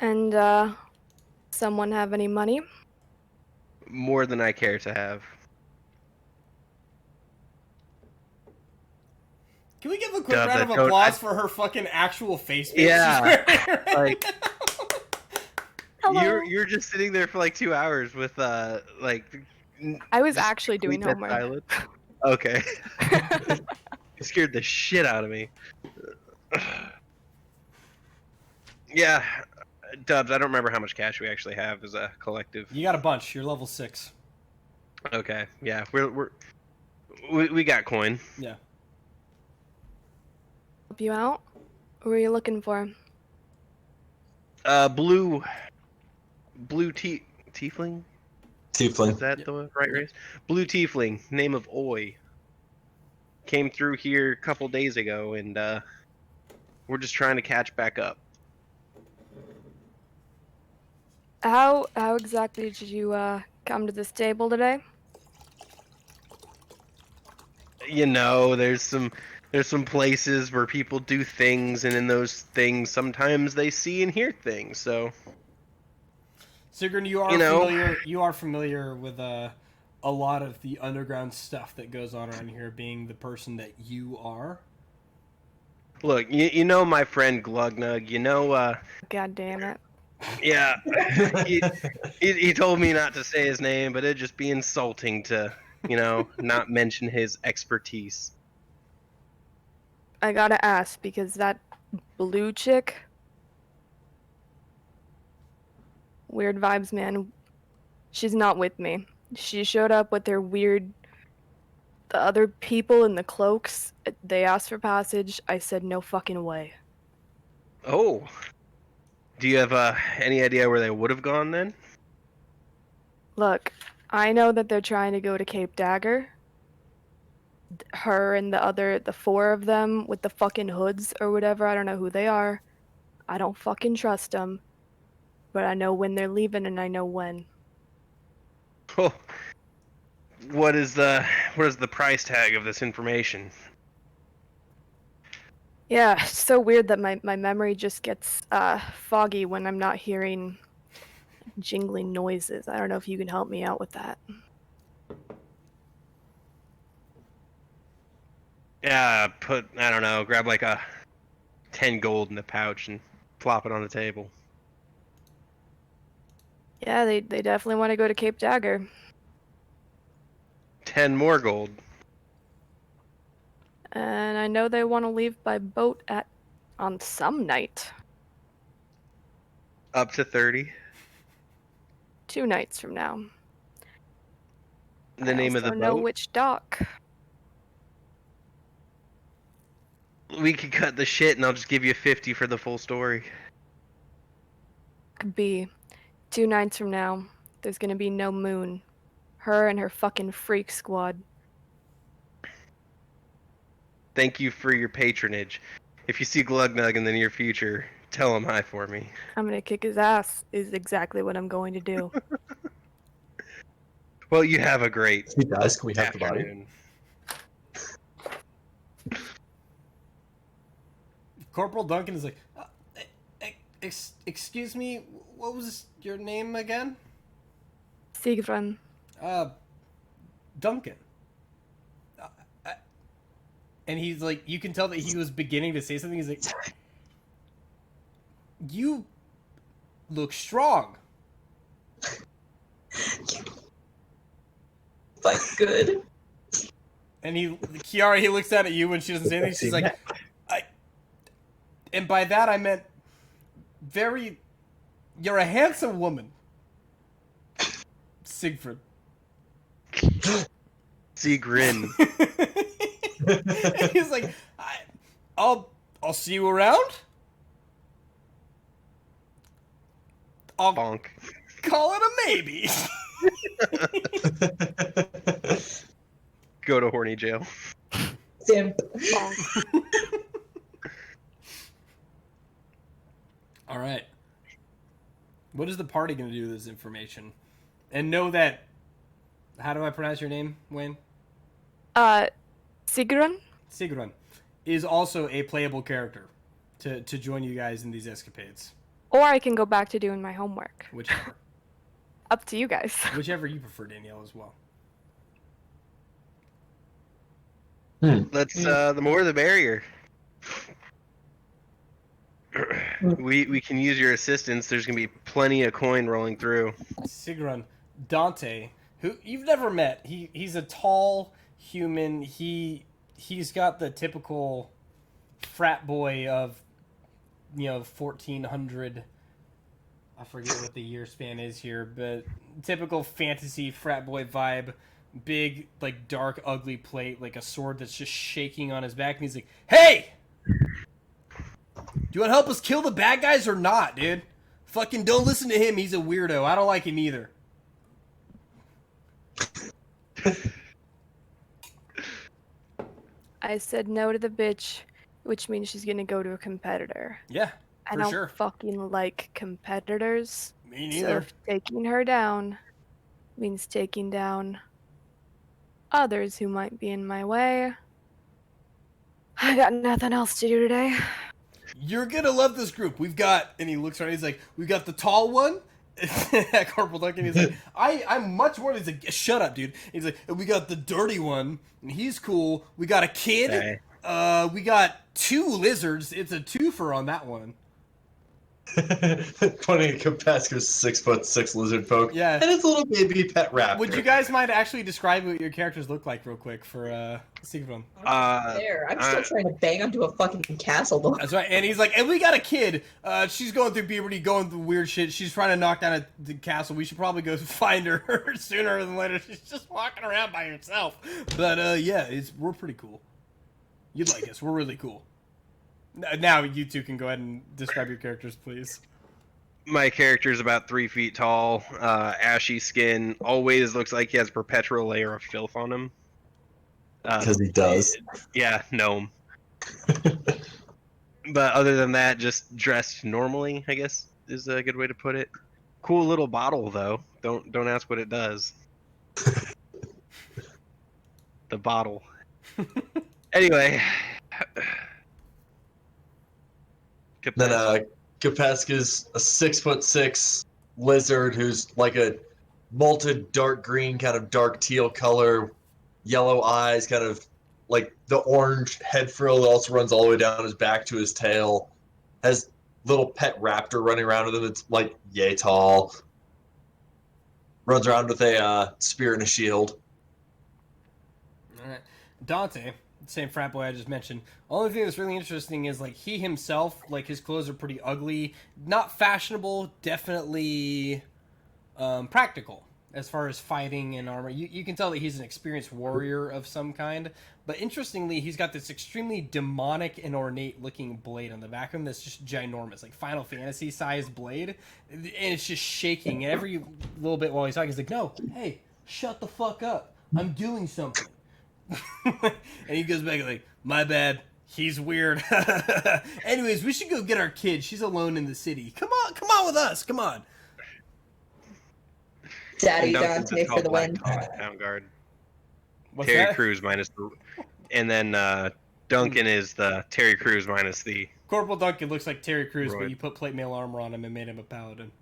And, someone have any money?
More than I care to have.
Can we give a quick
Dub,
round of
I don't-
applause
I-
for her fucking actual face?
Yeah,
she's wearing right
like-
now?
Hello.
You're just sitting there for like 2 hours with like.
I was
just
actually doing
complete
homework.
silence. Okay. You scared the shit out of me. Yeah, Dubs. I don't remember how much cash we actually have as a collective.
You got a bunch. You're level 6.
Okay. Yeah, we got coin.
Yeah.
Help you out? What are you looking for?
Blue tiefling.
Tiefling.
Is that the right race? Blue tiefling. Name of Oi. Came through here a couple days ago, and we're just trying to catch back up.
How exactly did you, come to this table today?
You know, there's some places where people do things, and in those things, sometimes they see and hear things. So,
Sigrun, you are familiar. You are familiar with a lot of the underground stuff that goes on around here. Being the person that you are.
look, you know my friend Glugnug. You know,
God damn it.
yeah, he told me not to say his name, but it'd just be insulting to, not mention his expertise.
I gotta ask, because that blue chick... Weird vibes, man. She's not with me. She showed up with her weird... The other people in the cloaks, they asked for passage. I said no fucking way.
Oh, do you have any idea where they would have gone then?
Look, I know that they're trying to go to Cape Dagger. Her and the 4 of them with the fucking hoods or whatever, I don't know who they are. I don't fucking trust them. but I know when they're leaving and I know when.
Oh, what is the price tag of this information?
Yeah, it's so weird that my memory just gets foggy when I'm not hearing jingling noises. I don't know if you can help me out with that.
Yeah, I don't know, grab like a 10 gold in the pouch and plop it on the table.
Yeah, they definitely want to go to Cape Dagger.
10 more gold.
And I know they want to leave by boat on some night.
Up to 30.
2 nights from now.
The name of the
I also know
boat?
which dock.
We could cut the shit and I'll just give you 50 for the full story.
Could be 2 nights from now. There's gonna be no moon. Her and her fucking freak squad.
Thank you for your patronage. If you see Glugnug in the near future, tell him hi for me.
I'm gonna kick his ass is exactly what I'm going to do.
Well, you have a great
He dies. Can we have the body?
afternoon.
Corporal Duncan is like, excuse me, what was your name again?
Sigrun.
Duncan. And he's like, you can tell that he was beginning to say something. He's like, you look strong.
Like, good.
And Kiara, he looks at you when she doesn't say anything. She's like, and by that I meant you're a handsome woman. Siegfried.
Grin.
And he's like, I'll see you around. I'll
Bonk.
call it a maybe.
Go to horny jail.
Simp.
All right. What is the party going to do with this information? And know that. How do I pronounce your name, Wayne?
Sigrun?
Sigrun is also a playable character to join you guys in these escapades.
Or I can go back to doing my homework.
Whichever.
Up to you guys.
Whichever you prefer, Danielle, as well.
Let's the more the merrier. We can use your assistance. There's gonna be plenty of coin rolling through.
Sigrun, Dante, who you've never met. He's a tall human. He's got the typical frat boy of 1400. I forget what the year span is here, but typical fantasy frat boy vibe. Big, like, dark, ugly plate, like a sword that's just shaking on his back, and he's like, "Hey! Do you want to help us kill the bad guys or not, dude? Fucking don't listen to him. He's a weirdo. I don't like him either."
I said no to the bitch, which means she's gonna go to a competitor.
Yeah,
I
for
don't
sure.
fucking like competitors.
Me
So
neither.
if taking her down means taking down others who might be in my way, I got nothing else to do today.
You're gonna love this group. We've got, and he looks around. He's like, "We've got the tall one." Corporal Duncan. He's like, I'm much more. He's like, "Shut up, dude." He's like, "We got the dirty one, and he's cool. We got a kid.
Hey.
We got 2 lizards. It's a twofer on that one."
Pointing at Compascu's 6'6" lizard folk.
Yeah.
And his little baby pet raptor.
Would you guys mind actually describing what your characters look like real quick for Sigrun?
There. I'm still trying to bang onto a fucking castle door.
That's right. And he's like, "And we got a kid. She's going through puberty, going through weird shit. She's trying to knock down the castle. We should probably go find her sooner than later. She's just walking around by herself." But yeah, we're pretty cool. You'd like us. We're really cool. Now you two can go ahead and describe your characters, please.
My character's about 3 feet tall, ashy skin, always looks like he has a perpetual layer of filth on him.
Because he does.
Yeah, gnome. But other than that, just dressed normally, I guess, is a good way to put it. Cool little bottle though. Don't ask what it does. The bottle. Anyway.
Then
Capacity.
Kapeska's a 6'6" lizard who's like a molted dark green, kind of dark teal color, yellow eyes, kind of like the orange head frill that also runs all the way down his back to his tail. Has little pet raptor running around with him that's like yay tall. Runs around with a spear and a shield.
All right. Dante, same frat boy I just mentioned. Only thing that's really interesting is like he himself, like his clothes are pretty ugly, not fashionable, definitely practical as far as fighting and armor. You can tell that he's an experienced warrior of some kind. But interestingly, he's got this extremely demonic and ornate looking blade on the back of him that's just ginormous, like Final Fantasy sized blade, and it's just shaking every little bit while he's talking. He's like, "No, hey, shut the fuck up! I'm doing something." And he goes back like, "My bad. He's weird." Anyways, we should go get our kid. She's alone in the city. Come on with us. Come on.
Daddy
And Duncan's
Dante
just
for the
called
win.
Black Town Guard.
What's
Terry
that?
Crews minus the, and then Duncan is the Terry Crews minus the.
Corporal Duncan looks like Terry Crews, but
Roy.
you put plate mail armor on him and made him a paladin.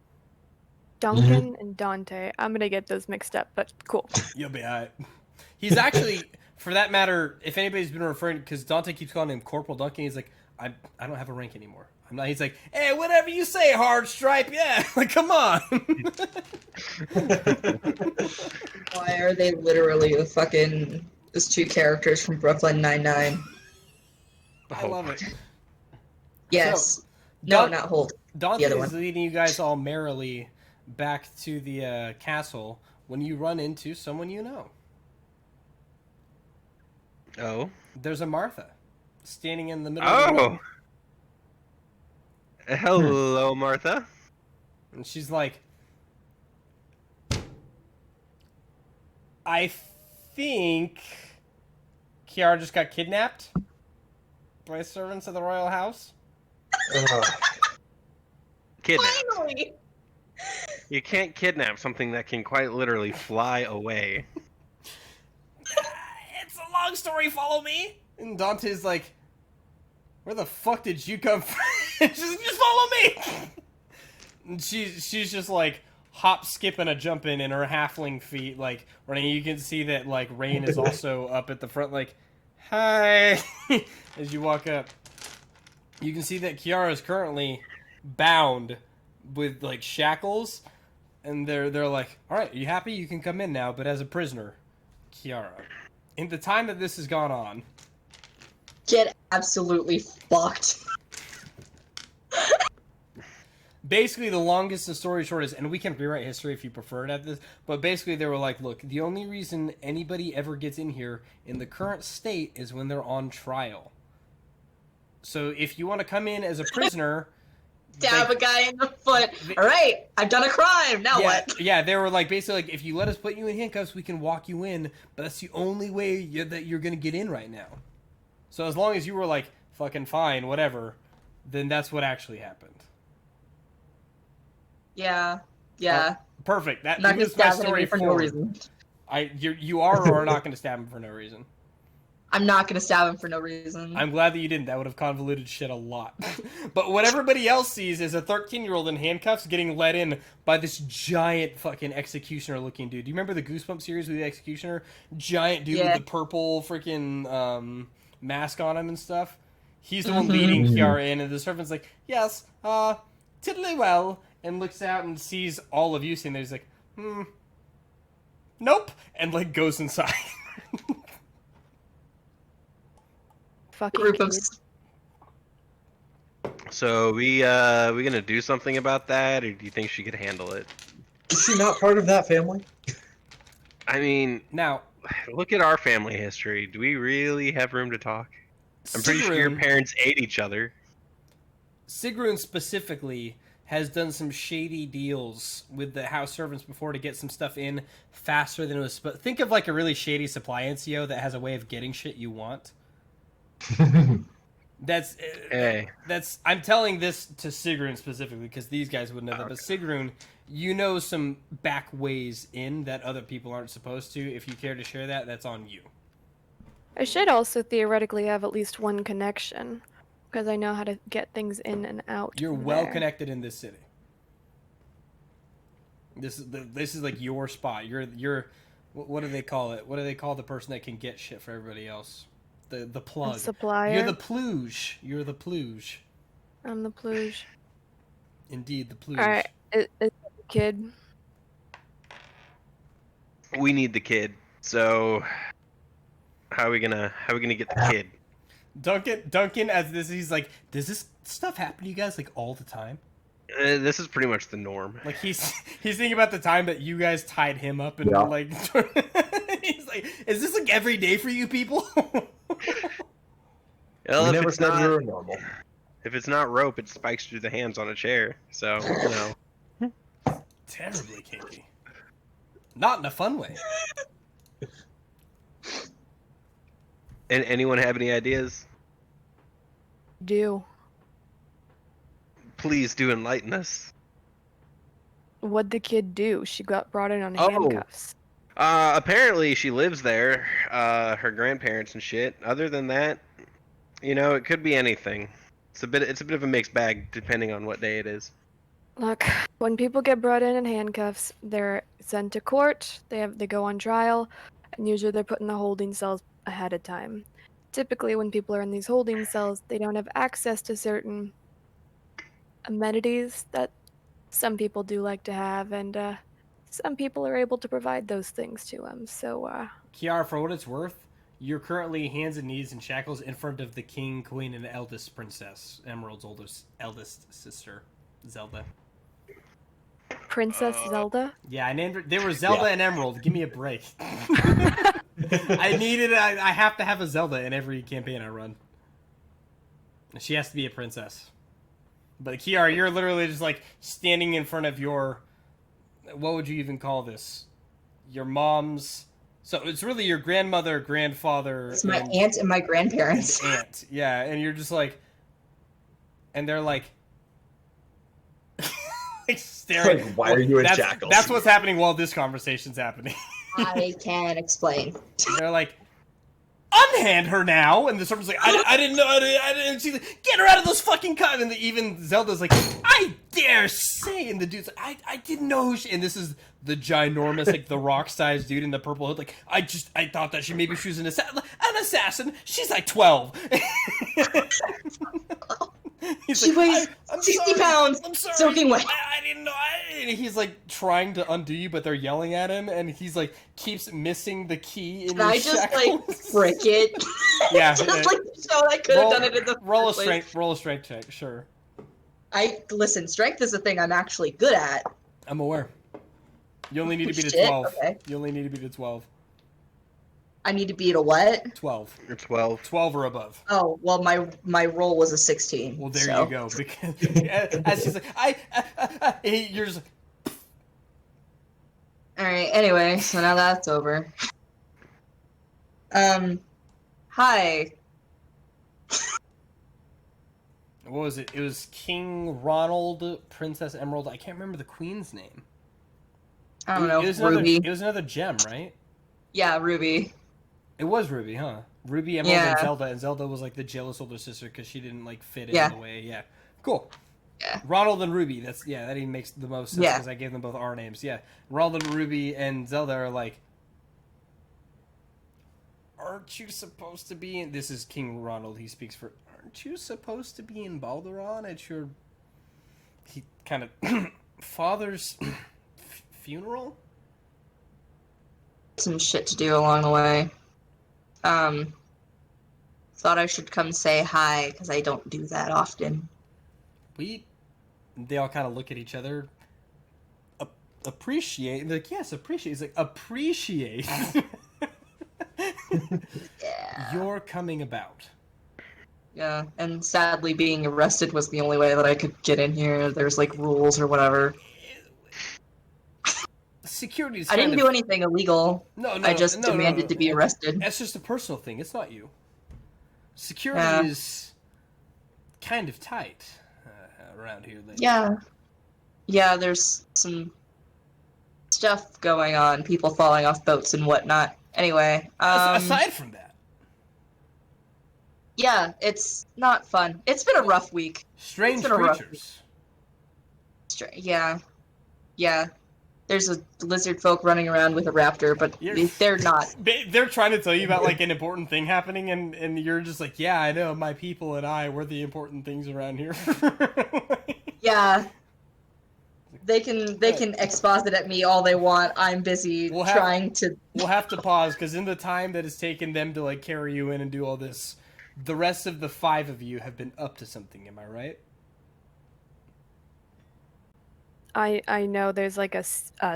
Duncan and Dante. I'm gonna get those mixed up, but cool.
You'll be alright. He's actually, for that matter, if anybody's been referring, because Dante keeps calling him Corporal Duncan, he's like, I don't have a rank anymore. I'm not. He's like, hey, whatever you say, Hard Stripe. Yeah, like, come on.
Why are they literally the fucking those two characters from Brooklyn Nine-Nine?
I love it.
Yes.
So,
No,
Dun-
not Holt.
Dante
other
is
one.
leading you guys all merrily back to the castle when you run into someone you know.
Oh.
There's a Martha standing in the middle of the room.
Oh. Hello, Martha.
And she's like, I think Kiara just got kidnapped by servants of the royal house.
Kidnap.
Finally!
You can't kidnap something that can quite literally fly away.
It's a long story, follow me. And Dante's like, where the fuck did you come from? She's like, just follow me. And she's just like hop, skipping, a jumping in her halfling feet, like running. You can see that like Rain is also up at the front, like, hi. As you walk up, you can see that Kiara is currently bound with like shackles, and they're like, all right, are you happy? You can come in now, but as a prisoner, Kiara. In the time that this has gone on,
Get absolutely fucked.
basically the longest the story short is, and we can rewrite history if you prefer it at this, but basically they were like, look, the only reason anybody ever gets in here in the current state is when they're on trial. So if you want to come in as a prisoner,
Stab
like,
a guy in the foot. Alright, I've done a crime. Now
yeah,
what?
yeah, they were like, basically like, if you let us put you in handcuffs, we can walk you in, but that's the only way that you're gonna get in right now. So as long as you were like, fucking fine, whatever, then that's what actually happened.
Yeah. Yeah.
Perfect. That
I'm not gonna
moves my
stab
story
anybody for no
forward.
reason.
You are or are not going to stab him for no reason.
I'm not gonna stab him for no reason.
I'm glad that you didn't. That would have convoluted shit a lot. But what everybody else sees is a 13-year-old in handcuffs getting let in by this giant fucking executioner-looking dude. Do you remember the Goosebumps series with the executioner? Giant dude
Yeah.
with the purple freaking mask on him and stuff. He's the one leading Kiara in, and the servant's like, yes, tiddly well, and looks out and sees all of you sitting there. He's like, nope, and like goes inside.
Fucking
Group of
kid.
So we gonna do something about that, or do you think she could handle it?
Is she not part of that family?
I mean,
Now,
look at our family history. Do we really have room to talk? I'm pretty sure your
Sigrun-
parents ate each other.
Sigrun specifically has done some shady deals with the house servants before to get some stuff in faster than it was. But think of like a really shady supply NCO that has a way of getting shit you want. That's
Hey.
that's. I'm telling this to Sigrun specifically because these guys would know that. But Sigrun you know some back ways in that other people aren't supposed to. If you care to share that, that's on you.
I should also theoretically have at least one connection, because I know how to get things in and out.
You're
there.
well connected in this city. This is like your spot. You're what do they call it? What do they call the person that can get shit for everybody else? The plug.
A supplier.
You're the plooge. You're the plooge.
I'm the plooge.
Indeed, the plooge.
All right, is the kid?
We need the kid. So how are we gonna get the kid?
Duncan, as this, he's like, does this stuff happen to you guys like all the time?
This is pretty much the norm.
Like he's thinking about the time that you guys tied him up and like, he's like, is this like every day for you people?
Well,
We
if
never
it's
said
not,
we were normal.
if it's not rope, it spikes through the hands on a chair. So
Terribly kinky. Not in a fun way.
And anyone have any ideas?
Do.
Please do enlighten us.
What'd the kid do? She got brought in on
Oh.
handcuffs.
Apparently she lives there. Her grandparents and shit. Other than that, it could be anything. It's a bit of a mixed bag depending on what day it is.
Look, when people get brought in handcuffs, they're sent to court. They go on trial, and usually they're put in the holding cells ahead of time. Typically, when people are in these holding cells, they don't have access to certain amenities that some people do like to have, and some people are able to provide those things to them. So,
Kiara, for what it's worth, you're currently hands and knees in shackles in front of the king, queen, and eldest princess, Emerald's eldest sister, Zelda.
Princess Zelda?
Yeah, I named her. They were Zelda and Emerald. Give me a break. I have to have a Zelda in every campaign I run. She has to be a princess. But Kiara, you're literally just like standing in front of your, what would you even call this? Your mom's. So it's really your grandmother, grandfather.
It's my aunt and my grandparents.
Aunt, yeah, and you're just like, and they're like, like staring.
Like, why are you in shackles?
That's what's happening while this conversation's happening.
I can explain.
They're like, unhand her now, and the servant's like, I didn't know, I didn't see. Get her out of those fucking cuts. And even Zelda's like, I dare say, and the dude's like, I didn't know who she. And this is the ginormous, like the rock-sized dude in the purple hood. Like, I thought that she was an assassin. She's like 12. He's
She weighs
I'm
60
sorry,
pounds,
I'm sorry.
soaking wet.
I didn't know. And he's like trying to undo you, but they're yelling at him, and he's like keeps missing the key in
Can
your
I just
shackles.
like frick it?
Yeah,
just
yeah.
like show I could have done it in the
roll a
first place.
strength. Roll a strength check. Sure.
Listen. Strength is a thing I'm actually good at.
I'm aware. You only need to beat a
Shit,
12.
okay.
You only need to beat a 12.
I need to beat a what?
12.
You're 12.
12 or above.
Oh well, my roll was a 16.
Well, there
so.
you go. Because as he's like, you're just like,
All right. Anyway, so now that's over. Hi.
what was it? It was King Ronald, Princess Emerald. I can't remember the queen's name.
I don't know.
It was
Ruby.
It was another gem, right?
Yeah, Ruby.
It was Ruby, huh? Ruby, Emerald,
Yeah.
and Zelda was like the jealous older sister because she didn't like fit
Yeah.
in the way. Yeah, cool.
Yeah.
Ronald and Ruby. That even makes the most sense
Yeah.
because I gave them both our names. Yeah, Ronald and Ruby and Zelda are like, aren't you supposed to be in? This is King Ronald. He speaks for. Aren't you supposed to be in Balderon at your? He kind of father's funeral.
Some shit to do along the way. Thought I should come say hi because I don't do that often.
They all kind of look at each other. Appreciate. And they're like, yes, appreciate. He's like, appreciate.
Yeah.
You're coming about.
Yeah, and sadly being arrested was the only way that I could get in here. There's like rules or whatever.
Security is
I didn't do anything illegal.
No,
I just demanded to be arrested.
That's just a personal thing. It's not you. Security is kind of tight around here lately.
Yeah. Yeah, there's some stuff going on, people falling off boats and whatnot. Anyway,
Aside from that,
yeah, it's not fun. It's been a rough week.
strange
been a rough
creatures.
Yeah, yeah. There's a lizard folk running around with a raptor, but
You're-
they're not.
They're trying to tell you about like an important thing happening, and you're just like, yeah, I know, my people and we're the important things around here.
Yeah. They can exposit at me all they want. I'm busy trying to.
We'll have to pause because in the time that it's taken them to like carry you in and do all this, the rest of the 5 of you have been up to something. Am I right?
I know there's like a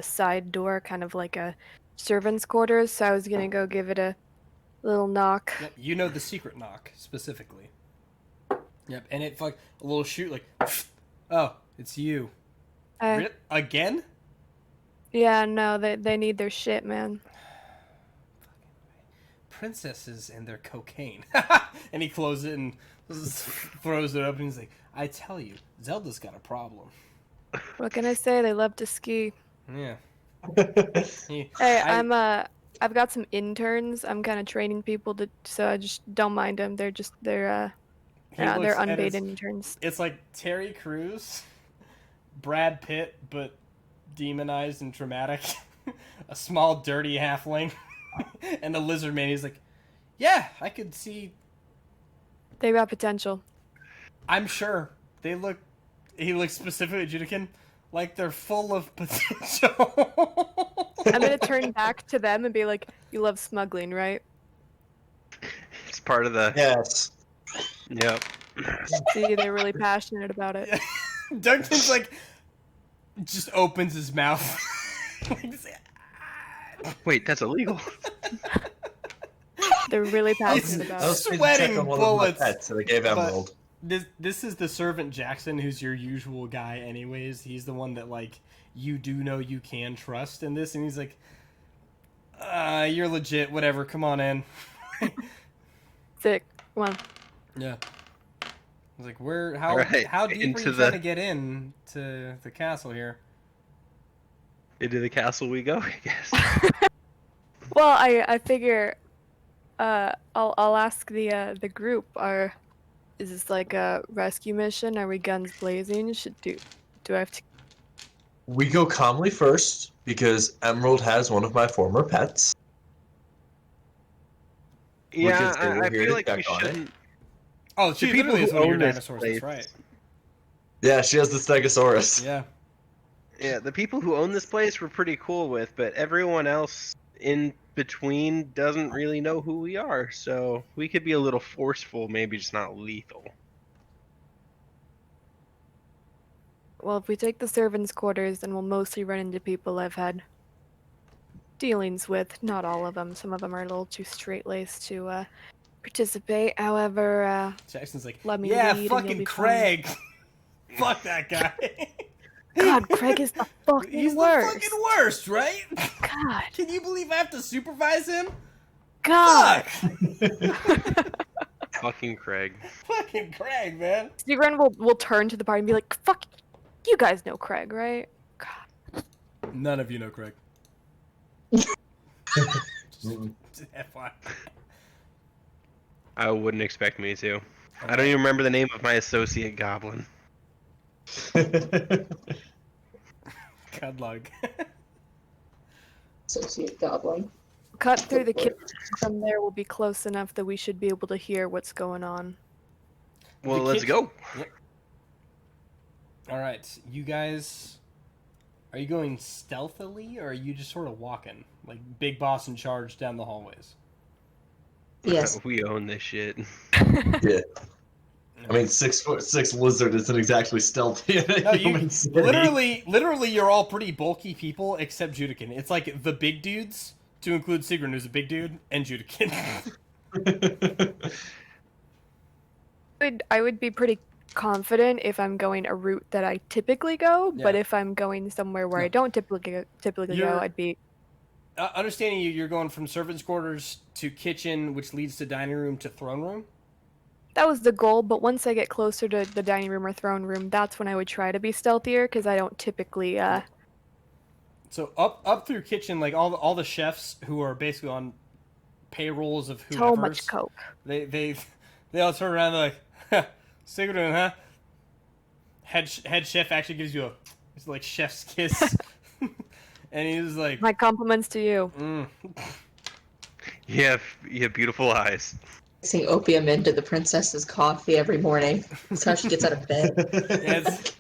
side door, kind of like a servant's quarters, so I was gonna go give it a little knock.
Yep. You know the secret knock specifically. Yep. And it like a little shoot like, oh, it's you. Again?
Yeah, no, they need their shit, man.
Princesses and their cocaine. And he closes it and throws it up and he's like, I tell you, Zelda's got a problem.
What can I say? They love to ski.
Yeah.
Hey, I've got some interns. I'm kind of training people so I just don't mind them. They're unpaid interns.
It's like Terry Crews, Brad Pitt, but demonized and traumatic. A small, dirty halfling, and the lizard man. He's like, yeah, I could see.
They got potential.
I'm sure they look. He looks specifically at Judikin like they're full of potential.
I'm gonna turn back to them and be like, "You love smuggling, right?"
It's part of the.
Yes.
Yep.
See, they're really passionate about it.
Duncan's like, just opens his mouth.
Wait, that's illegal.
They're really passionate about
I
it.
was
Sweating
on one
bullets,
of my pets that I gave Emerald.
This is the servant Jackson, who's your usual guy anyways. He's the one that like you do know you can trust in this, and he's like, you're legit, whatever, come on in.
Sick. Come on.
Yeah. I was like, how deep are you trying to get in to the castle here?
Into the castle we go, I guess.
Well, I figure I'll ask the group, is this like a rescue mission? Are we guns blazing? Do I have to?
We go calmly first because Emerald has one of my former pets.
Yeah,
Because they were
I
here
feel
to
like we
check on it.
shouldn't.
Oh, she
The people
literally is
who
one of your
own this
dinosaurs.
place-
That's right.
Yeah, she has the Stegosaurus.
Yeah.
Yeah, the people who own this place we're pretty cool with, but everyone else in between doesn't really know who we are, so we could be a little forceful, maybe just not lethal.
Well, if we take the servants' quarters, then we'll mostly run into people I've had dealings with. Not all of them. Some of them are a little too straight-laced to participate. However,
Jackson's like,
let me
yeah,
lead and you'll
fucking
be
Craig. Fuck that guy.
God, Craig is the fucking
He's
worst.
the fucking worst, right?
God.
Can you believe I have to supervise him?
God.
Fuck.
Fucking Craig.
Fucking Craig, man.
Sigrun will turn to the party and be like, fuck, you guys know Craig, right? God.
None of you know Craig.
Mm.
FYI.
I wouldn't expect me to. I don't even remember the name of my associate goblin.
Cudlug.
Associate goblin.
Cut through the kitchen. From there, we'll be close enough that we should be able to hear what's going on.
Well,
The
let's
kitchen-
go.
Alright, you guys... Are you going stealthily, or are you just sort of walking? Like, big boss in charge down the hallways?
Yes.
We own this shit.
Yeah. I mean, 6'6" lizard isn't exactly stealthy in a
No,
human city.
literally, you're all pretty bulky people, except Judikin. It's like the big dudes, to include Sigrun, who's a big dude, and Judikin.
I would be pretty confident if I'm going a route that I typically go, but
Yeah.
if I'm going somewhere where
No.
I don't typically go,
You're-
I'd be
Understanding you're going from servants' quarters to kitchen, which leads to dining room to throne room.
that was the goal, but once I get closer to the dining room or throne room, that's when I would try to be stealthier, because I don't typically,
So up through kitchen, like all the chefs who are basically on payrolls of
so
whoever's,
much coke.
they all turn around and they're like, cigarette, huh? Head chef actually gives you it's like chef's kiss, and he's like,
My compliments to you.
You have beautiful eyes.
Mixing opium into the princess's coffee every morning. That's how she gets out of bed.
yeah, it's,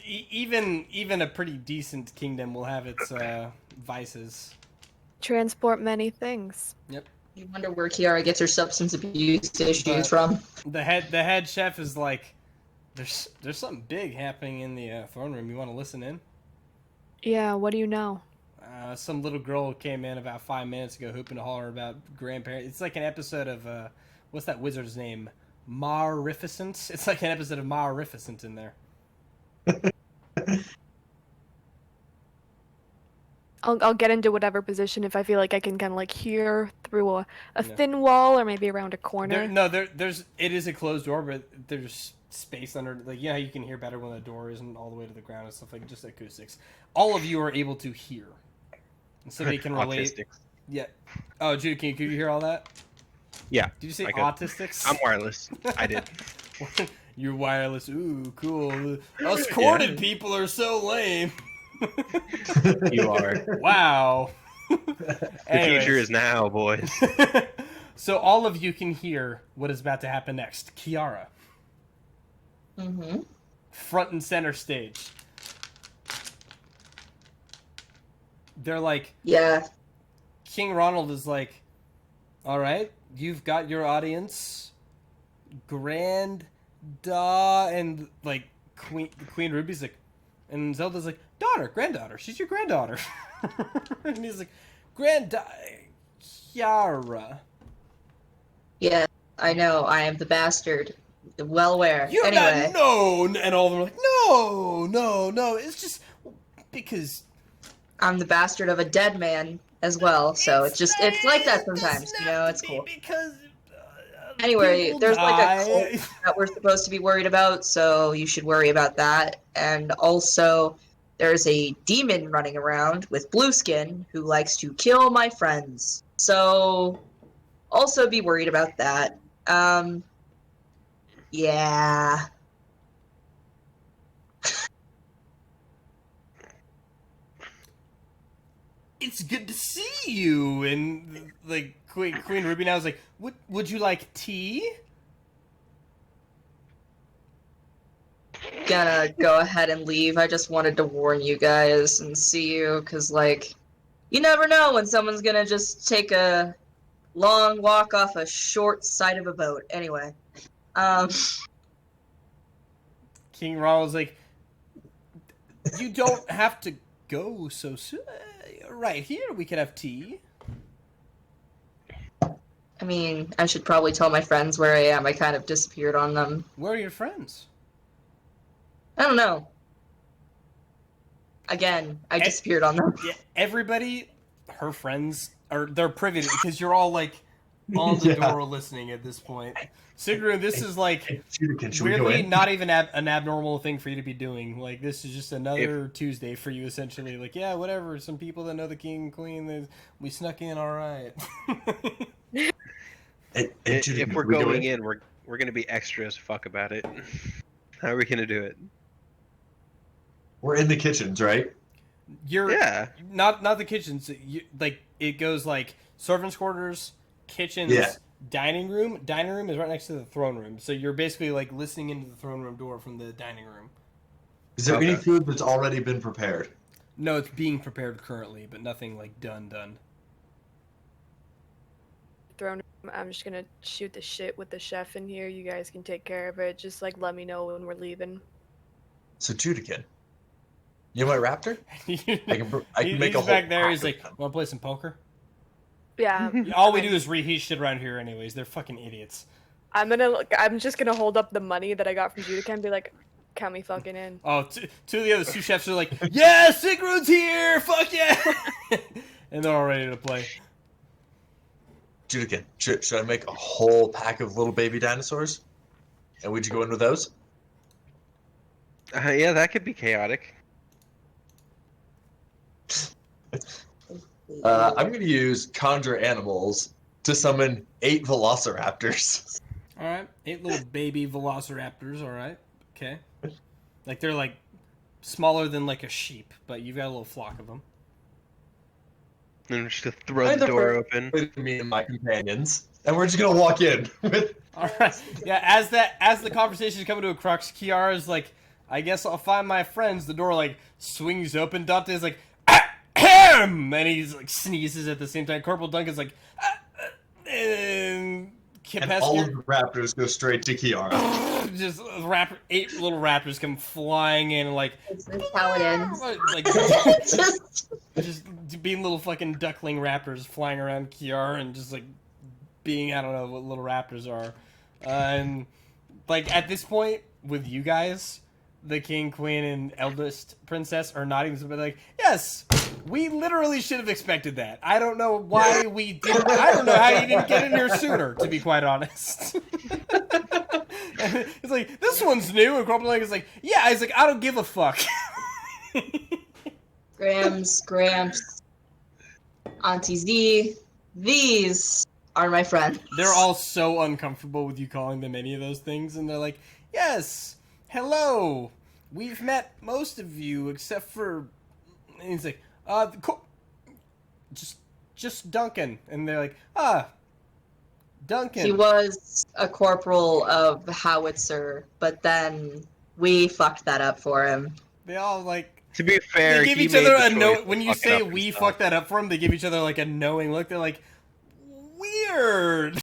even a pretty decent kingdom will have its vices.
Transport many things.
Yep.
You wonder where Kiara gets her substance abuse issues
But-
from.
The head chef is like, there's something big happening in the throne room. You want to listen in?
Yeah, what do you know?
Some little girl came in about 5 minutes ago, hooping to holler about grandparents. It's like an episode of what's that wizard's name? Marificent. It's like an episode of Marificent in there.
I'll get into whatever position if I feel like I can kind of like hear through a
Yeah.
thin wall or maybe around a corner.
It is a closed door, but there's space under. Like, you know how you can hear better when the door isn't all the way to the ground and stuff, like just acoustics. All of you are able to hear, and so they can relate.
Autistics.
Yeah. Oh, Judy, could you hear all that?
Yeah.
Did you say
I could.
autistics?
I'm wireless. I did.
You're wireless. Ooh, cool. Us corded people are so lame.
You are.
Wow.
The
Anyways.
future is now, boys.
So all of you can hear what is about to happen next. Kiara,
Mm-hmm.
front and center stage. They're like,
Yeah.
King Ronald is like, all right, you've got your audience, Grand Da, and like Queen Ruby's like, and Zelda's like, daughter, granddaughter, she's your granddaughter. And he's like, Kiara.
Yeah, I know. I am the bastard. Well aware.
You're
Anyway,
not known, and all of them are like, no, it's just because
I'm the bastard of a dead man as well, so it's like that
it doesn't
sometimes, you
have
know,
to
it's
be
cool.
Because
Anyway,
people
there's like
die.
a cult that we're supposed to be worried about, so you should worry about that. And also, there's a demon running around with blue skin who likes to kill my friends. So, also be worried about that. Yeah.
It's good to see you, and like Queen Ruby now is like, would you like tea?
Gonna go ahead and leave. I just wanted to warn you guys and see you, because, like, you never know when someone's gonna just take a long walk off a short side of a boat. Anyway.
King Ronald's like, you don't have to go so soon. Right here, we could have tea.
I mean, I should probably tell my friends where I am. I kind of disappeared on them.
Where are your friends?
I don't know. Again, I disappeared on them.
Yeah, everybody, her friends, they're privy to, because you're all like on the
Yeah.
door listening at this point. Sigrid, this is like
Should we go
really
in?
not even an abnormal thing for you to be doing. Like, this is just another Tuesday for you, essentially. Like, yeah, whatever. Some people that know the king and queen, we snuck in, all right.
If we're going in, we're gonna be extra as fuck about it. How are we gonna do it?
We're in the kitchens, right?
You're
Yeah.
not the kitchens. Like, it goes like servants' quarters, kitchens,
Yeah.
dining room. Dining room is right next to the throne room, so you're basically like listening into the throne room door from the dining room.
Is there
Okay.
any food that's already been prepared?
No, it's being prepared currently, but nothing like done.
Throne room, I'm just gonna shoot the shit with the chef in here. You guys can take care of it. Just like let me know when we're leaving.
So Judikin. You know my raptor? I can make a
He's
whole
back there.
pack
He's
of
like,
them.
"Want to play some poker?"
Yeah.
All we do is reheat shit around here, anyways. They're fucking idiots.
I'm just gonna hold up the money that I got from Judica and be like, count me fucking in.
Oh, two of the other sous chefs are like, "Yeah, Sigrun's here! Fuck yeah!" And they're all ready to play.
Judican, should I make a whole pack of little baby dinosaurs? And would you go in with those?
Yeah, that could be chaotic.
I'm going to use conjure animals to summon 8 velociraptors.
All right, 8 little baby velociraptors. All right, okay. Like they're like smaller than like a sheep, but you've got a little flock of them.
And we're just gonna throw the door open.
Me and my companions, and we're just gonna walk in with.
All right, yeah. As the conversation is coming to a crux, Kiara's like, "I guess I'll find my friends." The door like swings open. Dante's like, "Ahem!" and he's like sneezes at the same time. Corporal Duncan's like, and
all of the raptors go straight to Kiara.
Just 8 little raptors come flying in, and like
This is how it ends.
like just being little fucking duckling raptors flying around Kiara and just like being, I don't know what little raptors are, and like at this point with you guys, the king, queen, and eldest princess are nodding, but like, yes, we literally should have expected that. I don't know why we didn't. I don't know how you didn't get in here sooner, to be quite honest. It's like, this one's new, and Corporal is like, yeah. He's like, I don't give a fuck.
Gramps, Auntie Z, these are my friends.
They're all so uncomfortable with you calling them any of those things, and they're like, yes, hello. We've met most of you except for. And he's like, just Duncan, and they're like, Duncan.
He was a corporal of Howitzer, but then we fucked that up for him.
They all like.
To be fair,
they give each other a no. When you say we fucked that up for him, they give each other like a knowing look. They're like, weird.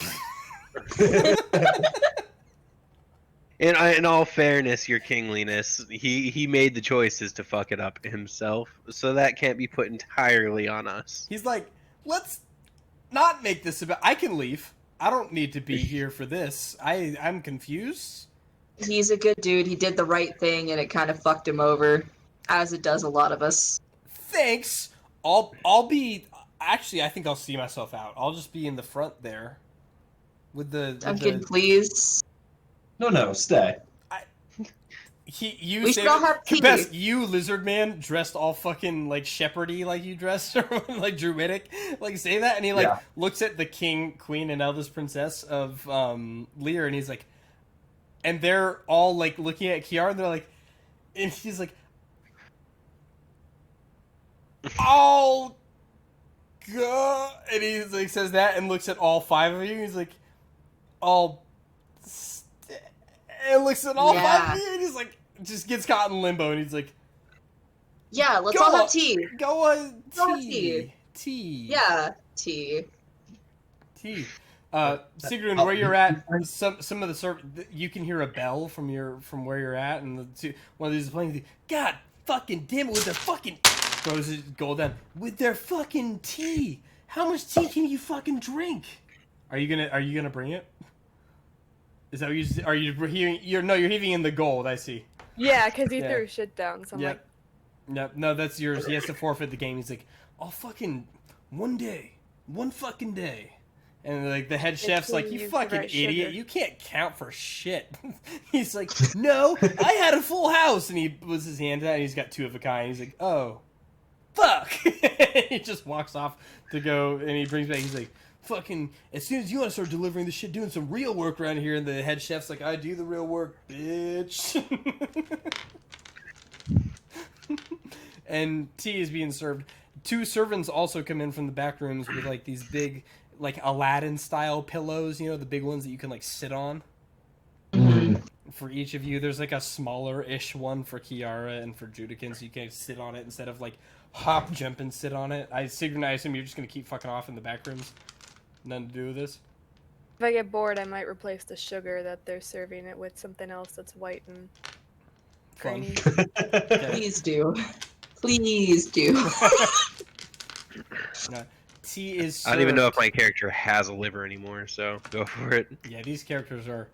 In all fairness, your kingliness, he made the choices to fuck it up himself, so that can't be put entirely on us.
He's like, let's not make this about. I can leave. I don't need to be here for this. I'm confused.
He's a good dude. He did the right thing, and it kind of fucked him over, as it does a lot of us.
Thanks. I'll be. Actually, I think I'll see myself out. I'll just be in the front there, with the.
Duncan, please.
No, stay.
We still have tea.
Best, you lizard man dressed all fucking like shepherdy like you dressed, or like druidic, like say that, and he like looks at the king, queen, and eldest princess of Lear, and he's like, and they're all like looking at Kiara, and they're like, and he's like, oh god, and he like says that and looks at all 5 of you, and he's like, and looks at all 5 of you, and he's like, just gets caught in limbo, and he's like,
yeah, let's all have tea.
Go on,
tea.
Tea.
Yeah, tea.
Tea. Sigrun, where you're at, some of the you can hear a bell from where you're at, and one of these is playing. God fucking damn it with their fucking throws his gold down with their fucking tea. How much tea can you fucking drink? Are you gonna bring it? Is that what you? Are you heaving? You're heaving in the gold. I see.
Yeah, because he threw shit down. So I'm like,
Yep. No, that's yours. He has to forfeit the game. He's like, I'll fucking one fucking day. And like the head chef's like, you fucking idiot, you can't count for shit. He's like, no, I had a full house, and he puts his hand out, and he's got 2 of a kind. He's like, oh, fuck. He just walks off to go, and he brings back. He's like, fucking, as soon as you want to start delivering this shit, doing some real work around here, and the head chef's like, I do the real work, bitch. And tea is being served. 2 servants also come in from the back rooms with like these big, like Aladdin style pillows, the big ones that you can like sit on. For each of you, there's like a smaller-ish one for Kiara and for Judican, so you can sit on it instead of like hop, jump, and sit on it. I assume you're just gonna keep fucking off in the back rooms. Nothing to do with this.
if I get bored, I might replace the sugar that they're serving it with something else that's white and grainy.
Please do. Please do.
No. Tea is served.
I don't even know if my character has a liver anymore, so go for it.
Yeah, these characters are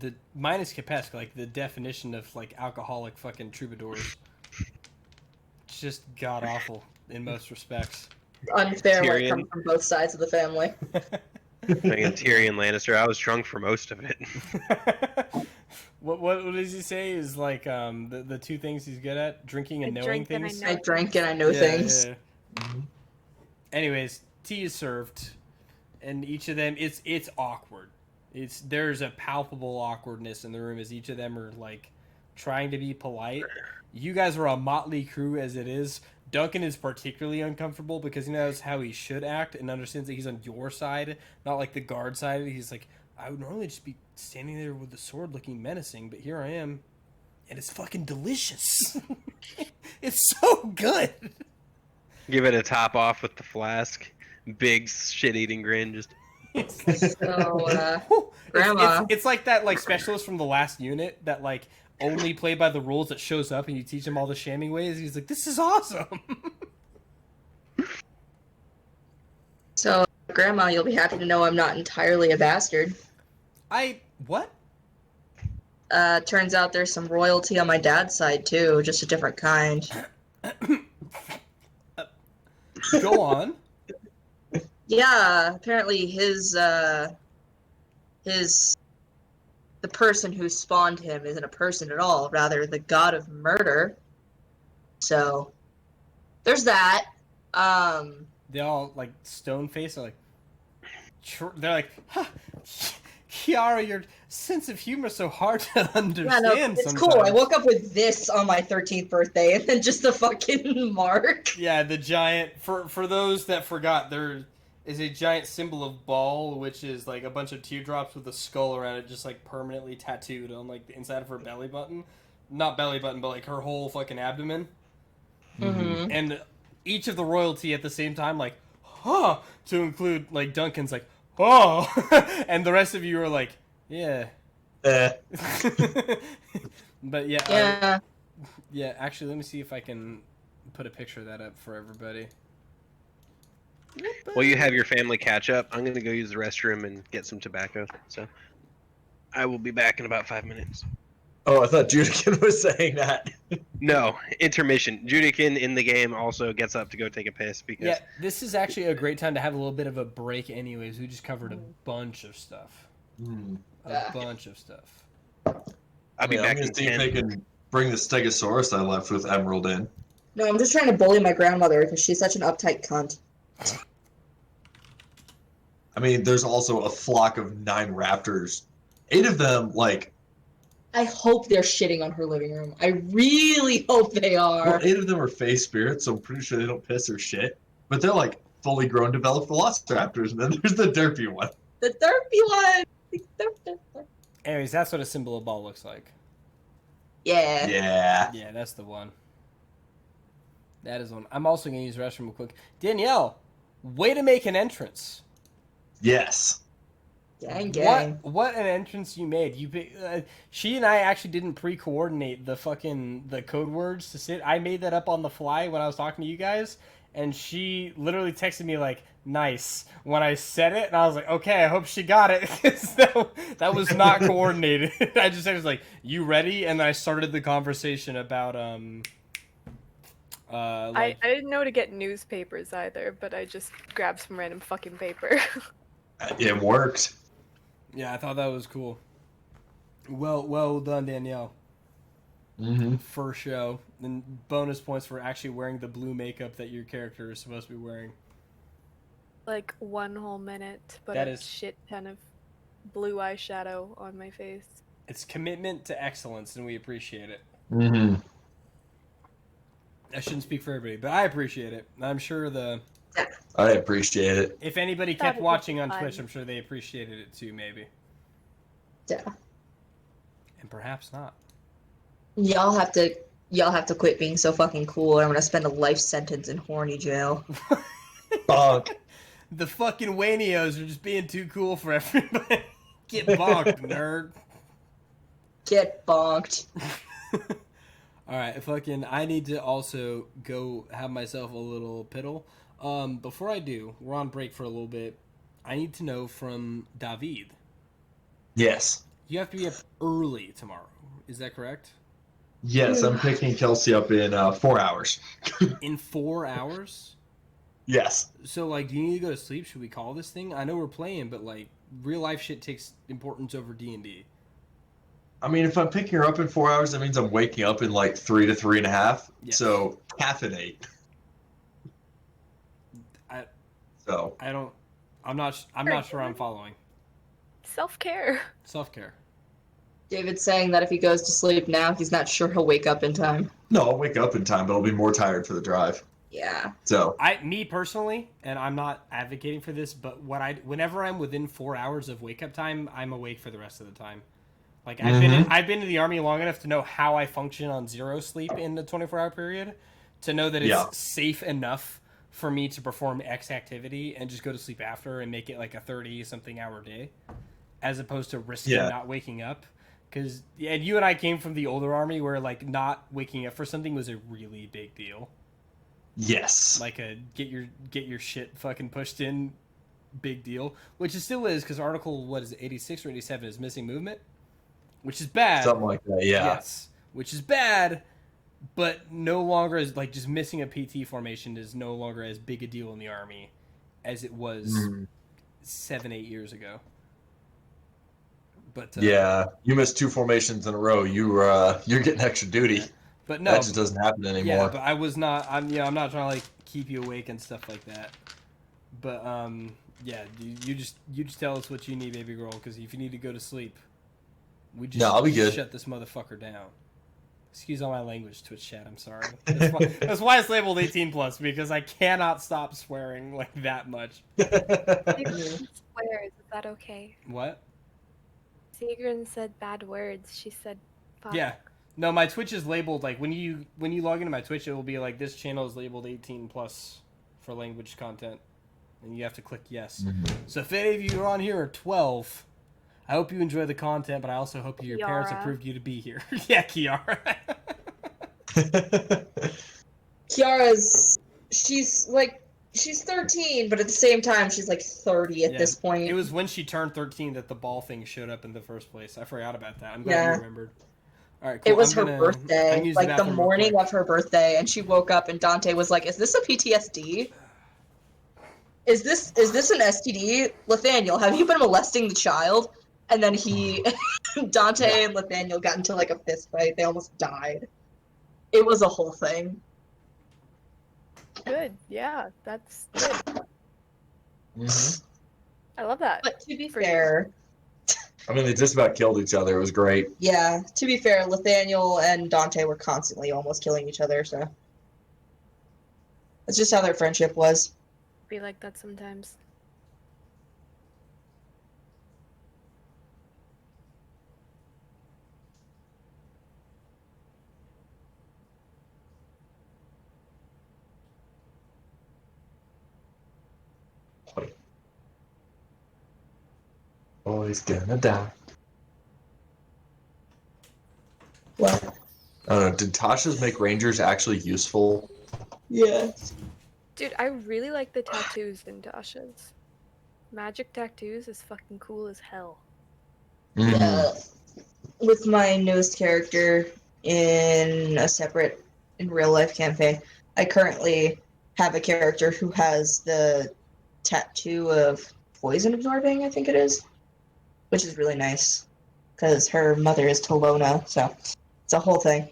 the minus Capesk, like the definition of like alcoholic fucking troubadours. It's just god awful in most respects.
Unfair when it
Tyrion.
comes from both sides of the family.
Fucking Tyrion Lannister. I was drunk for most of it.
What does he say is like the two things he's good at? Drinking and
I
knowing
drink and I
things?
know
I drank and I know
Yeah,
things.
yeah. Anyways, tea is served, and each of them it's awkward. There's a palpable awkwardness in the room as each of them are like trying to be polite. You guys are a motley crew as it is. Duncan is particularly uncomfortable because he knows how he should act and understands that he's on your side, not like the guard side. He's like, I would normally just be standing there with the sword looking menacing, but here I am, and it's fucking delicious. It's so good.
Give it a top off with the flask. Big shit-eating grin. Just
So, Grandma.
It's like that like specialist from the last unit that like only play by the rules that shows up and you teach him all the shamming ways. He's like, this is awesome.
So, Grandma, you'll be happy to know I'm not entirely a bastard.
What?
Turns out there's some royalty on my dad's side too, just a different kind.
Go on.
Yeah, apparently the person who spawned him isn't a person at all, rather the god of murder. So, there's that.
They all like stone face are like, they're like, huh, Kiara, your sense of humor is so hard to understand.
Yeah, no, it's
sometimes.
cool. I woke up with this on my 13th birthday, and then just the fucking mark.
Yeah, the giant. For those that forgot, there is a giant symbol of Baal, which is like a bunch of teardrops with a skull around it, just like permanently tattooed on like the inside of her belly button. Not belly button, but like her whole fucking abdomen.
Mm-hmm.
And each of the royalty at the same time, like, huh, to include like Duncan's like, oh, and the rest of you are like, yeah. But yeah.
Yeah.
Yeah, actually, let me see if I can put a picture of that up for everybody.
Well, you have your family catch up. I'm gonna go use the restroom and get some tobacco. So, I will be back in about 5 minutes.
Oh, I thought Judican was saying that.
No, intermission. Judican in the game also gets up to go take a piss because
Yeah, this is actually a great time to have a little bit of a break anyways. We just covered a bunch of stuff. A bunch of stuff.
I'll be
I'm
back
gonna
in
see if
10.
they can bring the Stegosaurus I left with Emerald in.
No, I'm just trying to bully my grandmother because she's such an uptight cunt.
I mean, there's also a flock of 9 raptors. 8 of them, like,
I hope they're shitting on her living room. I really hope they are.
well, 8 of them are face spirits, so I'm pretty sure they don't piss or shit. But they're like fully grown, developed velociraptors, and then there's the derpy one.
The derpy one.
Anyways, that's what a symbol of Baal looks like.
Yeah.
Yeah.
Yeah, that's the one. That is one. I'm also going to use the restroom real quick. Danielle, way to make an entrance.
Yes.
Gang.
What an entrance you made. She and I actually didn't pre-coordinate the code words to sit. I made that up on the fly when I was talking to you guys, and she literally texted me like, nice, when I said it, and I was like, okay, I hope she got it. That was not coordinated. I just said, like, you ready? And then I started the conversation about
I didn't know to get newspapers either, but I just grabbed some random fucking paper.
It worked.
Yeah, I thought that was cool. Well done, Danielle.
Mm-hmm.
For show. And bonus points for actually wearing the blue makeup that your character is supposed to be wearing.
Like 1 whole minute, but
That
a
is-
shit ton of blue eyeshadow on my face.
It's commitment to excellence, and we appreciate it.
Mm-hmm.
I shouldn't speak for everybody, but I appreciate it. I'm sure
I appreciate it.
if anybody
That
kept
was
watching on
fun.
Twitch, I'm sure they appreciated it too, maybe.
Yeah.
And perhaps not.
Y'all have to quit being so fucking cool, or I'm gonna spend a life sentence in horny jail.
Bonk.
The fucking Wanios are just being too cool for everybody. Get bonked, nerd.
Get bonked.
Alright, I need to also go have myself a little piddle. Before I do, we're on break for a little bit. I need to know from David.
Yes.
You have to be up early tomorrow. Is that correct?
Yes, I'm picking Kelsey up in 4 hours.
In 4 hours?
Yes.
So, like, do you need to go to sleep? Should we call this thing? I know we're playing, but, like, real life shit takes importance over D&D.
I mean, if I'm picking her up in 4 hours, that means I'm waking up in like 3 to 3.5.
Yes.
So half an 8.
I
So
I don't. I'm not sure I'm following.
Self care.
Self care.
David's saying that if he goes to sleep now, he's not sure he'll wake up in time.
no, I'll wake up in time, but I'll be more tired for the drive.
Yeah.
So
Me personally, and I'm not advocating for this, but whenever I'm within 4 hours of wake up time, I'm awake for the rest of the time. Like I've been in the army long enough to know how I function on zero sleep in the 24-hour period, to know that it's safe enough for me to perform X activity and just go to sleep after and make it like a 30-something hour day, as opposed to risking not waking up. Because and you and I came from the older army where like not waking up for something was a really big deal.
yes.
Like a get your shit fucking pushed in, big deal, which it still is, because Article, what is it, 86 or 87 is missing movement, which is bad.
Something like that, yeah.
Yes, which is bad, but no longer is like just missing a PT formation is no longer as big a deal in the army as it was 7-8 years ago. But
yeah, you missed 2 formations in a row. You're getting extra duty.
But no,
that just doesn't happen anymore.
Yeah, but I was not. I'm not trying to like keep you awake and stuff like that. But yeah, you just tell us what you need, baby girl. Because if you need to go to sleep, we just
I'll be good.
Shut this motherfucker down. Excuse all my language, Twitch chat. I'm sorry. That's why it's labeled 18+, because I cannot stop swearing like that much.
Swears. Is that okay?
What?
Sigrun said bad words. She said, fuck.
Yeah. No, my Twitch is labeled like when you log into my Twitch, it will be like this channel is labeled 18+ for language content, and you have to click yes. So if any of you are on here are 12, I hope you enjoy the content, but I also hope your parents approved you to be here. Yeah, Kiara.
Kiara's she's 13, but at the same time she's like 30 at this point.
It was when she turned 13 that the ball thing showed up in the first place. I forgot about that. I'm glad you remembered. All right, cool.
It was her birthday, like the morning of her birthday, and she woke up and Dante was like, "Is this a PTSD? Is this an STD? Nathaniel, have you been molesting the child?" And then Dante and Nathaniel got into like a fist fight. They almost died. It was a whole thing.
Good. Yeah, that's good.
Mhm.
I love that.
But to be fair,
I mean, they just about killed each other. It was great.
yeah, to be fair, Nathaniel and Dante were constantly almost killing each other, so that's just how their friendship was.
Be like that sometimes.
Always gonna die.
What?
I don't know. Did Tasha's make Rangers actually useful?
Yeah.
Dude, I really like the tattoos in Tasha's. Magic tattoos is fucking cool as hell.
Yeah. With my newest character in real life campaign, I currently have a character who has the tattoo of poison absorbing, I think it is, which is really nice because her mother is Tolona, so it's a whole thing.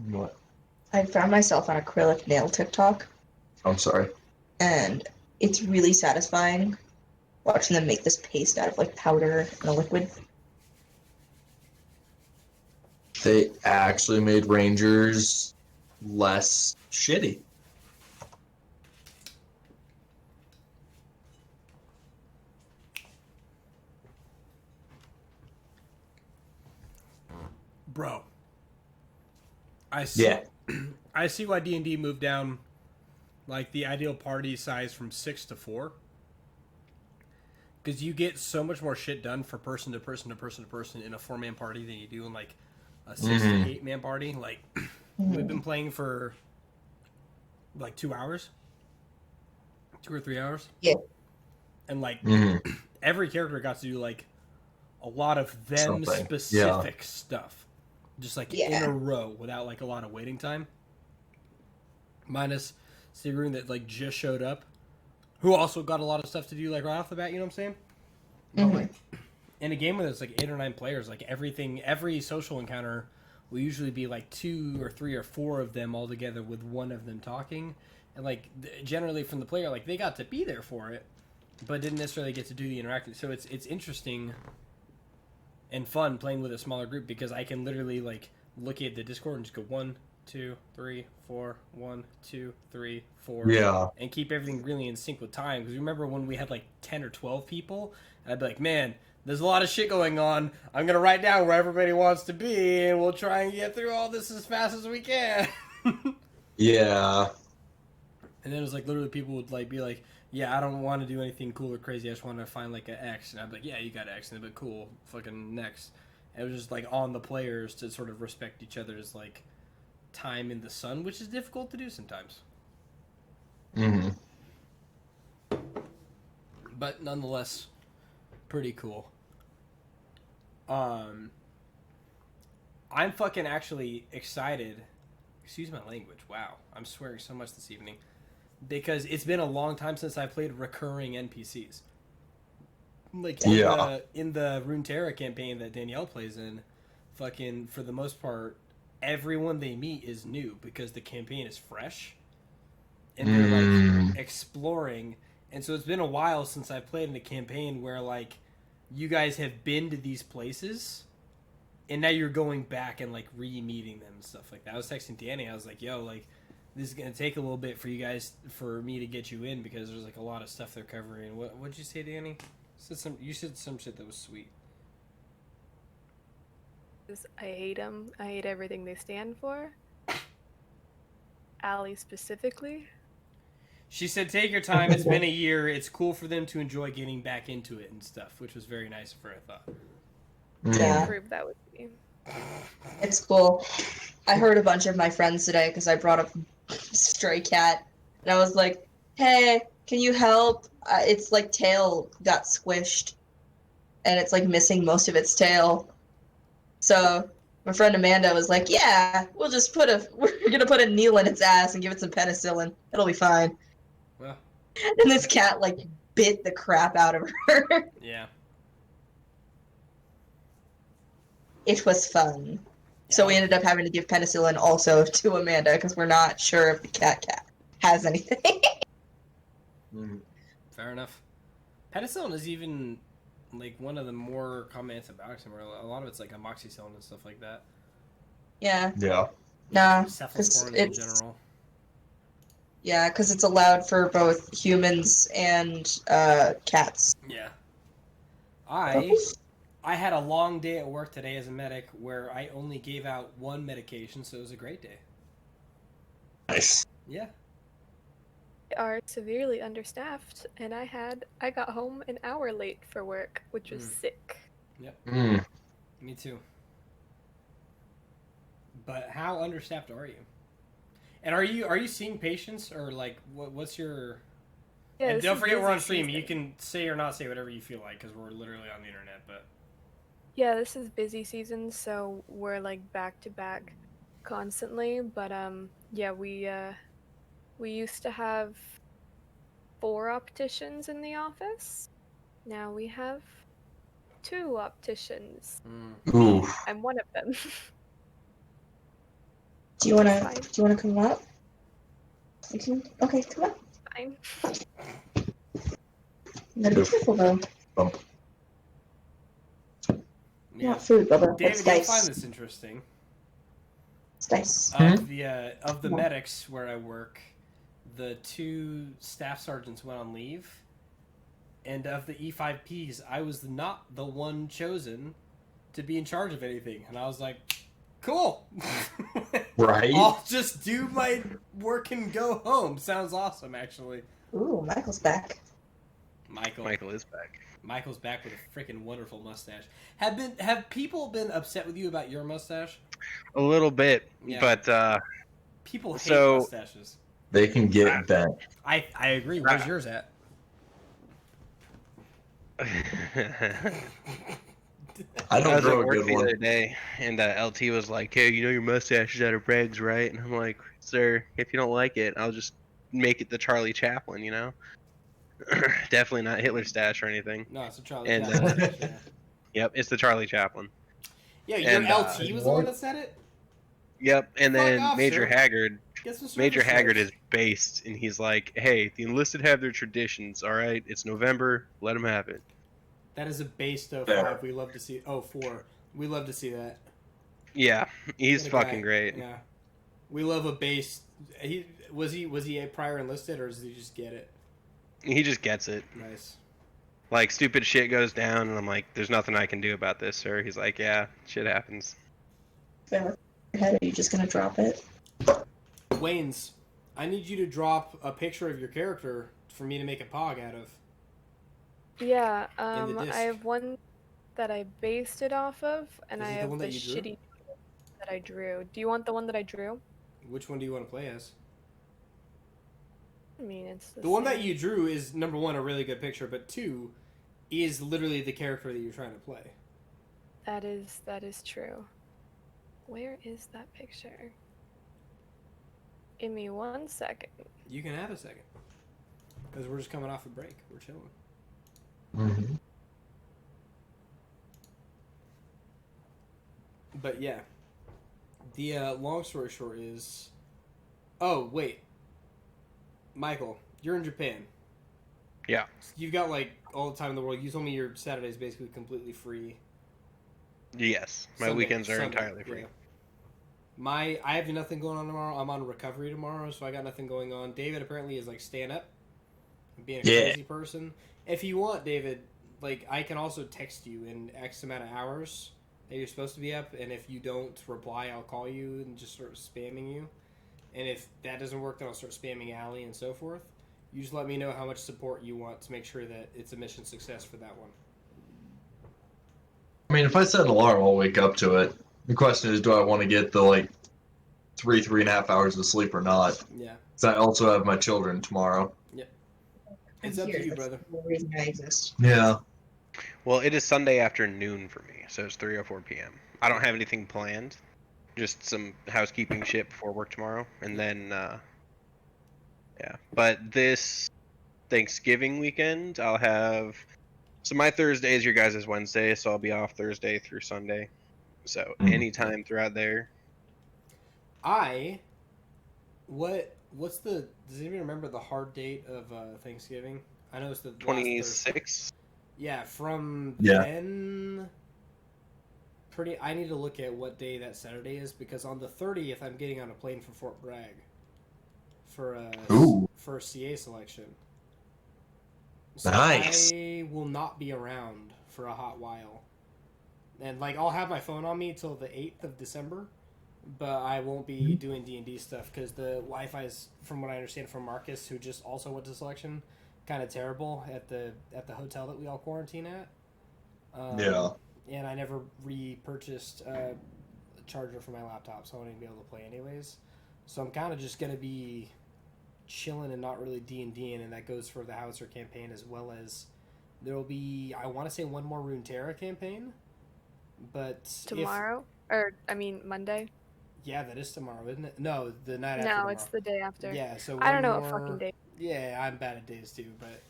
What?
I found myself on acrylic nail TikTok,
I'm sorry.
and it's really satisfying watching them make this paste out of like powder and a liquid.
They actually made Rangers less shitty.
Bro. I see why D&D moved down like the ideal party size from 6 to 4. Because you get so much more shit done for person to person to person to person in a 4-man party than you do in like a 6 to 8 man party. Like we've been playing for like 2 hours, 2 or 3 hours.
Yeah.
And like every character got to do like a lot of them
Something.
specific stuff, just like in
Yeah.
a row without like a lot of waiting time. Minus Sigrun that like just showed up, who also got a lot of stuff to do like right off the bat. You know what I'm saying? But like in a game where there's like 8 or 9 players, like every social encounter will usually be like 2 or 3 or 4 of them all together with one of them talking, and like generally from the player, like they got to be there for it, but didn't necessarily get to do the interacting. So it's interesting and fun playing with a smaller group because I can literally like look at the Discord and just go 1, 2, 3, 4, 1, 2, 3, 4,
Yeah.
and keep everything really in sync with time. Because remember when we had like 10 or 12 people, and I'd be like, man, there's a lot of shit going on. I'm gonna write down where everybody wants to be, and we'll try and get through all this as fast as we can.
Yeah.
And then it was like literally people would like be like, yeah, I don't want to do anything cool or crazy. I just want to find like an X. And I'd be like, yeah, you got X. And they'd be like, cool, fucking next. And it was just like on the players to sort of respect each other's like time in the sun, which is difficult to do sometimes. But nonetheless, pretty cool. I'm fucking actually excited. Excuse my language. Wow, I'm swearing so much this evening. Because it's been a long time since I played recurring NPCs. Like in the Runeterra campaign that Danielle plays in, fucking for the most part, everyone they meet is new because the campaign is fresh, and they're like exploring. And so it's been a while since I played in a campaign where like you guys have been to these places, and now you're going back and like re-meeting them and stuff like that. I was texting Danny. I was like, "Yo, like." This is gonna take a little bit for for me to get you in because there's like a lot of stuff they're covering. What'd you say, Danny? You said some shit that was sweet.
I hate them. I hate everything they stand for. Allie specifically.
She said, "Take your time. It's been a year. It's cool for them to enjoy getting back into it and stuff," which was very nice of her, I thought.
Yeah.
Prove that with me.
It's cool. I heard a bunch of my friends today because I brought up Stray Cat, and I was like, "Hey, can you help? It's like tail got squished, and it's like missing most of its tail." So my friend Amanda was like, "Yeah, we're gonna put a needle in its ass and give it some penicillin. It'll be fine."
Well,
And this cat like bit the crap out of her.
yeah.
It was fun. So we ended up having to give penicillin also to Amanda because we're not sure if the cat has anything.
Fair enough. Penicillin is even like one of the more common antibiotics, where a lot of it's like amoxicillin and stuff like that.
Yeah.
Yeah.
Nah.
Cephalosporin in general.
Yeah, because it's allowed for both humans and cats.
Yeah. I had a long day at work today as a medic where I only gave out one medication, so it was a great day.
Nice.
Yeah.
We are severely understaffed, and I got home an hour late for work, which was sick.
Yep. Me too. But how understaffed are you? And are you seeing patients, or like what's your?
Yeah,
and don't forget we're on
stream.
stream. You can say or not say whatever you feel like because we're literally on the internet. But
yeah, this is busy season, so we're like back to back constantly. But yeah, we used to have 4 opticians in the office. Now we have 2 opticians.
Ooh.
I'm one of them.
Do you wanna come up? Okay, come on.
Fine.
You gotta be careful though.
Bump.
yeah,
Not food, Bubba.
David,
That's
you'll
nice.
find this interesting.
It's nice.
Of the medics where I work, the 2 staff sergeants went on leave, and of the E5Ps, I was not the one chosen to be in charge of anything, and I was like, cool.
Right?
I'll just do my work and go home. Sounds awesome, actually.
Ooh, Michael's back.
Michael is back.
Michael's back with a freaking wonderful mustache. Have people been upset with you about your mustache?
A little bit,
Yeah.
but
People hate
So-
mustaches.
They can get bent.
I agree. Where's yours at?
I
I
don't
was at
grow a
work
good
the other
one.
day, and LT was like, "Hey, you know your mustache is out of regs, right?" And I'm like, "Sir, if you don't like it, I'll just make it the Charlie Chaplin, you know? Definitely not Hitler stash or anything."
No, it's a Charlie
And,
Chaplin mustache, yeah.
Yep, it's the Charlie Chaplin.
Yeah, your
and,
LT was the one that said it?
Yep, and
Fuck
then
off,
Major
sir.
Haggard.
Get some
Major
service
Haggard
stripes.
is based, and he's like, "Hey, the enlisted have their traditions. All right, it's November. Let them have it."
That is a base though
Fair.
5. We love to see 4. We love to see that.
Yeah, he's
What a
fucking
guy.
great.
Yeah. We love a base. Was he a prior enlisted or does he just get it?
He just gets it.
Nice.
Like stupid shit goes down, and I'm like, "There's nothing I can do about this, sir." He's like, "Yeah, shit happens."
Your head, are you just gonna drop it?
Wayne's, I need you to drop a picture of your character for me to make a pog out of.
Yeah,
disc.
I have one that I based it off of, and
Is
I
it the
have
one
the
that you drew?
shitty that I drew. Do you want the one that I drew?
Which one do you want to play as?
I mean, it's
The one that
same.
you drew is number 1 a really good picture, but 2 is literally the character that you're trying to play.
That is true. Where is that picture? Give me 1 second.
You can have a second. Because we're just coming off a break. We're chilling.
Mhm.
But yeah. The long story short is... Oh, wait. Michael, you're in Japan.
Yeah.
You've got, like, all the time in the world. You told me your Saturday is basically completely free.
Yes, my
Sunday-
weekends are
Sunday,
entirely free.
yeah. I have nothing going on tomorrow. I'm on recovery tomorrow, so I got nothing going on. David apparently is like staying up, being a
Yeah.
crazy person. If you want, David, like I can also text you in X amount of hours that you're supposed to be up, and if you don't reply, I'll call you and just start spamming you. And if that doesn't work, then I'll start spamming Allie and so forth. You just let me know how much support you want to make sure that it's a mission success for that one.
I mean, if I set an alarm, I'll wake up to it. The question is, do I want to get the like 3.5 hours of sleep or not?
Yeah,
Because I also have my children tomorrow.
it's up to you, brother.
That's the reason I exist.
Yeah.
Well, it is Sunday afternoon for me, so it's 3:04 p.m. I don't have anything planned, just some housekeeping shit before work tomorrow, and then yeah. But this Thanksgiving weekend, I'll have. So my Thursday is your guys' Wednesday, so I'll be off Thursday through Sunday. So anytime throughout there.
What's the does anybody remember the hard date of Thanksgiving? I know it's the last Thursday.
26.
Yeah, from
Yeah.
then I need to look at what day that Saturday is because on the 30th I'm getting on a plane for Fort Bragg for
Ooh.
for a CA selection. So
Nice.
I will not be around for a hot while. And like I'll have my phone on me till the 8th of December, but I won't be doing D&D stuff because the Wi-Fi is, from what I understand from Marcus, who just also went to selection, kind of terrible at the hotel that we all quarantine at.
Yeah.
And I never repurchased a charger for my laptop, so I won't even be able to play anyways. So I'm kind of just gonna be chilling and not really D&Ding, and that goes for the Howitzer campaign as well as there will be, I want to say, one more Runeterra campaign, but
Tomorrow? Or, I mean, Monday?
Yeah, that is tomorrow, isn't it? No, the night after
No,
tomorrow.
it's the day after.
Yeah, so
I don't know
one
what
more...
fucking day.
Yeah, I'm bad at days too, but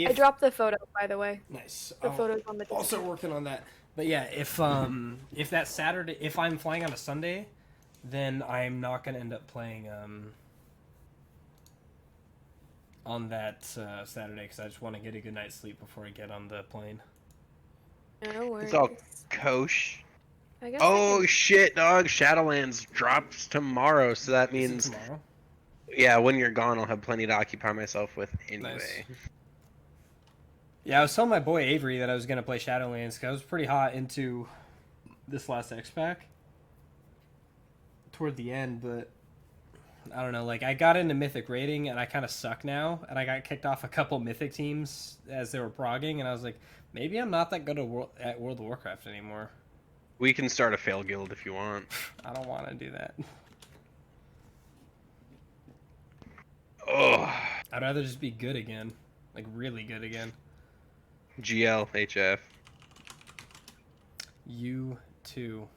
I dropped the photo, by the way.
Nice.
The photo's on the
Also
Discord.
working on that. But yeah, if that Saturday, if I'm flying on a Sunday, then I'm not gonna end up playing on that Saturday because I just want to get a good night's sleep before I get on the plane.
No worries.
It's all Kosh.
I guess
Oh shit, dog! Shadowlands drops tomorrow, so that
Is it
means
tomorrow.
yeah, when you're gone, I'll have plenty to occupy myself with anyway.
Nice. Yeah, I was telling my boy Avery that I was gonna play Shadowlands because I was pretty hot into this last X pack toward the end, but I don't know. Like I got into Mythic raiding and I kind of suck now, and I got kicked off a couple Mythic teams as they were progging, and I was like, maybe I'm not that good at World of Warcraft anymore.
We can start a fail guild if you want.
I don't want to do that.
Oh,
I'd rather just be good again, like really good again.
GL HF.
You too.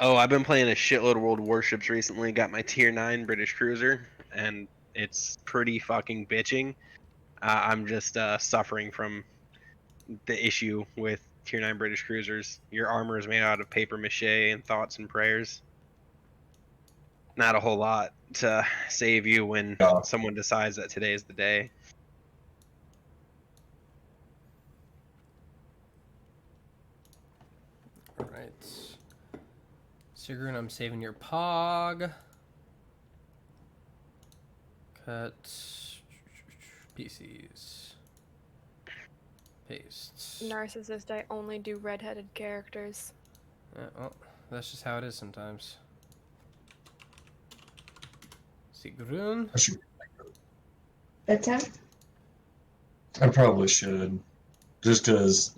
Oh, I've been playing a shitload of World Warships recently. Got my tier 9 British cruiser, and it's pretty fucking bitching. I'm just suffering from the issue with tier 9 British cruisers. Your armor is made out of paper mache and thoughts and prayers. Not a whole lot to save you when
Yeah.
someone decides that today is the day.
All right. Sigrun, I'm saving your pog. Cut. PCs. Paste.
Narcissist, I only do redheaded characters.
Well, that's just how it is sometimes. Sigrun.
Bedtime?
I probably should. Just because,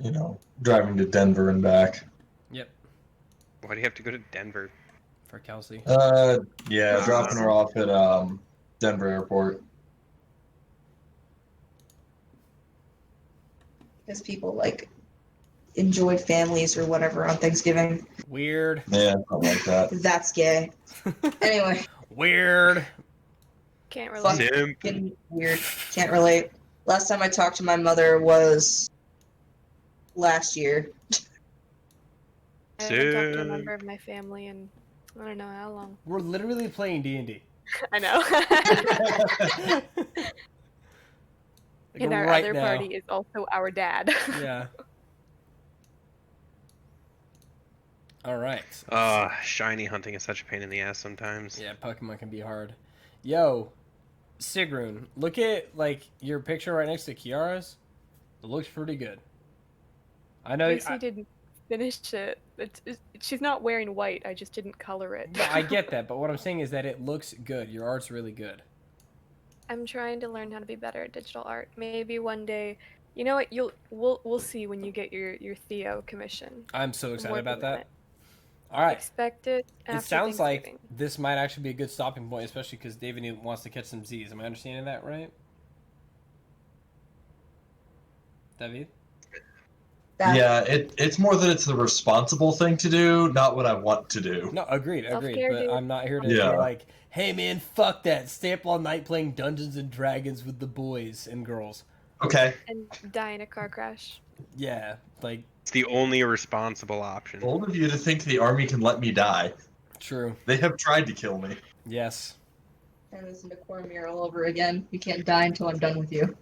driving to Denver and back.
Yep,
Why do you have to go to Denver?
for Kelsey.
Yeah, dropping her off at Denver Airport.
Because people enjoy families or whatever on Thanksgiving.
Weird.
Yeah, something like that.
That's gay. Anyway,
Weird.
Can't relate.
Simp.
getting weird. Can't relate. Last time I talked to my mother was last year.
I haven't talked to a
Sick.
member of my family in I don't know how long.
We're literally playing D&D.
I know.
Like,
And our
right
other
now.
party is also our dad.
Yeah. All right.
Shiny hunting is such a pain in the ass sometimes.
Yeah, Pokemon can be hard. Yo, Sigrun, look at your picture right next to Kiara's. It looks pretty good. I know.
Lucy didn't finish it. She's not wearing white. I just didn't color it.
No, I get that, but what I'm saying is that it looks good. Your art's really good.
I'm trying to learn how to be better at digital art. Maybe one day. You know what? We'll see when you get your Theo commission.
I'm so excited
working
about
on
that.
it.
All right.
Expect it. After
It sounds like
Thanksgiving.
this might actually be a good stopping point, especially because David wants to catch some Z's. Am I understanding that right? David?
Yeah, it's more that it's the responsible thing to do, not what I want to do.
No, agreed.
Self-care,
But
dude.
I'm not here to
Yeah.
be like, hey man, fuck that. Stay up all night playing Dungeons and Dragons with the boys and girls.
Okay.
And die in a car crash.
Yeah, like,
It's the only responsible option.
Bold of you to think the army can let me die.
true.
They have tried to kill me.
Yes.
And listen to Cormier all over again. You can't die until I'm done with you.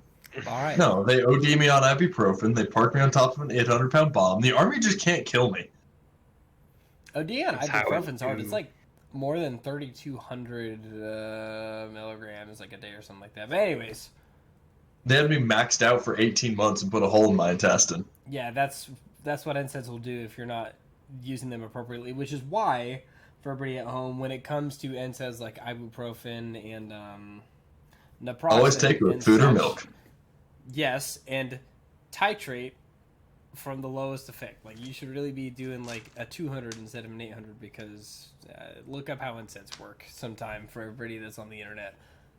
All right.
No, they OD me on ibuprofen. They park me on top of an 800-pound bomb. The army just can't kill me.
Oh, yeah,
That's how it
ibuprofen's hard.
do.
It's like more than 3,200 milligrams like a day or something like that. But anyways,
They had me maxed out for 18 months and put a hole in my intestine.
yeah, that's what NSAIDs will do if you're not using them appropriately, which is why, for everybody at home, when it comes to NSAIDs like ibuprofen and naproxen,
Always take it with
and
food or
such,
milk.
Yes, and titrate from the lowest effect. Like, you should really be doing like a 200 instead of an 800 because look up how NSAIDs work sometime for everybody that's on the internet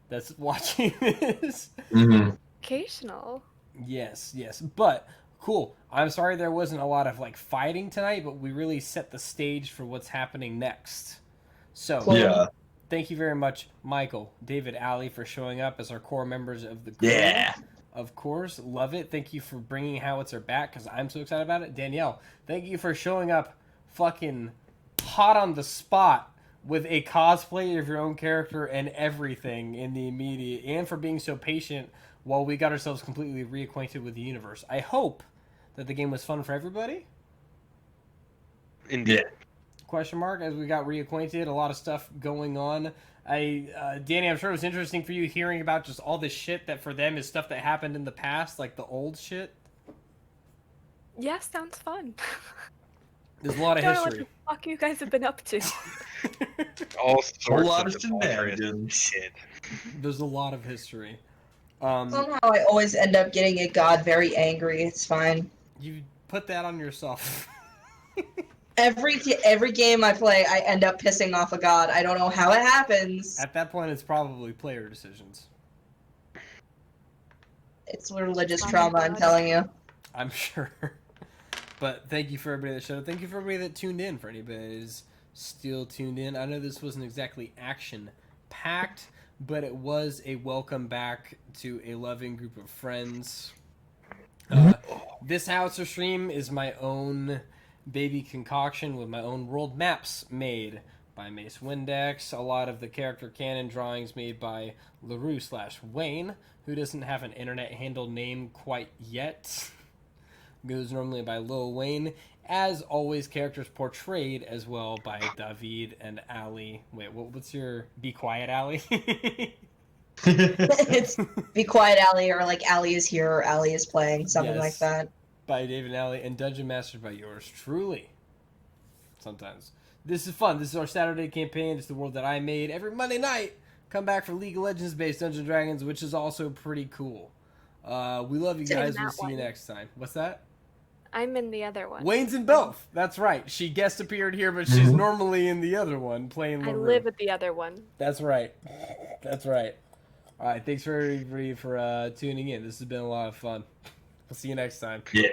that's watching this.
Mm-hmm.
Occasional.
Yes, but cool. I'm sorry there wasn't a lot of fighting tonight, but we really set the stage for what's happening next. So,
Yeah.
thank you very much, Michael, David, Allie, for showing up as our core members of the crew.
Yeah.
Of course, love it. Thank you for bringing Howitzer back because I'm so excited about it. Danielle, thank you for showing up fucking hot on the spot with a cosplay of your own character and everything in the immediate, and for being so patient while we got ourselves completely reacquainted with the universe. I hope that the game was fun for everybody.
Indeed.
Question mark, as we got reacquainted, a lot of stuff going on. Danny, I'm sure it was interesting for you hearing about just all this shit that for them is stuff that happened in the past, like the old shit.
Yeah, sounds fun.
There's a lot of
Don't know what
history.
the fuck you guys have been up to.
All sorts
lot
of
of
debaucherous
shenanigans.
shit.
There's a lot of history.
Somehow I always end up getting a god very angry. It's fine.
You put that on yourself.
Every game I play, I end up pissing off a god. I don't know how it happens.
At that point, it's probably player decisions.
It's religious
Oh my
trauma, I'm
God.
telling you.
I'm sure. But thank you for everybody that showed up. Thank you for everybody that tuned in. For anybody that is still tuned in. I know this wasn't exactly action-packed, but it was a welcome back to a loving group of friends. This Howitzer stream is my own baby concoction with my own world maps made by Mace Windex. A lot of the character canon drawings made by LaRue/Wayne, who doesn't have an internet handle name quite yet. Goes normally by Lil Wayne. As always, characters portrayed as well by David and Ali. Wait, what's your Be Quiet, Ali?
It's Be Quiet Alley, or like Alley is here, or Alley is playing, something like
Yes.
that.
By David and Ali, and Dungeon Masters by yours truly. Sometimes. This is fun. This is our Saturday campaign. It's the world that I made. Every Monday night, come back for League of Legends based Dungeons & Dragons, which is also pretty cool. We love you
Same
guys.
that
We'll see you
one.
next time. What's that?
I'm in the other one.
Wayne's in both. That's right. She guest appeared here, but she's normally in the other one playing
I
LaRue.
live at the other one.
That's right. That's right. All right. Thanks for everybody for tuning in. This has been a lot of fun. We'll see you next time.
Yeah.